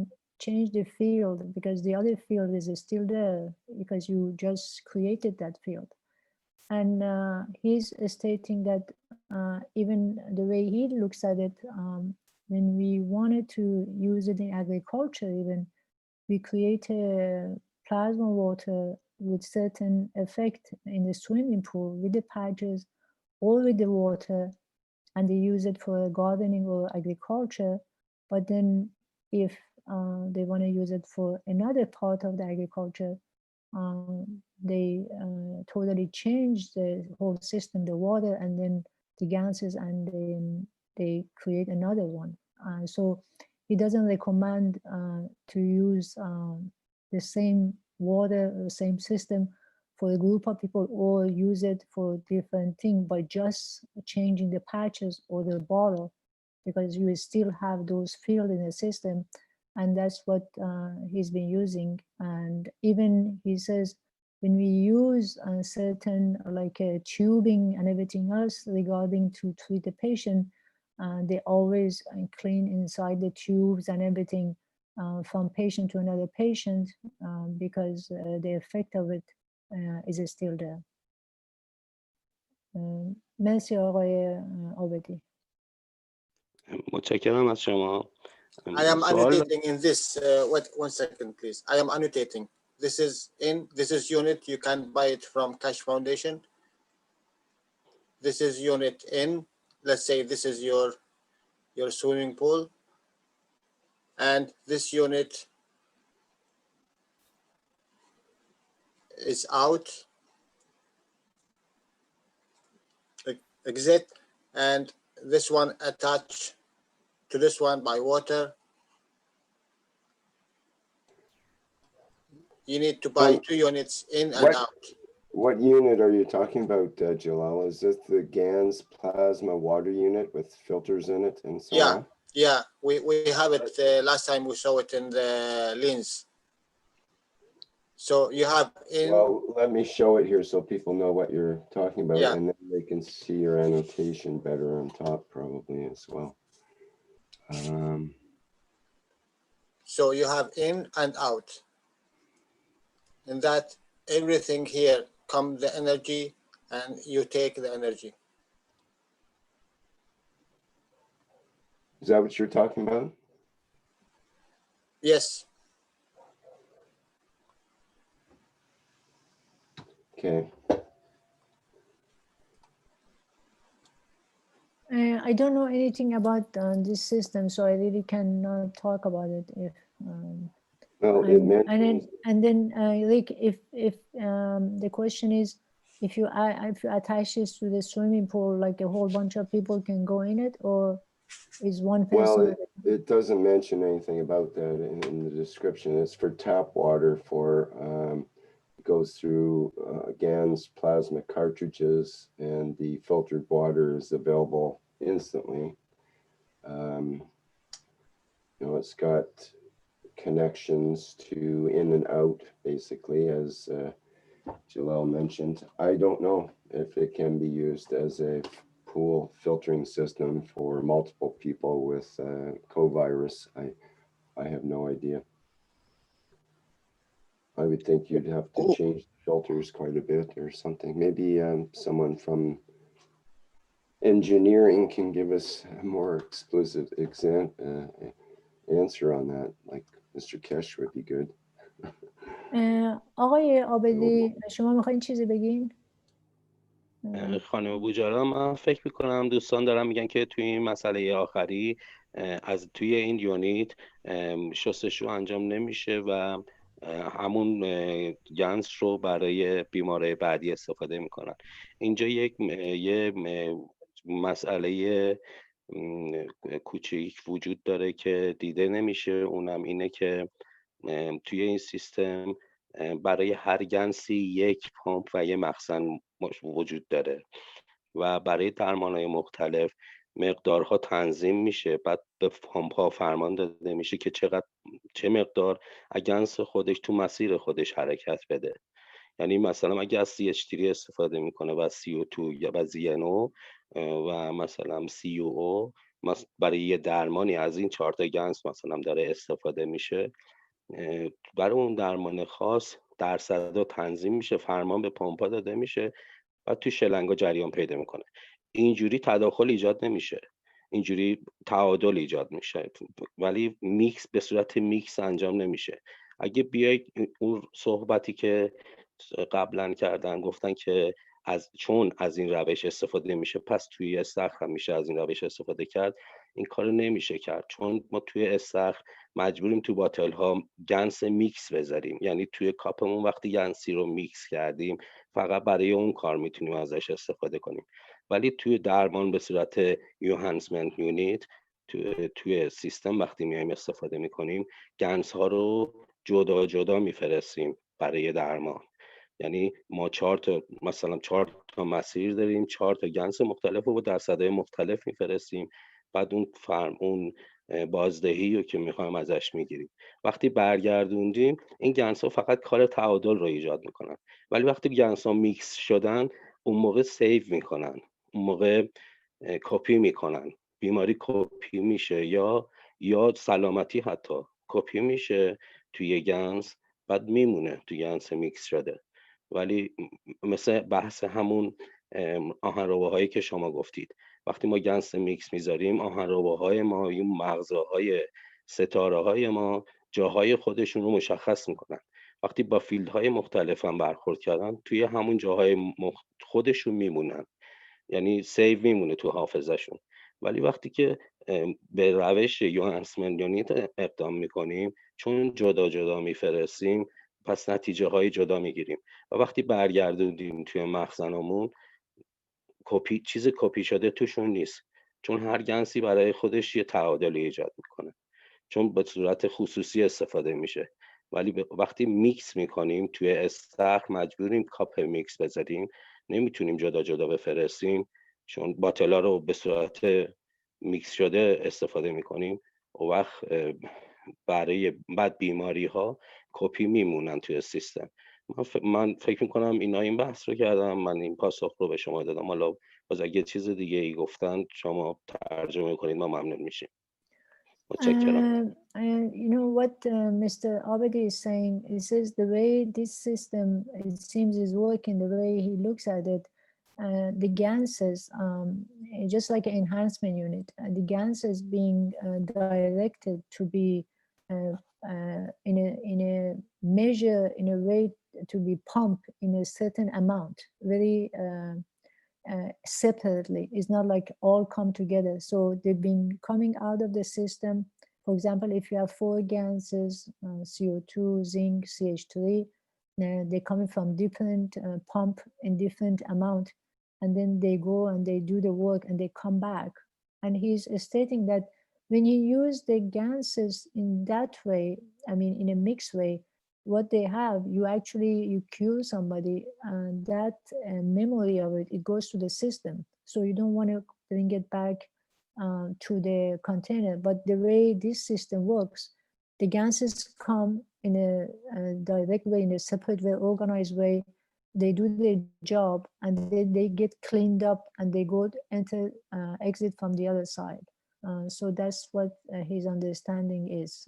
Speaker 3: change the field because the other field is still there because you just created that field. And he's stating that even the way he looks at it, when we wanted to use it in agriculture, even we create a plasma water with certain effect in the swimming pool with the patches or with the water, and they use it for gardening or agriculture. But then if they want to use it for another part of the agriculture, they totally change the whole system, the water, and then the gases, and then they create another one. So he doesn't recommend to use the same water or same system for a group of people or use it for different things by just changing the patches or the bottle, because you will still have those fields in the system. And that's what he's been using. And even he says, when we use certain like tubing and everything else regarding to treat the patient, they always clean inside the tubes and everything from patient to another patient because the effect of it is still there. مرسی آقای عابدی.
Speaker 5: متشکرم از شما.
Speaker 18: I am annotating in this. Wait 1 second, please. I am annotating. This is in. This is unit. You can buy it from Cash Foundation. This is unit in. Let's say this is your swimming pool, and this unit is out. Exit, and this one attached to this one by water. You need to buy 2 units in and out.
Speaker 4: What unit are you talking about, Jalal? Is this the GANS plasma water unit with filters in it and so on?
Speaker 18: Yeah, we have it. Last time we saw it in the lens. So you have in.
Speaker 4: Well, let me show it here so people know what you're talking about, and then they can see your annotation better on top probably as well.
Speaker 18: So you have in and out. And that everything here comes the energy, and you take the energy.
Speaker 4: Is that what you're talking about?
Speaker 18: Yes.
Speaker 4: Okay.
Speaker 3: I don't know anything about this system, so I really cannot talk about it. If
Speaker 4: well,
Speaker 3: and then like if the question is, if you attach this to the swimming pool, like a whole bunch of people can go in it, or is one person?
Speaker 4: Well, it doesn't mention anything about that in the description. It's for tap water for. It goes through GANS plasma cartridges, and the filtered water is available instantly. You know, it's got connections to in and out, basically, as Jalal mentioned. I don't know if it can be used as a pool filtering system for multiple people with co-virus. I have no idea. I would think you'd have to change the filters quite a bit or something. Maybe someone from engineering can give us a more explicit answer on that, like Mr. Kesh would be good.
Speaker 3: آقای آبدی شما میخواین چیزی بگین؟
Speaker 5: خانم بوجارا، من فکر میکنم دوستان دارن میگن که توی این مسئله آخری از توی این یونیت شستشو انجام نمیشه و همون گنس رو برای بیماره بعدی استفاده میکنن. اینجا یه مسئله کوچیک وجود داره که دیده نمیشه، اونم اینه که توی این سیستم برای هر گنسی یک پمپ و یک مخزن وجود داره و برای درمان‌های مختلف مقدارها تنظیم میشه، بعد به پمپ ها فرمان داده میشه که چه مقدار گنس خودش تو مسیر خودش حرکت بده. یعنی مثلا اگه از CH3 استفاده میکنه و CO2 یا و ZNO و مثلا COO برای یه درمانی از این 4 تا گنس مثلا داره استفاده میشه، برای اون درمان خاص درصدها تنظیم میشه، فرمان به پمپا داده میشه و تو شلنگا جریان پیدا میکنه. اینجوری تداخل ایجاد نمیشه، اینجوری تعادل ایجاد میشه، ولی میکس به صورت میکس انجام نمیشه. اگه بیای اون صحبتی که قبلا کردن گفتن که چون از این روش استفاده میشه پس توی استخر هم میشه از این روش استفاده کرد، این کارو نمیشه کرد، چون ما توی استخر مجبوریم تو باتل ها گنس میکس بذاریم. یعنی توی کاپمون وقتی گنسی رو میکس کردیم فقط برای اون کار میتونیم ازش استفاده کنیم، ولی توی درمان به صورت یوهانسمنت یونیت توی سیستم وقتی میایم استفاده میکنیم گنس ها رو جدا جدا میفرستیم برای درمان. یعنی ما مثلا 4 تا مسیر داریم، 4 تا گنس مختلف رو با درصدهای مختلف میفرستیم، بعد اون بازدهی رو که میخوایم ازش میگیریم. وقتی برگردوندیم این گنس ها فقط کار تعادل رو ایجاد میکنن، ولی وقتی گنس ها میکس شدن اون موقع سیو میکنن، اون موقع کپی میکنن، بیماری کپی میشه یا سلامتی حتی کپی میشه توی گنس، بعد میمونه توی گنس میکس شده. ولی مثل بحث همون آهنرباهایی که شما گفتید، وقتی ما گنس میکس میذاریم آهنرباهای ما این مغزهای ستاره های ما جاهای خودشون رو مشخص میکنن. وقتی با فیلدهای مختلف هم برخورد کردن توی همون جاهای خودشون میمونن، یعنی سیو میمونه تو حافظهشون. ولی وقتی که به روش یوهانسمنت یونیت اقدام میکنیم چون جدا جدا میفرستیم پس نتیجه های جدا میگیریم و وقتی برگردوندیم توی مخزنمون چیز کپی شده توشون نیست، چون هر گنسی برای خودش یه تعادل ایجاد میکنه، چون به صورت خصوصی استفاده میشه. ولی وقتی میکس میکنیم توی استخر مجبوریم کاپ میکس بذاریم، نمیتونیم جدا جدا بفرستیم چون باتلا رو به صورت میکس شده استفاده میکنیم و وقت برای بعد بیماری ها کپی میمونن توی سیستم. من فکر میکنم اینا این بحث رو کردم، من این پاسخ رو به شما دادم. حالا باز اگه چیز دیگه ای گفتن شما ترجمه کنید ما ممنون میشیم. متشکرم.
Speaker 3: You know what Mr. Abedi is saying, he says the way this system it seems is working, the way he looks at it, the ganses, just like an enhancement unit, the ganses being directed to be in a measure, in a way to be pumped in a certain amount, very separately. It's not like all come together. So they've been coming out of the system. For example, if you have 4 ganses, CO2, zinc, CH3, they're coming from different pump in different amount, and then they go and they do the work and they come back. And he's stating that when you use the ganses in that way, I mean, in a mixed way, what they have, you cure somebody, and that memory of it goes to the system. So you don't want to bring it back to the container. But the way this system works, the gases come in a direct way, in a separate way, organized way. They do their job, and then they get cleaned up, and they go enter, exit from the other side. So that's what his understanding is.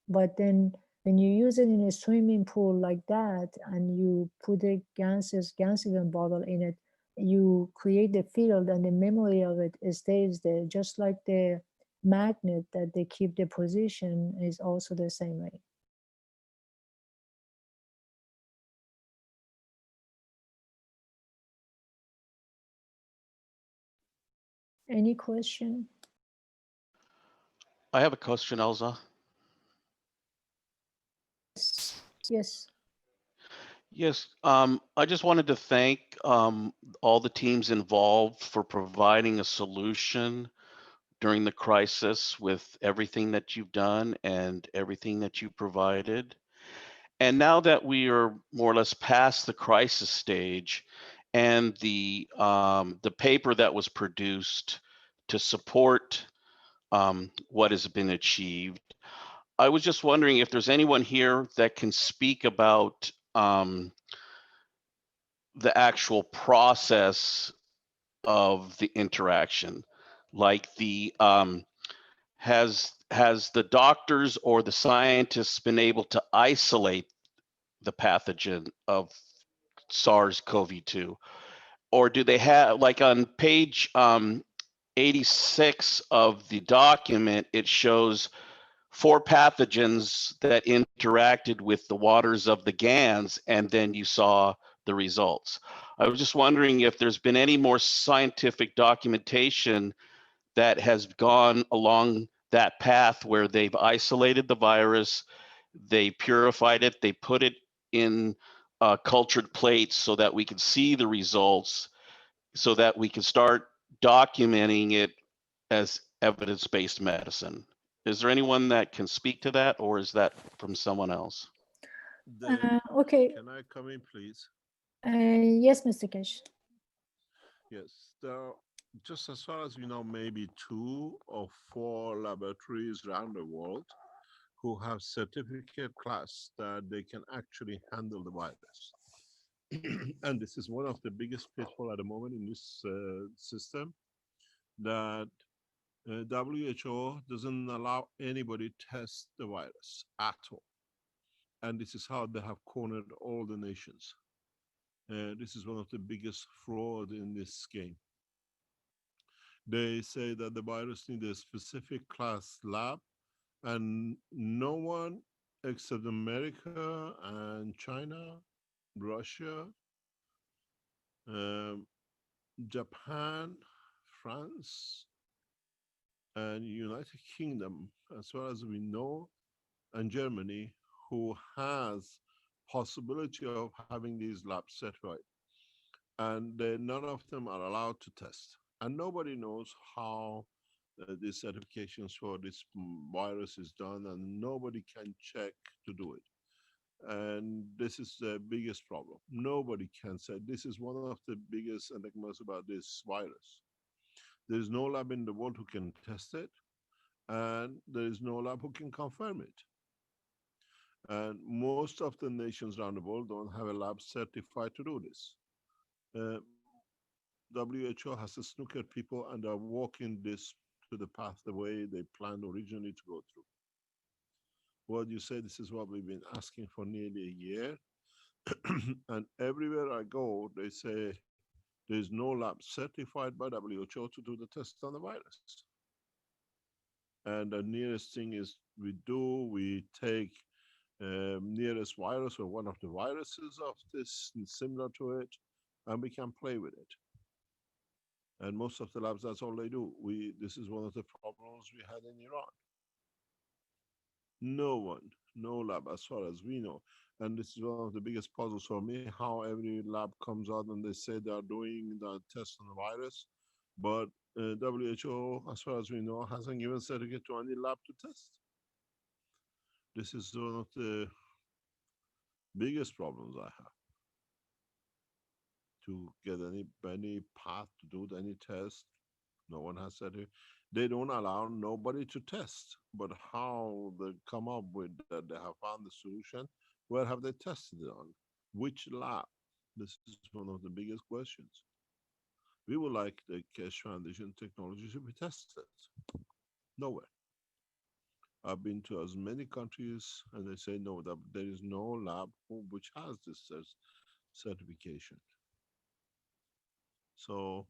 Speaker 3: But then when you use it in a swimming pool like that, and you put a gasoline bottle in it, you create the field, and the memory of it stays there, just like the magnet that they keep the position is also the same way. Any question?
Speaker 6: I have a question, Elza.
Speaker 3: Yes.
Speaker 6: Yes, I just wanted to thank all the teams involved for providing a solution during the crisis with everything that you've done and everything that you provided. And now that we are more or less past the crisis stage, and the paper that was produced to support what has been achieved, I was just wondering if there's anyone here that can speak about the actual process of the interaction, like the has the doctors or the scientists been able to isolate the pathogen of SARS-CoV-2, or do they have, like on page 86 of the document, it shows 4 pathogens that interacted with the waters of the GANs, and then you saw the results. I was just wondering if there's been any more scientific documentation that has gone along that path where they've isolated the virus, they purified it, they put it in cultured plates so that we can see the results, so that we can start documenting it as evidence-based medicine. Is there anyone that can speak to that, or is that from someone else?
Speaker 3: Okay.
Speaker 22: Can I come in, please?
Speaker 3: Yes, Mr. Kesh.
Speaker 22: Yes, there are, just as far as we know, maybe 2 or 4 laboratories around the world who have certificate class that they can actually handle the virus. And this is one of the biggest pitfalls at the moment in this system, that WHO doesn't allow anybody to test the virus at all. And this is how they have cornered all the nations. This is one of the biggest fraud in this game. They say that the virus needs a specific class lab, and no one except America and China, Russia, Japan, France, and United Kingdom, as far as we know, and Germany, who has possibility of having these labs certified. And none of them are allowed to test. And nobody knows how these certifications for this virus is done, and nobody can check to do it. And this is the biggest problem. Nobody can say. This is one of the biggest enigmas about this virus. There is no lab in the world who can test it, and there is no lab who can confirm it. And most of the nations around the world don't have a lab certified to do this. WHO has to snooker people, and are walking this to the path the way they planned originally to go through. What you say, this is what we've been asking for nearly a year. And everywhere I go, they say there's no lab certified by WHO to do the test on the virus. And the nearest thing is we take nearest virus or one of the viruses of this similar to it, and we can play with it. And most of the labs, that's all they do. This is one of the problems we had in Iran. No lab as far as we know. And this is one of the biggest puzzles for me, how every lab comes out and they say they are doing the test on the virus, but WHO, as far as we know, hasn't given certificate to any lab to test. This is one of the biggest problems I have, to get any path to do any test No one has said it. They don't allow nobody to test. But how they come up with that they have found the solution? Where have they tested it on? Which lab? This is one of the biggest questions. We would like the cash foundation technology to be tested. Nowhere. I've been to as many countries and they say no, that there is no lab which has this certification. So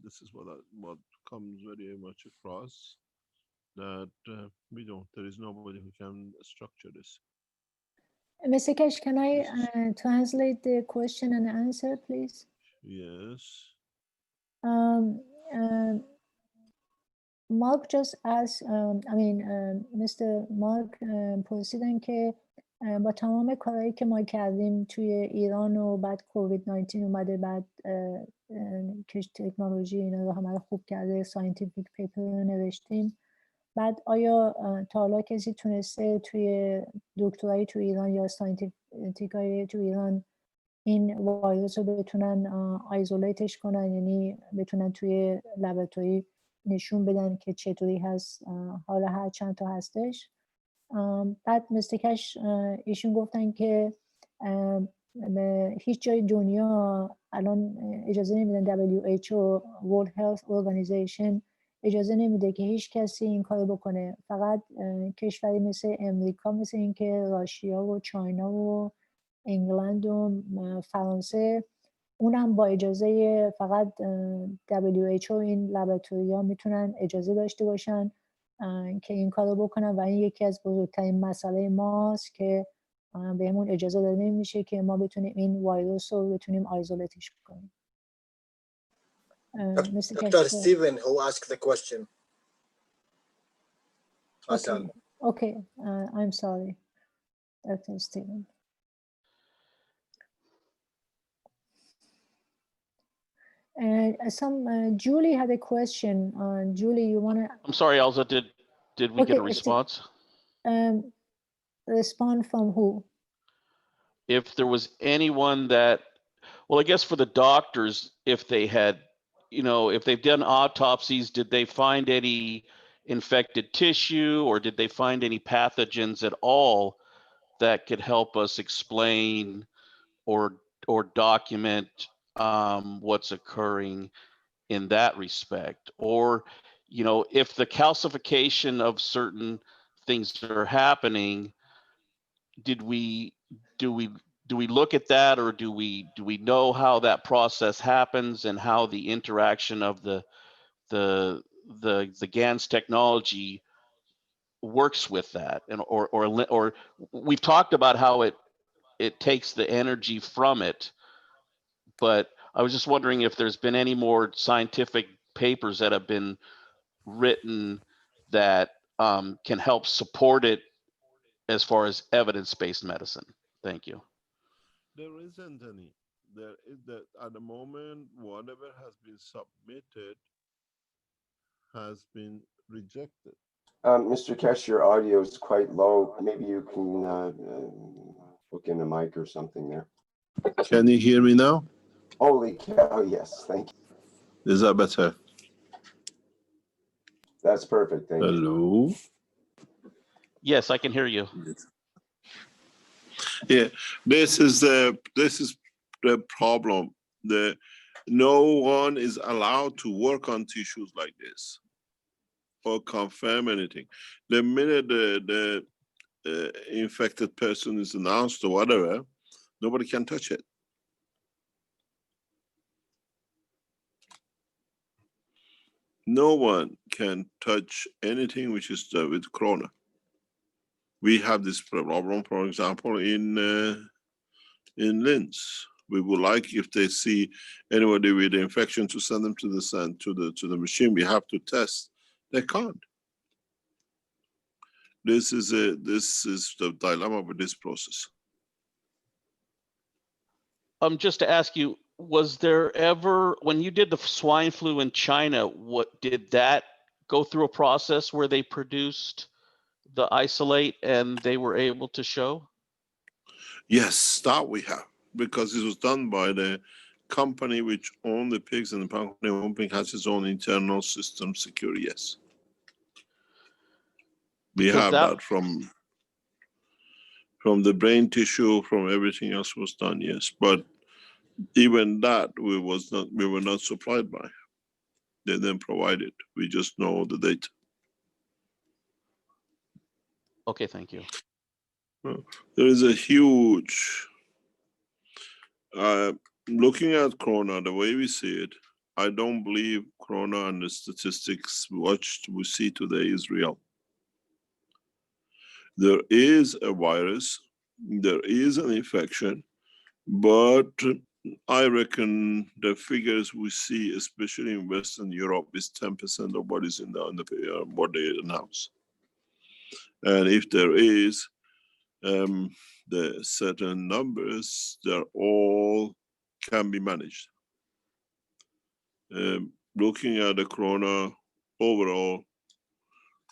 Speaker 22: this is what comes very much across, that there is nobody who can structure this.
Speaker 3: Mr. Cash, can I translate the question and answer, please?
Speaker 22: Yes.
Speaker 3: Mark just asked, Mr. Mark پرسیدن که با تمام کارهایی که ما کردیم توی ایران و بعد کووید 19 اومده، بعد کش تکنولوژی اینا رو همه رو خوب کرده، ساینتیفیک پیپر رو نوشتیم، بعد آیا تا حالا کسی تونسته توی دکترایی توی ایران یا ساینتیفیکایی توی ایران این وایرس رو بتونن آیزولیتش کنن، یعنی بتونن توی لابراتوری نشون بدن که چطوری هست، حالا هر چند تا هستش. بعد مستکش ایشون گفتن که هیچ جای دنیا الان اجازه نمیدن، WHO World Health Organization اجازه نمیده که هیچ کسی این کارو بکنه، فقط کشوری مثل امریکا، مثل اینکه راشیا و چاینا و انگلند و فرانسه، اونم با اجازه فقط WHO این لابراتوری‌ها میتونن اجازه داشته باشن که این کارو بکنن و این یکی از بزرگترین مسئله ماست که بهمون اجازه داده نمیشه که ما بتونیم این ویروس رو بتونیم آیزولیتش کنیم.
Speaker 18: Dr. Stephen, who asked the question.
Speaker 3: Okay. I'm sorry, Dr. Stephen. Julie had a question. Julie, you want to?
Speaker 6: I'm sorry, Elsa, did we get a response?
Speaker 3: Respond from who?
Speaker 6: If there was anyone that, well, I guess for the doctors, if they had, if they've done autopsies, did they find any infected tissue or did they find any pathogens at all that could help us explain or document what's occurring in that respect? Or, if the calcification of certain things are happening, do we look at that, or do we know how that process happens and how the interaction of the GANS technology works with that? And or we've talked about how it takes the energy from it, but I was just wondering if there's been any more scientific papers that have been written that can help support it as far as evidence-based medicine. Thank you.
Speaker 22: There isn't any. There is that at the moment, whatever has been submitted has been rejected.
Speaker 4: Mr. Kesh, your audio is quite low. Maybe you can hook in a mic or something there.
Speaker 22: Can you hear me now?
Speaker 4: Holy cow, yes, thank you.
Speaker 22: Is that better?
Speaker 4: That's perfect, thank you.
Speaker 22: Hello?
Speaker 6: Yes, I can hear you.
Speaker 22: Yeah, this is the problem. No one is allowed to work on tissues like this or confirm anything. The minute the infected person is announced or whatever, nobody can touch it. No one can touch anything which is with corona. We have this problem, for example, in Linz. We would like, if they see anybody with the infection, to send them to the machine. We have to test. They can't. This is the dilemma with this process.
Speaker 6: Just to ask you, was there ever, when you did the swine flu in China, did that go through a process where they produced the isolate and they were able to show?
Speaker 22: Yes, that we have, because it was done by the company which own the pigs and the company own pig has its own internal system secure, yes. We
Speaker 6: Because
Speaker 22: have
Speaker 6: that-
Speaker 22: that from the brain tissue, from everything else was done, yes. But even that we were not supplied by. They didn't provide it. We just know the data.
Speaker 6: Okay, thank you.
Speaker 22: There is a huge, looking at Corona, the way we see it, I don't believe Corona and the statistics we see today is real. There is a virus, there is an infection, but I reckon the figures we see, especially in Western Europe, is 10% of what is in what they announce. And if there is the certain numbers, they're all can be managed. Looking at the Corona overall,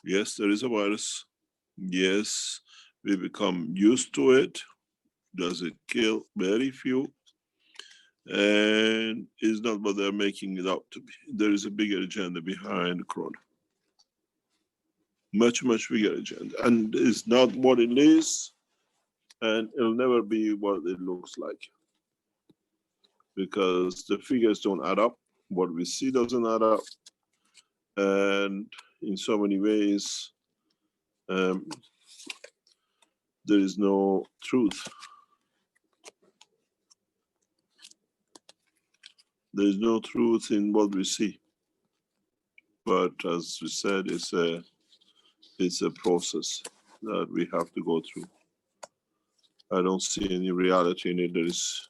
Speaker 22: yes, there is a virus. Yes, we become used to it. Does it kill? Very few. And it's not what they're making it out to be. There is a bigger agenda behind Corona. Much, much bigger agenda. And it's not what it is, and it'll never be what it looks like. Because the figures don't add up. What we see doesn't add up. And in so many ways, there is no truth. There is no truth in what we see. But as we said, it's a process that we have to go through. I don't see any reality in it. There is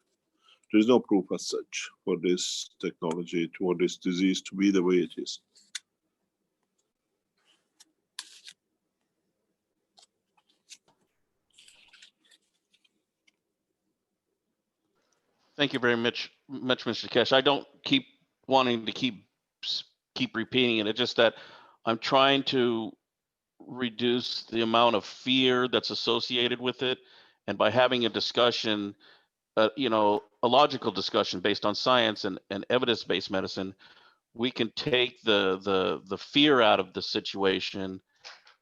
Speaker 22: no proof as such for this technology, for this disease to be the way it is.
Speaker 6: Thank you very much, Mr. Kesh. I don't keep wanting to keep repeating it. It's just that I'm trying to reduce the amount of fear that's associated with it, and by having a discussion, a logical discussion based on science and evidence-based medicine, we can take the fear out of the situation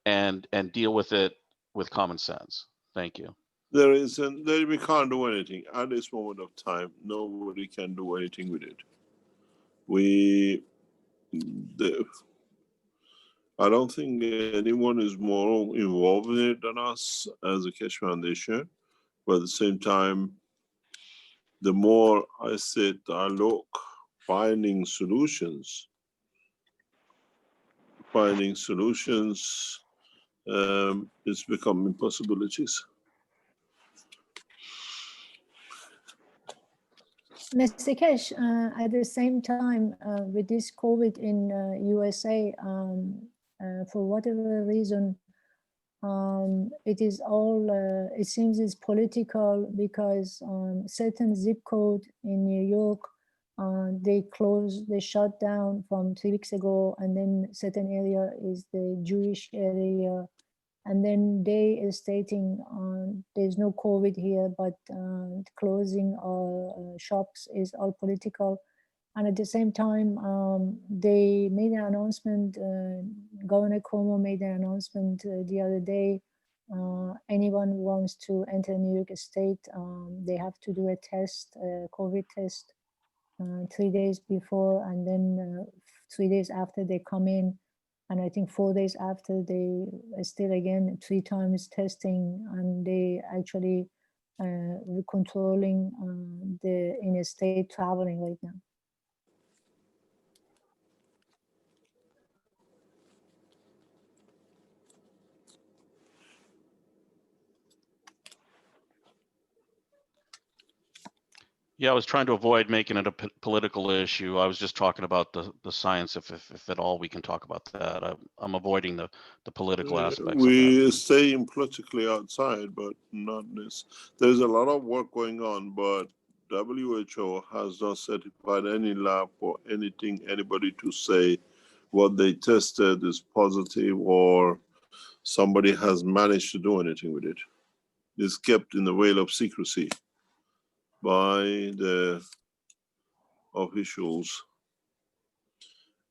Speaker 6: and deal with it with common sense. Thank you.
Speaker 22: We can't do anything at this moment of time. Nobody can do anything with it. I don't think anyone is more involved in it than us as a Keshe Foundation. But at the same time, the more I sit, I look, finding solutions it's become impossibilities.
Speaker 3: Mr. Kesh, at the same time, with this COVID in USA, for whatever reason, it is all, it seems it's political, because certain zip code in New York, they shut down from 3 weeks ago, and then certain area is the Jewish area. And then they is stating there's no COVID here, but closing shops is all political. And at the same time, they made an announcement, Governor Cuomo made an announcement the other day, anyone who wants to enter New York State, they have to do a test, a COVID test, 3 days before, and then 3 days after they come in. And I think 4 days after, they still again 3 times testing, and they actually controlling the in-state traveling right now.
Speaker 6: Yeah, I was trying to avoid making it a political issue. I was just talking about the science, if at all we can talk about that. I'm avoiding the political aspects of that.
Speaker 22: We staying politically outside, but not this. There's a lot of work going on, but WHO has not certified any lab for anybody to say what they tested is positive or somebody has managed to do anything with it. It's kept in the veil of secrecy by the officials,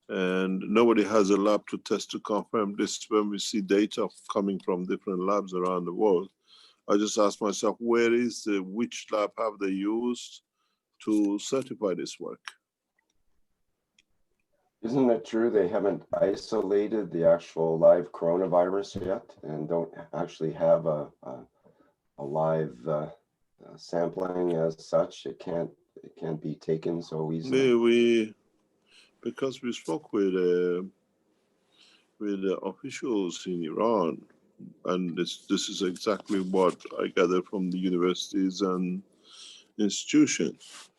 Speaker 22: and nobody has a lab to test to confirm this. When we see data coming from different labs around the world, I just ask myself, which lab have they used to certify this work?
Speaker 4: Isn't it true they haven't isolated the actual live coronavirus yet and don't actually have a live sampling as such? It can't be taken so easily.
Speaker 22: Because we spoke with the officials in Iran, and this is exactly what I gathered from the universities and institutions.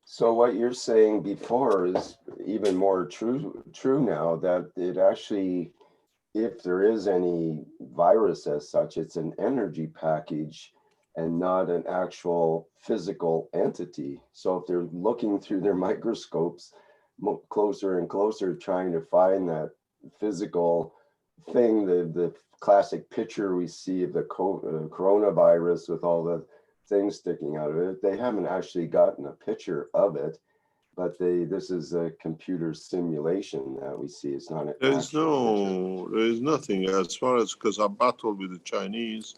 Speaker 4: So what you're saying before is even more true now, that it actually, if there is any virus as such, it's an energy package and not an actual physical entity. So if they're looking through their microscopes closer and closer, trying to find that physical thing, the classic picture we see of the coronavirus with all the things sticking out of it, they haven't actually gotten a picture of it, but this is a computer simulation that we see. It's not an actual
Speaker 22: There is nothing as far as, because I battled with the Chinese,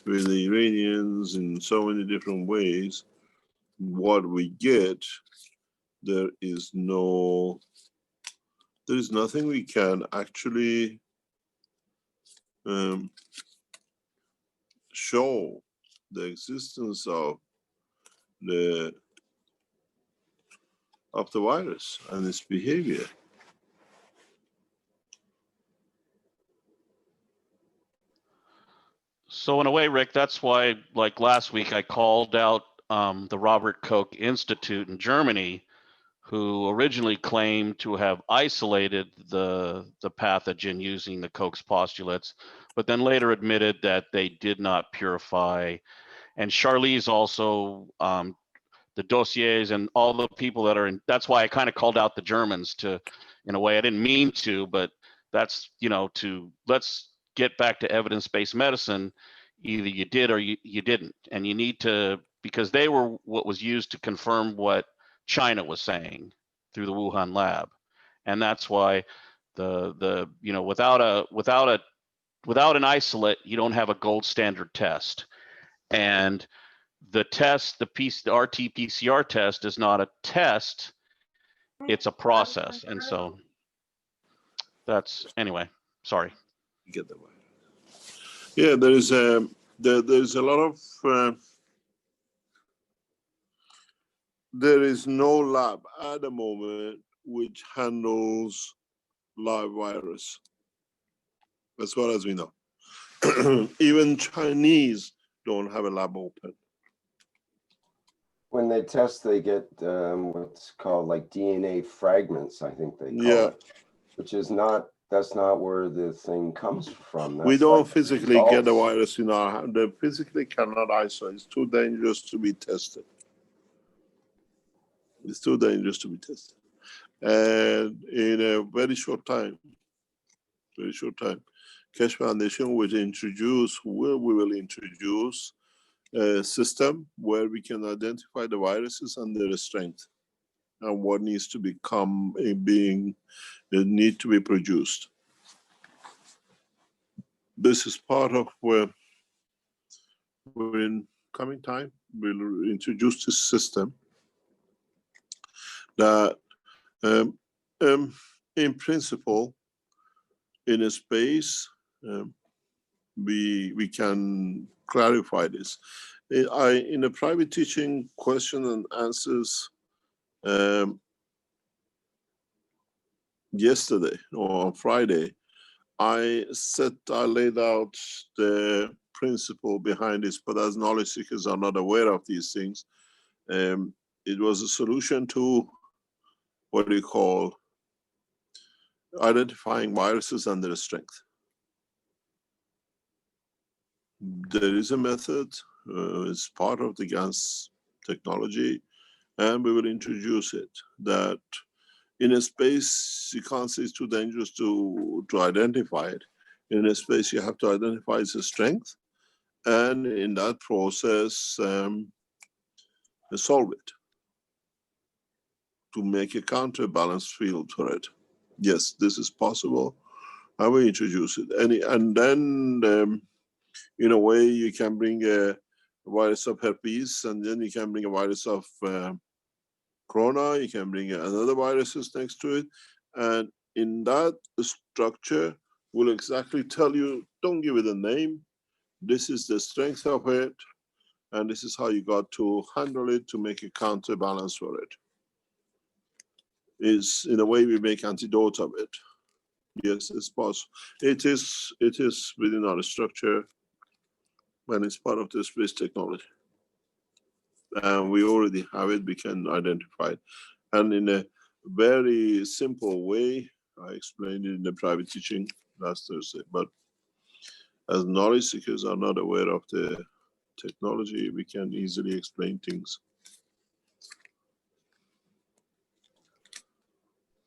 Speaker 22: with the Iranians in so many different ways. What we get, there is nothing we can actually show the existence of the virus and its behavior.
Speaker 6: So in a way, Rick, that's why, like last week, I called out the Robert Koch Institute in Germany, who originally claimed to have isolated the pathogen using the Koch's postulates, but then later admitted that they did not purify. And Charlize also, the dossiers and all the people that are in, that's why I kind of called out the Germans to, in a way, I didn't mean to, but that's, let's get back to evidence-based medicine. Either you did or you didn't. And you need to, because they were what was used to confirm what China was saying through the Wuhan lab. And that's why without an isolate, you don't have a gold standard test. And the test, the RT-PCR test is not a test, it's a process. And so that's, anyway, sorry.
Speaker 22: You get that way. Yeah, there's a lot of, there is no lab at the moment which handles live virus, as far as we know. Even Chinese don't have a lab open.
Speaker 4: When they test, they get what's called like DNA fragments, I think they call it, which is that's not where the thing comes from.
Speaker 22: We don't physically get the virus in our hand. They physically cannot isolate. It's too dangerous to be tested. It's too dangerous to be tested. And in a very short time, Keshe Foundation will introduce a system where we can identify the viruses and their strength and what needs to become need to be produced. This is part of where in coming time we'll introduce this system that in principle in a space we can clarify this. In a private teaching question and answers yesterday or on Friday, I laid out the principle behind this, but as knowledge seekers are not aware of these things, it was a solution to what we call identifying viruses and their strength. There is a method, it's part of the GANS technology, and we will introduce it, that in a space you can't say it's too dangerous to identify it. In a space you have to identify its strength, and in that process solve it. to make a counterbalance field for it. Yes, this is possible. I will introduce it. And then in a way you can bring a virus of herpes, and then you can bring a virus of corona, you can bring another viruses next to it. And in that structure will exactly tell you, don't give it a name. This is the strength of it. And this is how you got to handle it to make a counterbalance for it. Is in a way we make antidote of it. Yes, it's possible. It is within our structure, and it's part of the space technology. And we already have it, we can identify it. And in a very simple way, I explained it in the private teaching last Thursday, but as knowledge seekers are not aware of the technology, we can easily explain things.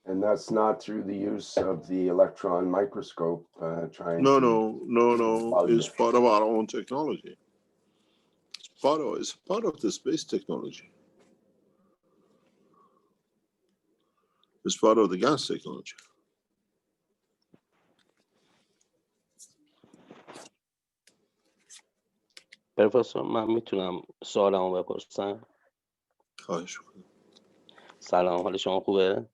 Speaker 4: And that's not through the use of the electron microscope trying to...
Speaker 22: No, it's part of our own technology. It's part of the space technology. It's part of the gas technology.
Speaker 5: پروفسور من میتونم سوالمو بپرسم؟
Speaker 22: خواهش میکنم.
Speaker 5: سلام، حال شما خوبه؟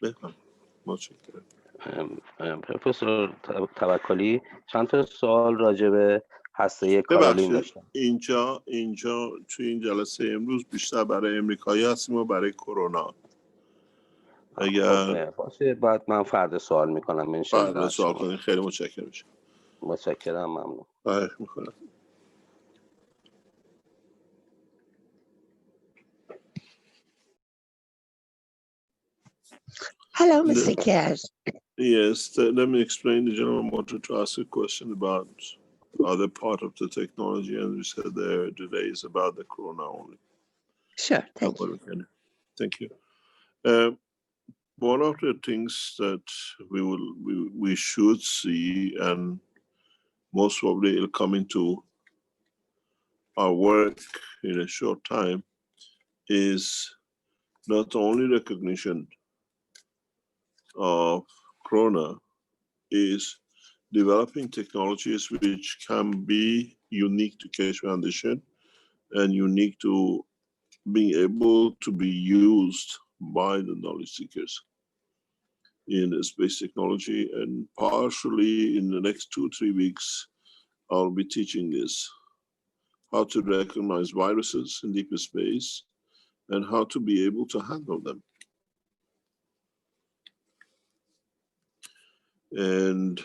Speaker 22: بفرمایید. متشکرم.
Speaker 5: پروفسور توکلی، چند تا سوال راجع به هسته کارولین
Speaker 22: ببخشید
Speaker 5: داشتم.
Speaker 22: اینجا توی این جلسه امروز بیشتر برای امریکایی هستیم و برای کرونا. اگر
Speaker 5: باشه بعد من فردا سوال میکنم انشالله.
Speaker 22: فردا سوال کنید. خیلی متشکرم میشم.
Speaker 5: متشکرم، ممنون.
Speaker 22: خواهش میکنم.
Speaker 1: Hello, Mr. Cash.
Speaker 22: Yes, let me explain. The gentleman wanted to ask a question about the other part of the technology, and we said there today is about the corona only.
Speaker 1: Sure, thank you.
Speaker 22: Thank you. One of the things that we should see, and most probably it'll come into our work in a short time, is not only recognition of corona, is developing technologies which can be unique to Keshe Foundation and unique to being able to be used by the knowledge seekers in space technology. And partially in the next 2-3 weeks, I'll be teaching this, how to recognize viruses in deep space and how to be able to handle them. And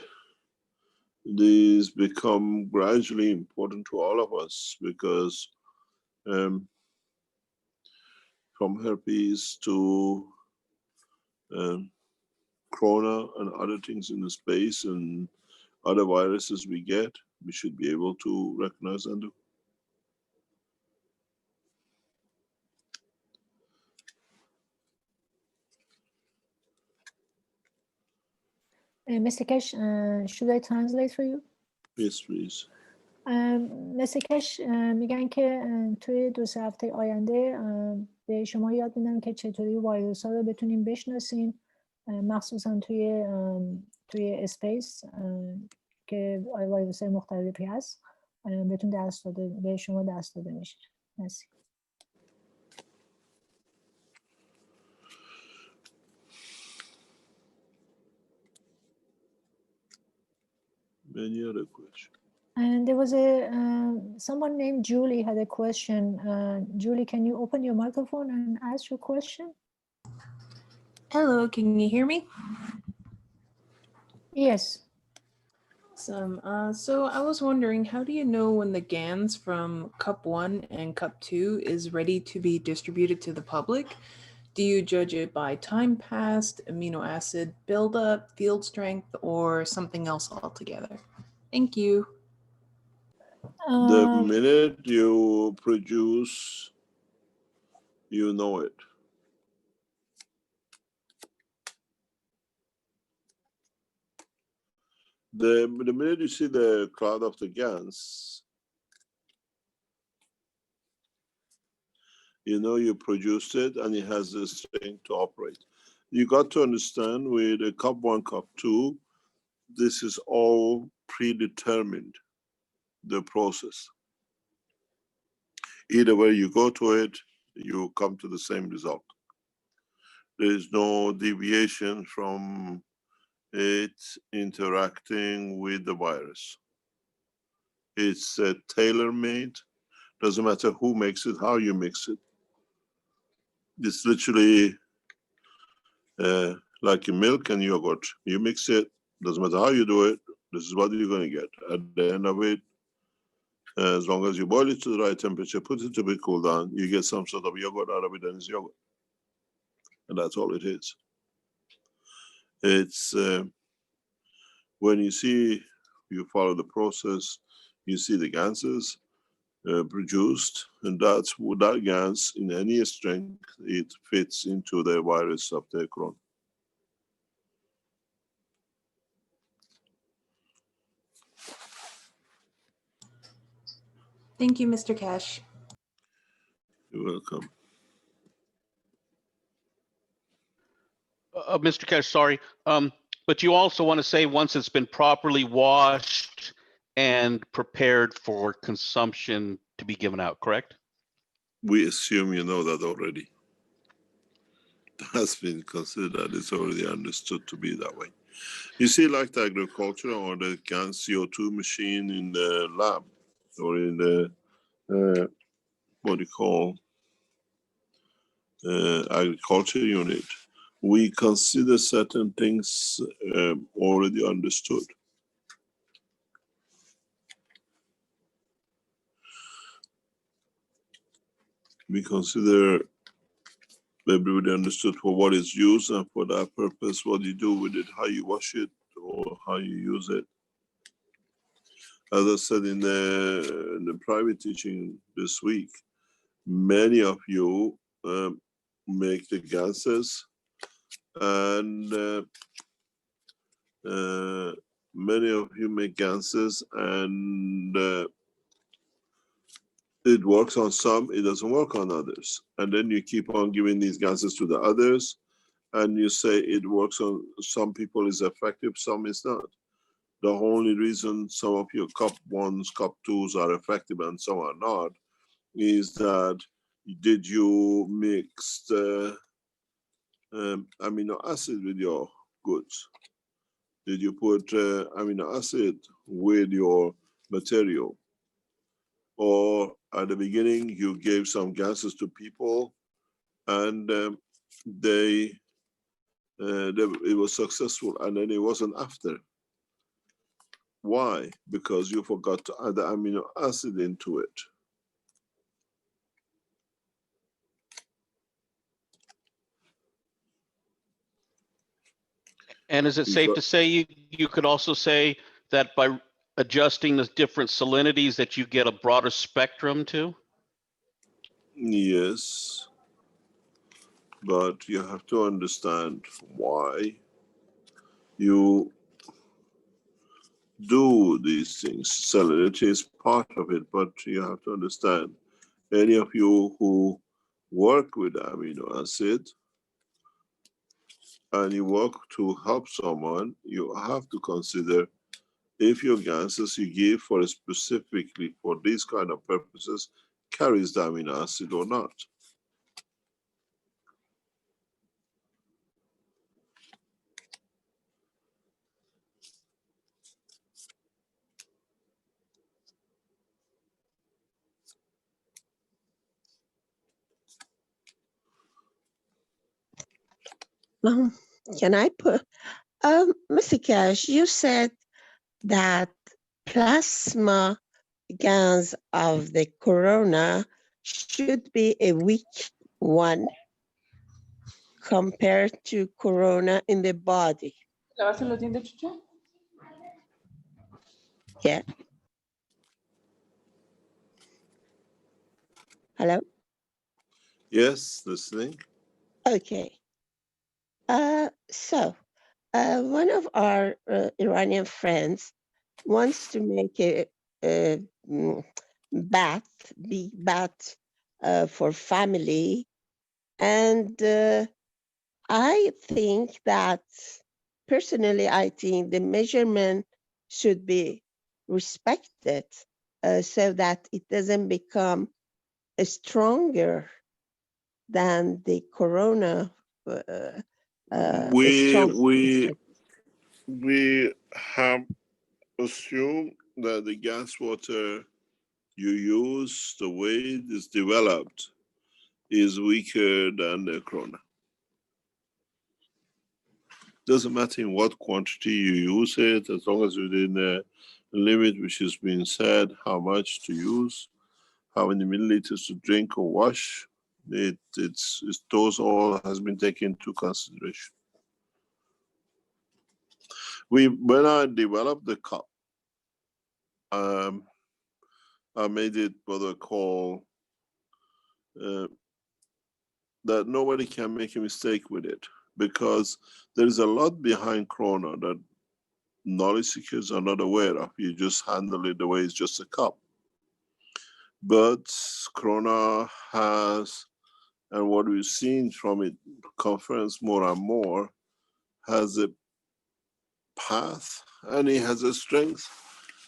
Speaker 22: these become gradually important to all of us because from herpes to corona and other things in the space and other viruses we get, we should be able to recognize and do.
Speaker 3: Mr. Cash, should I translate for you?
Speaker 22: Yes, please.
Speaker 3: Mr. Cash میگن که توی 2-3 هفته آینده به شما یاد میدن که چطوری وایروس ها رو بتونیم بشناسین، مخصوصا توی اسپیس که وایروس های مختلفی هست بهتون به شما دست داده میشه. مرسی.
Speaker 22: Any other question?
Speaker 3: And there was someone named Julie had a question. Julie, can you open your microphone and ask your question?
Speaker 7: Hello, can you hear me?
Speaker 3: Yes.
Speaker 7: Awesome. So I was wondering, how do you know when the GANs from Cup 1 and Cup 2 is ready to be distributed to the public? Do you judge it by time passed, amino acid buildup, field strength, or something else altogether? Thank you.
Speaker 22: The minute you produce, you know it. The minute you see the cloud of the GANs, You know you produced it and it has the strength to operate. You got to understand with a cup 1, cup 2, this is all predetermined, the process. Either way you go to it, you come to the same result. There is no deviation from it interacting with the virus. It's tailor-made. Doesn't matter who makes it, how you mix it. It's literally like milk and yogurt. You mix it, doesn't matter how you do it, this is what you're going to get. At the end of it, as long as you boil it to the right temperature, put it to be cooled down, you get some sort of yogurt out of it, and it's yogurt. And that's all it is. It's when you follow the process, you see the ganses produced, and that's that gans in any strength, it fits into the virus of the corona.
Speaker 7: Thank you, Mr. Cash.
Speaker 22: You're welcome.
Speaker 6: Mr. Cash, sorry, but you also want to say once it's been properly washed and prepared for consumption to be given out, correct?
Speaker 22: We assume you know that already. That's been considered, it's already understood to be that way. You see, like the agriculture or the GAN CO2 machine in the lab or in the, what do you call, agriculture unit, we consider certain things already understood. We consider everybody understood for what it's used, and for that purpose, what you do with it, how you wash it, or how you use it. As I said in the private teaching this week, many of you make the gases, and many of you make gases, and it works on some, it doesn't work on others. And then you keep on giving these gases to the others, and you say it works on some people is effective, some is not. The only reason some of your cup 1s, cup 2s are effective and some are not is that did you mix the amino acid with your goods? Did you put amino acid with your material? Or at the beginning, you gave some gases to people and it was successful, and then it wasn't after. Why? Because you forgot to add the amino acid into it.
Speaker 6: And is it safe to say you could also say that by adjusting the different salinities that you get a broader spectrum to?
Speaker 22: Yes, but you have to understand why you do these things. Salinity is part of it, but you have to understand, any of you who work with amino acid and you work to help someone, you have to consider if your gases you give for specifically for these kind of purposes carries the amino acid or not.
Speaker 1: Can I put, Mr. Cash, you said that plasma gans of the corona should be a weak one compared to corona in the body. Yeah. Hello?
Speaker 22: Yes, listening.
Speaker 1: Okay. So one of our Iranian friends wants to make a big bath for family. And I think that, personally, I think the measurement should be respected so that it doesn't become stronger than the corona.
Speaker 22: We have assumed that the gas water you use, the way it is developed, is weaker than the corona. Doesn't matter in what quantity you use it, as long as within the limit which is being said, how much to use, how many milliliters to drink or wash. It's those all has been taken into consideration. When I developed the cup, I made it what I call that nobody can make a mistake with it, because there is a lot behind Corona that knowledge seekers are not aware of. You just handle it the way it's just a cup. But Corona has, and what we've seen from it, conference more and more, has a path, and it has a strength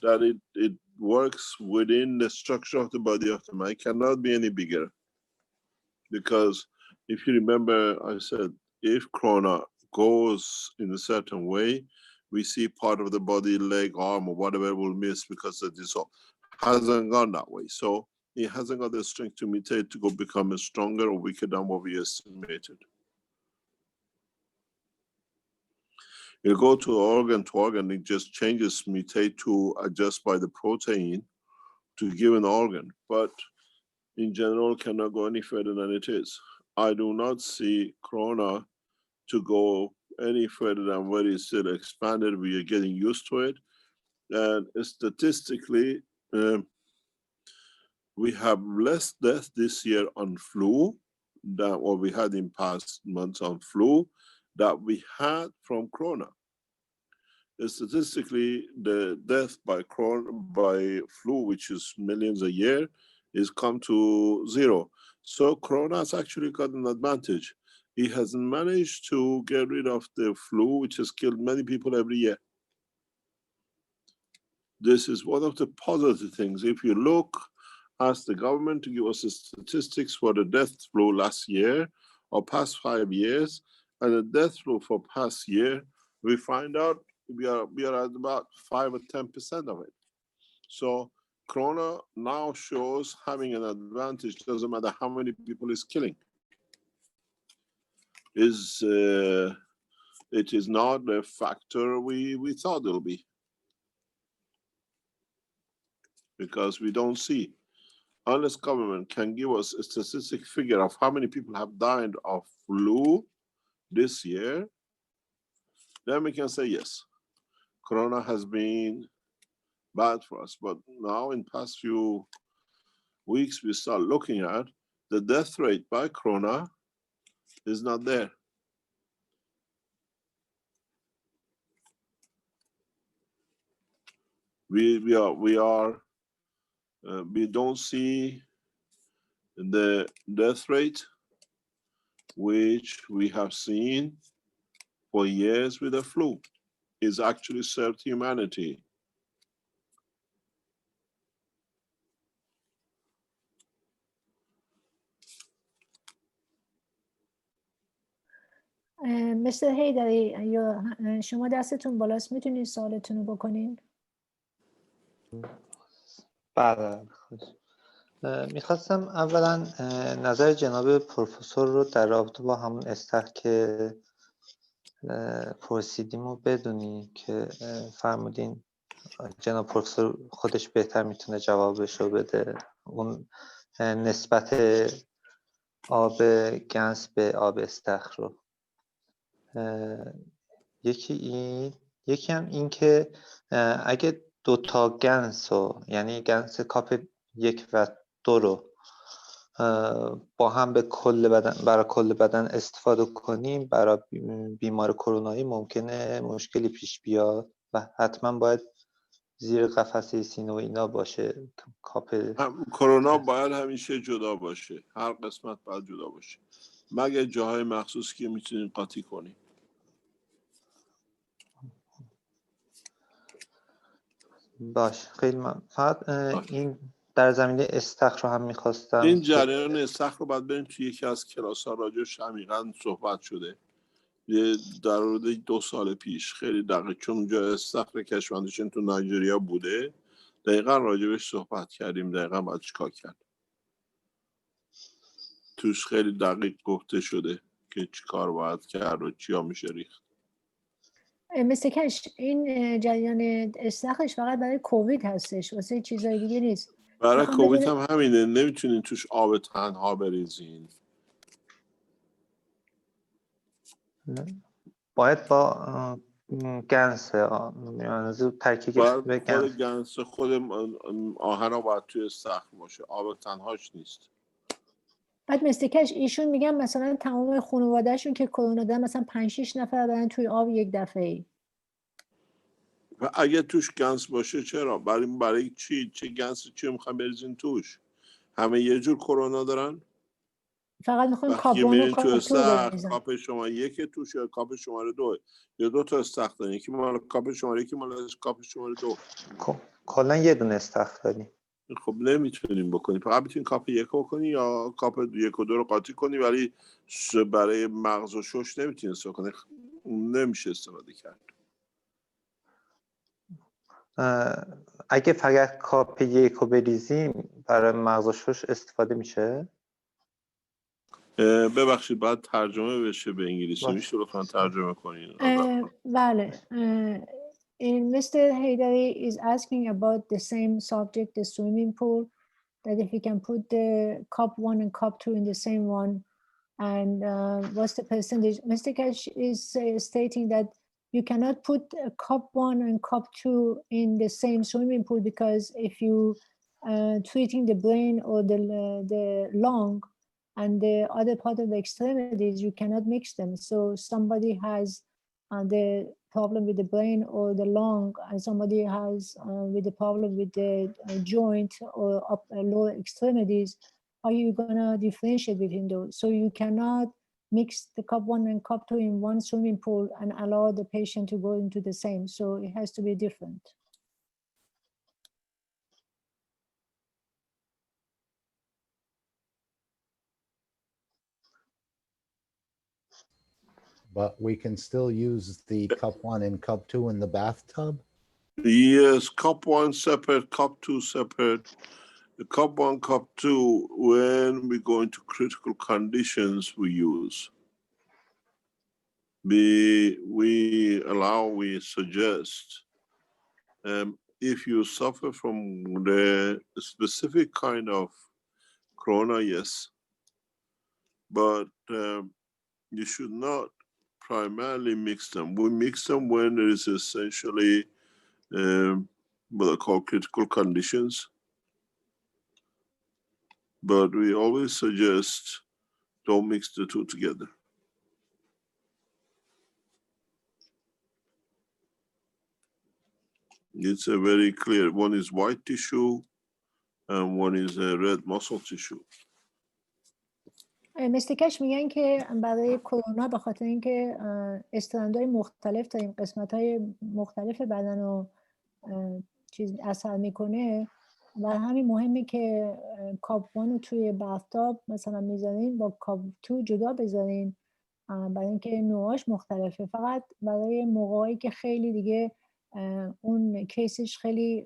Speaker 22: that it works within the structure of the body of the man. It cannot be any bigger. Because if you remember, I said, if Corona goes in a certain way, we see part of the body, leg, arm, or whatever will miss because the dissolve hasn't gone that way. So it hasn't got the strength to mutate to go become stronger or weaker than what we estimated. You go to organ, it just changes, mutate to adjust by the protein to give an organ, but in general cannot go any further than it is. I do not see Corona to go any further than where it's still expanded. We are getting used to it. And statistically, we have less death this year on flu than what we had in past months on flu that we had from Corona. Statistically, the death by flu, which is millions a year, is come to zero. So Corona has actually got an advantage. It has managed to get rid of the flu, which has killed many people every year. This is one of the positive things. If you look, ask the government to give us the statistics for the death flu last year or past 5 years, and the death flu for past year, we find out we are at about 5 or 10% of it. So Corona now shows having an advantage. Doesn't matter how many people it's killing. It is not the factor we thought it'll be, because we don't see. Unless government can give us a statistic figure of how many people have died of flu this year, then we can say yes, Corona has been bad for us. But now in past few weeks, we start looking at the death rate by Corona is not there. We don't see the death rate which we have seen for years with the flu. Is actually served humanity.
Speaker 3: مستر هیدری، یا شما دستتون بالاست، میتونید سوالتون رو بکنین؟
Speaker 17: بله. میخواستم اولا نظر جناب پروفسور رو در رابطه با همون استخ که پرسیدیم رو بدونیم که فرمودین جناب پروفسور خودش بهتر میتونه جوابش رو بده. اون نسبت آب گنس به آب استخر رو. یکی هم این که اگه دوتا گنس رو، یعنی گنس کاپ 1 و 2 رو با هم به برای کل بدن استفاده کنیم، برای بیمار کرونایی ممکنه مشکلی پیش بیاد و حتما باید زیر قفسه سینه و اینا باشه کاپ.
Speaker 22: کرونا باید همیشه جدا باشه، هر قسمت باید جدا باشه، مگه جاهای مخصوص که میتونین قاطی کنی.
Speaker 17: باش خیلی من فقط این در زمینه استخر رو هم میخواستم.
Speaker 22: این جریان استخر رو باید بریم توی یکی از کلاس ها راجعش عمیقاً صحبت شده در حدود 2 سال پیش، خیلی دقیق، چون اونجا استخر کشمکشان تو نایجریا بوده، دقیقاً راجبش صحبت کردیم، دقیقاً باید چیکار کرد. توش خیلی دقیق گفته شده که چی کار باید کرد و چیا میشه ریخت.
Speaker 3: مثل کش این جریان استخرش فقط برای کووید هستش، واسه چیزای دیگه نیست.
Speaker 22: برای کووید هم همینه، نمیتونین توش آب تنها بریزین.
Speaker 17: باید با گنس ترکیب
Speaker 22: خود گنس خود آهن ها باید توی استخر باشه، آب تنهاش نیست.
Speaker 3: بعد مثل کش ایشون میگن مثلا تمام خانوادهشون که کرونا دارن مثلا 5-6 نفر برن توی آب یک دفعه‌ای.
Speaker 22: و اگه توش گنس باشه چرا؟ برای چی؟ چه گنس چی میخوام بریزین توش؟ همه یه جور کرونا دارن؟
Speaker 3: فقط میخوام
Speaker 22: وقتی
Speaker 3: کاپ 1 و
Speaker 22: میرین تو
Speaker 3: کاپ 2
Speaker 22: استخر،
Speaker 3: بریزن.
Speaker 22: کاپ شما یک توش یا کاپ شماره 2 یا 2 تا استخر دارین، یکی مال کاپ شماره، یکی مال کاپ شماره 2.
Speaker 17: کلا یه دونه استخر داریم.
Speaker 22: خب نمیتونیم بکنیم، فقط میتونیم کاپ 1 بکنی یا کاپ 1 و 2 رو قاطی کنی، ولی برای مغز و شش نمیتونی استفاده کنی، نمیشه استفاده کرد.
Speaker 17: اگه فقط کاپ 1 رو بریزیم برای مغز و شش استفاده میشه؟
Speaker 22: ببخشید باید ترجمه بشه به انگلیسی، میشه لطفا ترجمه کنین؟
Speaker 3: بله. Mr. Haydari is asking about the same subject, the swimming pool, that if we can put the cup 1 and cup 2 in the same one, and what's the percentage? Mr. Cash is stating that you cannot put cup 1 and cup 2 in the same swimming pool, because if you treating the brain or the lung and the other part of the extremities, you cannot mix them. So somebody has the problem with the brain or the lung, and somebody has with the problem with the joint or lower extremities. How are you gonna differentiate between those? So you cannot mix the cup 1 and cup 2 in one swimming pool and allow the patient to go into the same. So it has to be different.
Speaker 2: But we can still use the cup 1 and cup 2 in the bathtub?
Speaker 22: Yes, cup 1 separate, cup 2 separate. The cup 1, cup 2, when we go into critical conditions, we use. We suggest, if you suffer from the specific kind of corona, yes, but you should not primarily mix them. We mix them when there is essentially what are called critical conditions. But we always suggest don't mix the two together. It's a very clear, one is white tissue and one is a red muscle tissue.
Speaker 3: مثل کش میگن که برای کرونا به خاطر اینکه استراندهای مختلف داریم، قسمت‌های مختلف بدن رو چیز اثر میکنه، و همین مهمه که کاپ 1 رو توی بثتاب مثلا میذارین با کاپ 2 جدا بذارین، برای اینکه نوعاش مختلفه. فقط برای موقعی که خیلی دیگه اون کیسش خیلی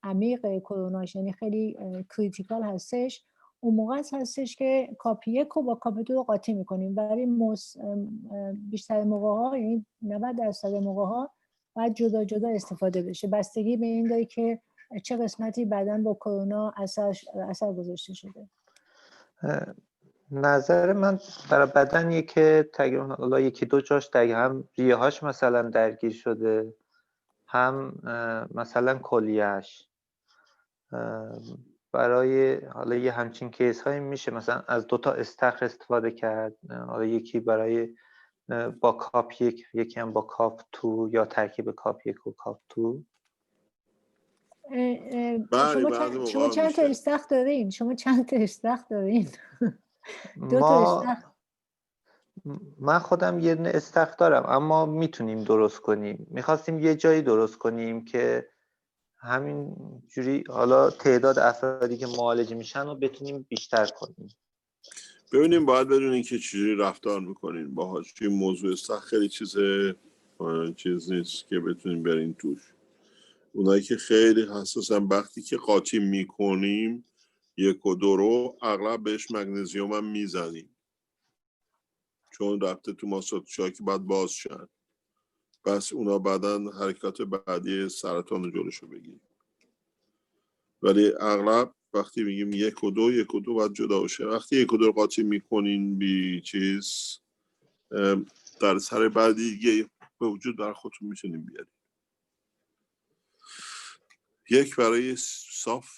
Speaker 3: عمیق کروناش، یعنی خیلی کریتیکال هستش، اون موقع هستش که کاپ 1 رو با کاپ 2 رو قاطی میکنیم. برای بیشتر موقع ها، یعنی 90% موقع ها باید جدا جدا استفاده بشه، بستگی به این داره که چه قسمتی بدن با کرونا اثر گذاشته شده.
Speaker 17: نظر من برای بدنی که تقریبا یکی دو جاش درگیر، هم ریه هاش مثلا درگیر شده، هم مثلا کلیه‌اش، برای حالا یه همچین کیس هایی میشه مثلا از 2 تا استخر استفاده کرد، حالا یکی برای با کاپ 1، یکی هم با کاپ 2 یا ترکیب کاپ 1 و کاپ 2.
Speaker 22: بله
Speaker 3: شما
Speaker 22: بعضی
Speaker 3: شما
Speaker 22: موقع
Speaker 3: چند تا
Speaker 22: میشه.
Speaker 3: استخر دارین؟ شما چند تا استخر دارین؟ 2 تا
Speaker 17: ما
Speaker 3: استخر.
Speaker 17: من خودم یه دونه استخر دارم، اما میتونیم درست کنیم. میخواستیم یه جایی درست کنیم که همین جوری حالا تعداد افرادی که معالجه میشن رو بتونیم بیشتر کنیم.
Speaker 22: ببینیم باید بدونین که چجوری رفتار میکنین باهاش. این موضوع استخر خیلی چیز نیست که بتونیم برین توش. اونایی که خیلی حساسن وقتی که قاطی میکنیم 1 و 2 رو اغلب بهش مگنزیوم هم میزنیم، چون رفته تو ماساتشا که باید باز شن، بس اونا بعدا حرکات بعدی سرطان رو جلوشو بگیریم. ولی اغلب وقتی میگیم 1 و 2 1 و 2 باید جدا باشه. وقتی 1 و 2 رو قاطی میکنین بی چیز، در سر بعدی دیگه به وجود در خودتون میتونیم بیاریم. 1 برای صاف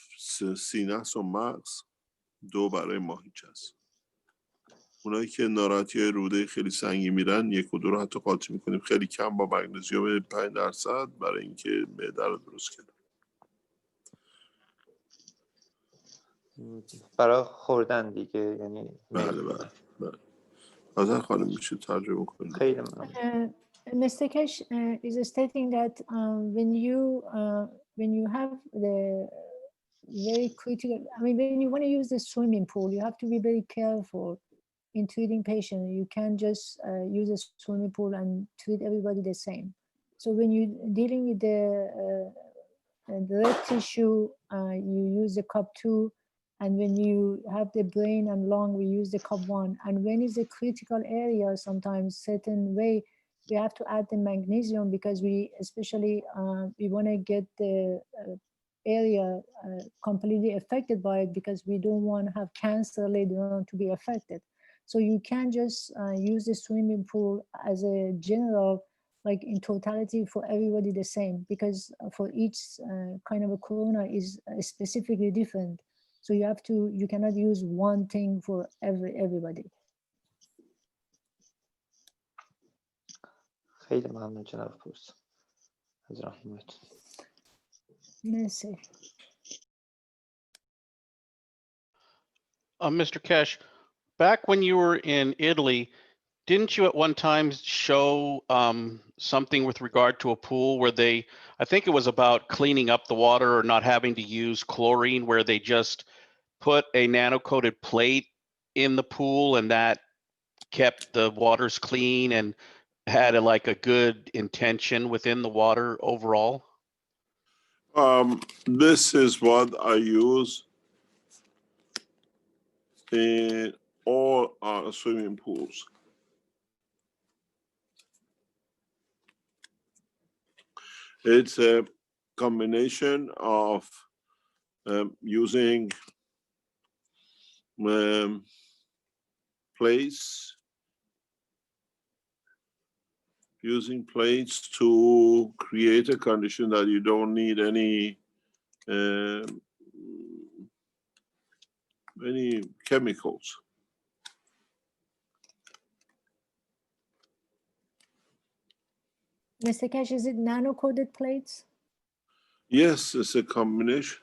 Speaker 22: سینه و مغز، 2 برای ماهیچه است. اونایی که ناراحتی های روده خیلی سنگین میرن 1 و 2 رو حتی قاطی میکنیم خیلی کم با مگنزیوم 5% برای اینکه معده رو درست کنیم.
Speaker 17: برای خوردن دیگه، یعنی
Speaker 22: بله بله بله. حاضر خانم میشه ترجمه کنیم.
Speaker 17: خیلی ممنون.
Speaker 3: Mr. Kesh is stating that when you have the very critical, I mean, when you want to use the swimming pool, you have to be very careful in treating patients. You can't just use a swimming pool and treat everybody the same. So when you're dealing with the red tissue, you use the cup 2, and when you have the brain and lung, we use the cup 1. And when it's a critical area, sometimes certain way, we have to add the magnesium because we especially we want to get the area completely affected by it because we don't want to have cancer later on to be affected. So you can't just use the swimming pool as a general, like in totality for everybody the same, because for each kind of a corona is specifically different. So you cannot use one thing for everybody.
Speaker 17: خیلی ممنون جناب پروفسور از راهنماییتون.
Speaker 3: مرسی.
Speaker 6: Mr. Kesh, back when you were in Italy, didn't you at one time show something with regard to a pool where they, I think it was about cleaning up the water or not having to use chlorine, where they just put a nano-coated plate in the pool and that kept the waters clean and had a good intention within the water overall?
Speaker 22: This is what I use in all our swimming pools. It's a combination of using plates to create a condition that you don't need any chemicals.
Speaker 3: Mr. Kesh, is it nano-coated plates?
Speaker 22: Yes, it's a combination.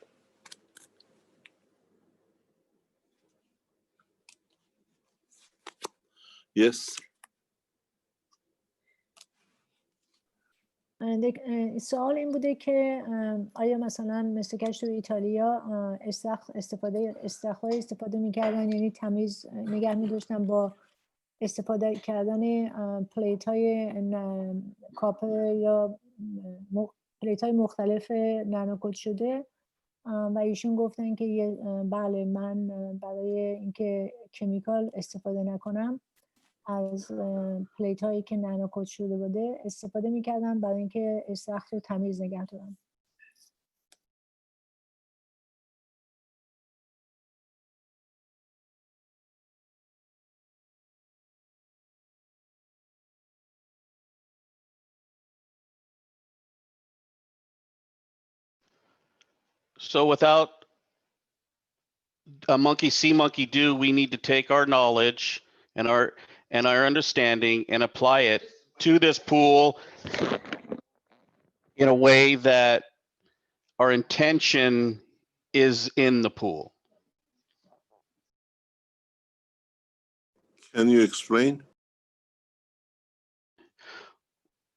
Speaker 22: Yes.
Speaker 3: سوال این بوده که آیا مثلا مثل کش تو ایتالیا استخرهای استفاده میکردن، یعنی تمیز نگه میداشتن با استفاده کردن پلیت های کاپر یا پلیت های مختلف نانوکوت شده، و ایشون گفتن که بله، من برای اینکه کمیکال استفاده نکنم از پلیت هایی که نانوکوت شده بوده استفاده میکردم برای اینکه استخر رو تمیز نگه دارم.
Speaker 6: So without a monkey see, monkey do, we need to take our knowledge and our understanding and apply it to this pool in a way that our intention is in the pool.
Speaker 22: Can you explain?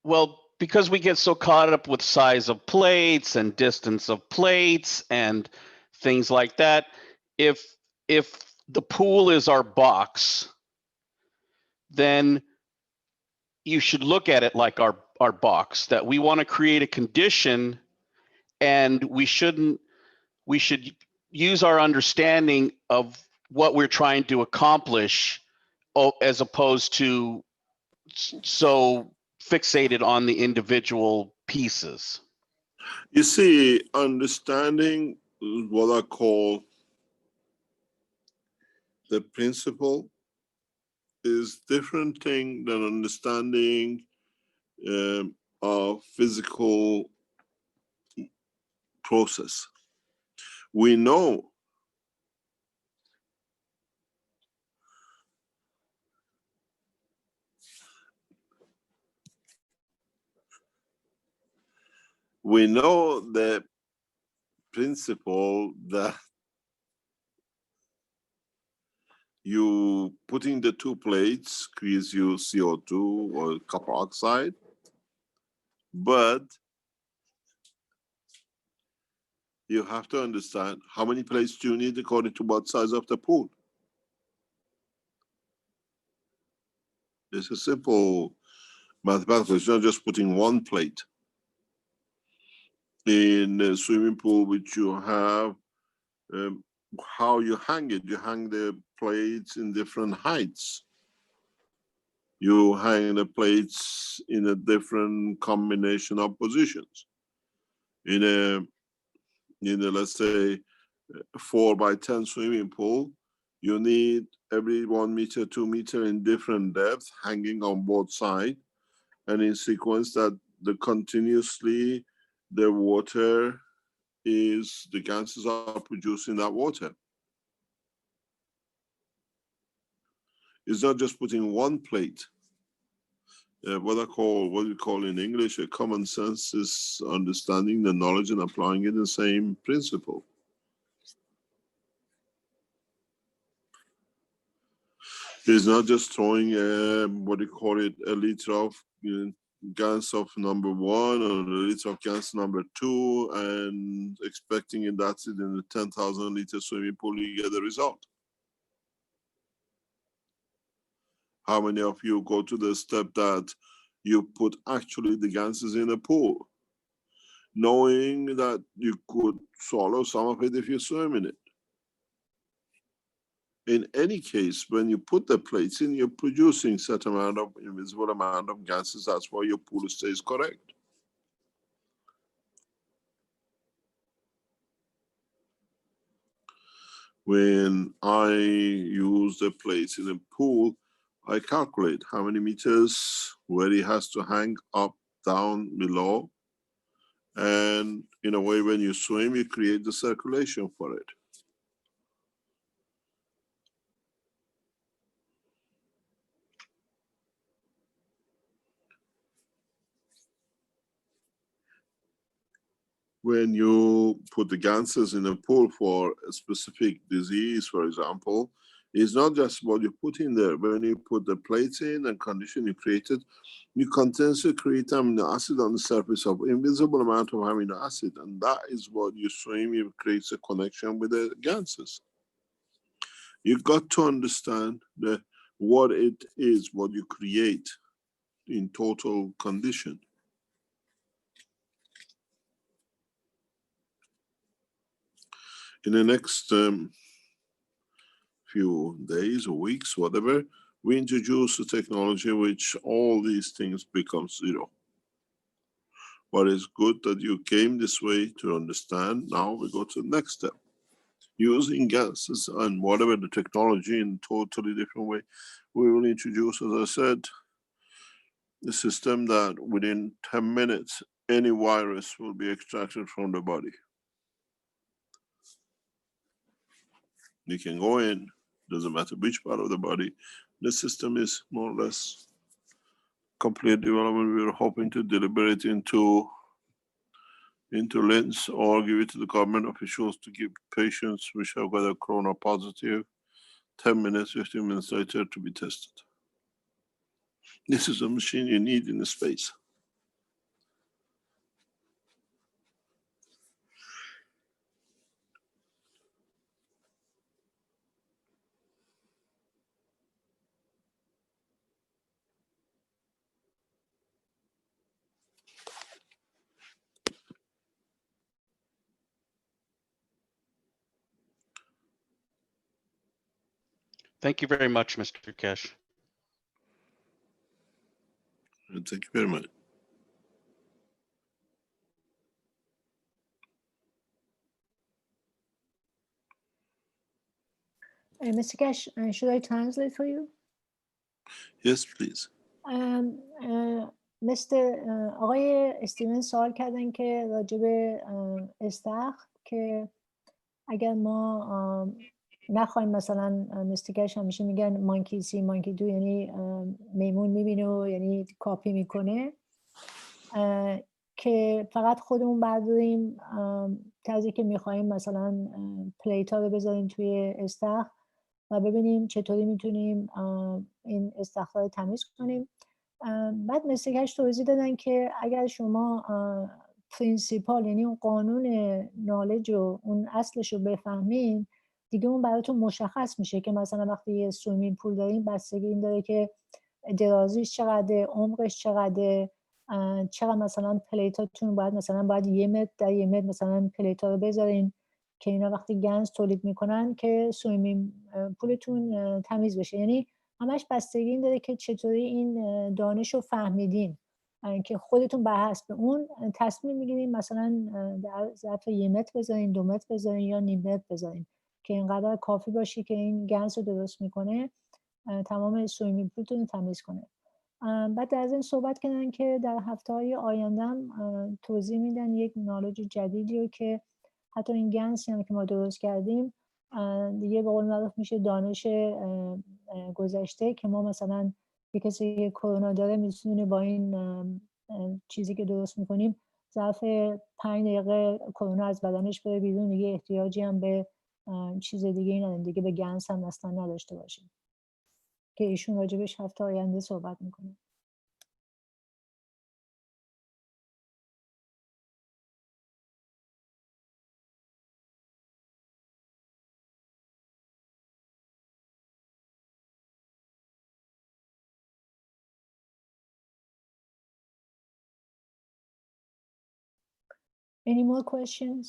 Speaker 6: Well, because we get so caught up with size of plates and distance of plates and things like that, if the pool is our box, then you should look at it like our box, that we want to create a condition, and we should use our understanding of what we're trying to accomplish, as opposed to so fixated on the individual pieces.
Speaker 22: You see, understanding what I call the principle is different thing than understanding a physical process. We know the principle that you putting the two plates creates you CO2 or copper oxide, but you have to understand how many plates do you need according to what size of the pool. It's a simple mathematical. It's not just putting one plate. In a swimming pool, which you have, how you hang it. You hang the plates in different heights. You hang the plates in a different combination of positions. In a let's say 4x10 swimming pool, you need every 1 meter, 2 meter in different depth, hanging on both sides, and in sequence that continuously the water is, the gases are producing that water. It's not just putting one plate. What we call in English a common sense is understanding the knowledge and applying it the same principle. It's not just throwing a liter of gas of number 1 or a liter of gas number 2 and expecting in that's it in the 10,000 liter swimming pool you get the result. How many of you go to the step that you put actually the gases in a pool, knowing that you could swallow some of it if you swim in it? In any case, when you put the plates in, you're producing certain amount of invisible amount of gases. That's why your pool stays correct. When I use the plates in a pool, I calculate how many meters, where it has to hang up, down, below. And in a way, when you swim, you create the circulation for it. When you put the gases in a pool for a specific disease, for example, it's not just what you put in there. When you put the plates in and condition you created, you continuously create amino acid on the surface of invisible amount of amino acid, and that is what you swim. It creates a connection with the gases. You got to understand what it is, what you create in total condition. In the next few days or weeks, whatever, we introduce a technology which all these things become zero. But it's good that you came this way to understand. Now we go to the next step. Using gases and whatever the technology in totally different way, we will introduce, as I said, a system that within 10 minutes, any virus will be extracted from the body. You can go in, doesn't matter which part of the body. The system is more or less complete development. We're hoping to deliver it into into lens or give it to the government officials to give patients which have got a corona positive 10 minutes, 15 minutes later to be tested. This is a machine you need in the space.
Speaker 6: Thank you very much, Mr. Kesh.
Speaker 22: Thank you very much.
Speaker 3: Mr. Kesh, should I translate for you?
Speaker 22: Yes, please.
Speaker 3: مثل آقای استیون سوال کردن که راجع به استخر که اگر ما نخوایم مثلا مستر کش همیشه میگن مانکی سی مانکی دو، یعنی میمون میبینه و یعنی کاپی میکنه، که فقط خودمون برداریم طرزی که میخوایم مثلا پلیت ها رو بذاریم توی استخر و ببینیم چطوری میتونیم این استخر رو تمیز کنیم. بعد مستر کش توضیح دادن که اگر شما پرینسیپال یعنی اون قانون نالج و اون اصلش رو بفهمین، دیگه اون براتون مشخص میشه که مثلا وقتی یه سویمینگ پول دارین بستگی این داره که درازیش چقدره، عمقش چقدره، چقدر مثلا پلیتاتون باید 1 متر در 1 متر مثلا پلیتا رو بذارین که اینا وقتی گنز تولید میکنن که سویمینگ پولتون تمیز بشه. یعنی همش بستگی این داره که چطوری این دانش رو فهمیدین که خودتون بر حسب اون تصمیم میگیرین مثلا در ظرف 1 متر بذارین، 2 متر بذارین یا نیم متر بذارین که اینقدر کافی باشه که این گنز رو درست میکنه، تمام سویمینگ پولتون رو تمیز کنه. بعد در این صحبت کردن که در هفته‌های آیندهم توضیح میدن یک نالج جدیدی رو که حتی این گنز هم که ما درست کردیم دیگه به قول معروف میشه دانش گذشته، که ما مثلا یه کسی که کرونا داره میتونه با این چیزی که درست میکنیم ظرف 5 دقیقه کرونا از بدنش بره بیرون، دیگه احتیاجی هم به چیز دیگه نداریم، دیگه به گنز هم اصلا نداشته باشیم، که ایشون راجبش هفته آینده صحبت میکنه. Any more questions?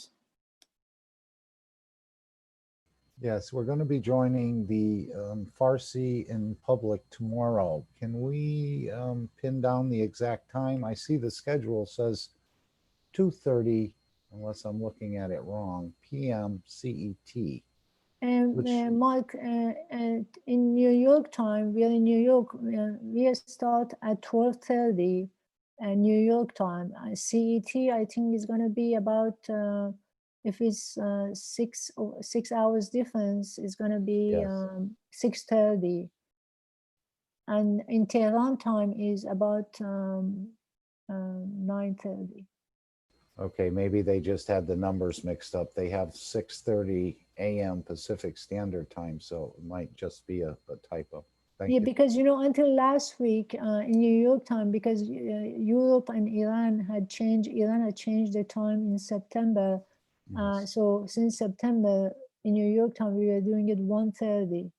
Speaker 2: Yes, we're going to be joining the Farsi in public tomorrow. Can we pin down the exact time? I see the schedule says 2:30, unless I'm looking at it wrong, p.m. CET.
Speaker 3: Mark, in New York time, we are in New York, we start at 12:30 New York time. CET, I think is going to be about, if it's 6 hours difference, it's going to be 6:30. And in Tehran time is about 9:30.
Speaker 2: Okay, maybe they just had the numbers mixed up. They have 6:30 a.m. Pacific Standard Time, so it might just be a typo. Thank you.
Speaker 3: Because until last week in New York time, because Europe and Iran had changed the time in September. So since September in New York time we were doing it 1:30.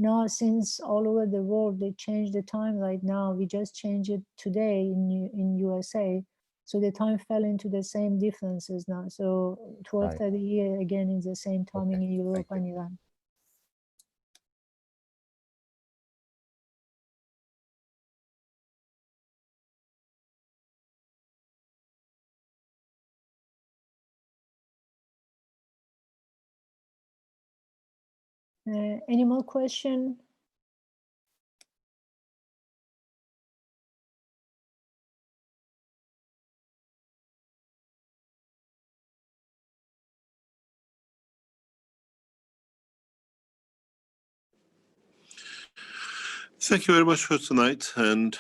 Speaker 3: Now since all over the world they changed the time right now, we just changed it today in USA. So the time fell into the same differences now. So 12:30 here again is the same timing in Europe and Iran. Any more question?
Speaker 22: Thank you very much for tonight, and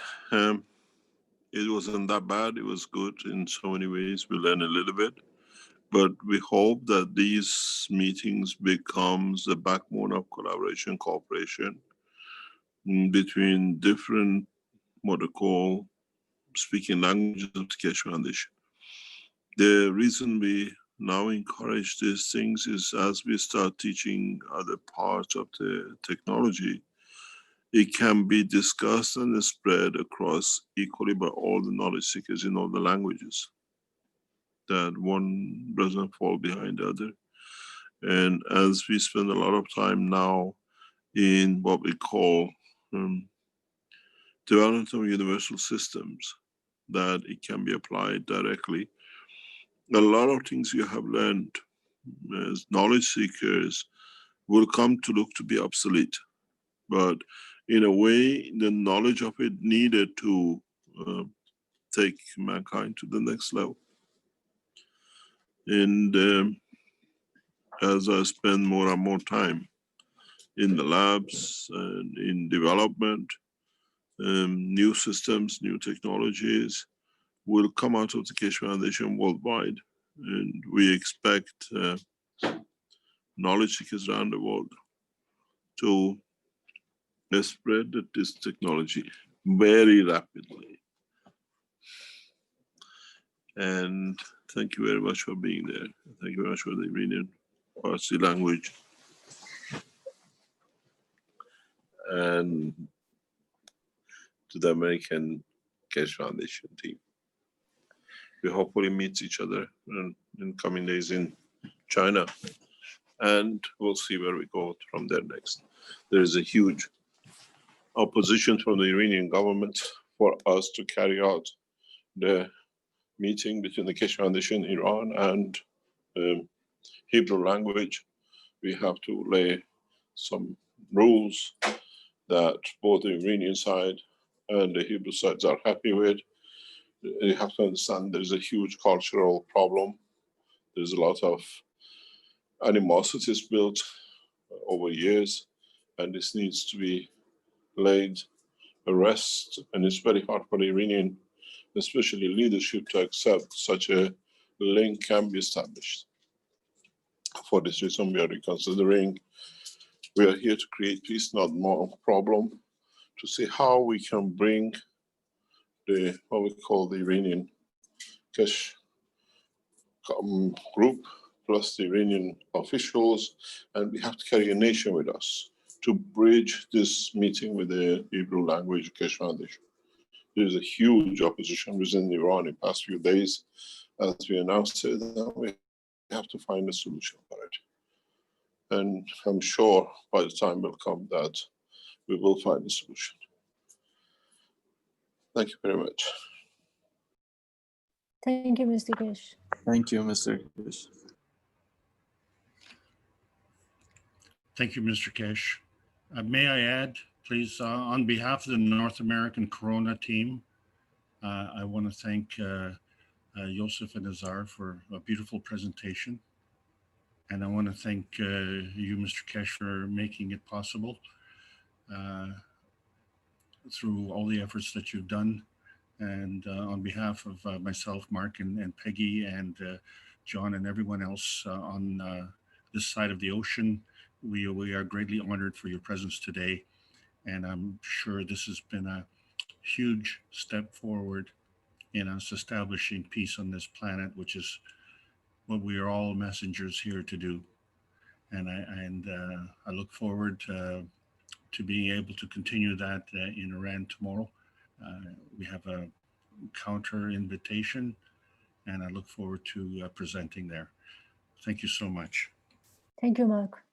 Speaker 22: it wasn't that bad. It was good in so many ways. We learned a little bit. But we hope that these meetings becomes the backbone of collaboration, cooperation between different, what they call, speaking languages of the Keshe Foundation. The reason we now encourage these things is as we start teaching other parts of the technology, it can be discussed and spread across equally by all the knowledge seekers in all the languages, that one doesn't fall behind the other. And as we spend a lot of time now in what we call development of universal systems, that it can be applied directly. A lot of things you have learned as knowledge seekers will come to look to be obsolete. But in a way, the knowledge of it needed to take mankind to the next level. And as I spend more and more time in the labs and in development, new systems, new technologies will come out of the Keshe Foundation worldwide. And we expect knowledge seekers around the world to spread this technology very rapidly. And thank you very much for being there. Thank you very much for the Iranian Farsi language. And to the American Keshe Foundation team. We hopefully meet each other in coming days in China, and we'll see where we go from there next. There is a huge opposition from the Iranian government for us to carry out the meeting between the Keshe Foundation, Iran, and Hebrew language. We have to lay some rules that both the Iranian side and the Hebrew sides are happy with. You have to understand there's a huge cultural problem. There's a lot of animosities built over years, and this needs to be laid to rest. And it's very hard for the Iranian, especially leadership, to accept such a link can be established. For this reason, we are reconsidering. We are here to create peace, not more problem, to see how we can bring the, what we call the Iranian Keshe group, plus the Iranian officials, and we have to carry a nation with us to bridge this meeting with the Hebrew language Keshe Foundation. There is a huge opposition within Iran in the past few days, as we announced it, and we have to find a solution for it. And I'm sure by the time will come that we will find a solution. Thank you very much.
Speaker 3: Thank you, Mr. Keshe.
Speaker 8: Thank you, Mr. Keshe.
Speaker 11: Thank you, Mr. Keshe. May I add, please, on behalf of the North American Corona team, I want to thank Yosef and Azar for a beautiful presentation. And I want to thank you, Mr. Keshe, for making it possible through all the efforts that you've done. And on behalf of myself, Mark, and Peggy, and John, and everyone else on this side of the ocean, we are greatly honored for your presence today. And I'm sure this has been a huge step forward in us establishing peace on this planet, which is what we are all messengers here to do. And I look forward to being able to continue that in Iran tomorrow. We have a counter invitation, and I look forward to presenting there. Thank you so much.
Speaker 3: Thank you, Mark.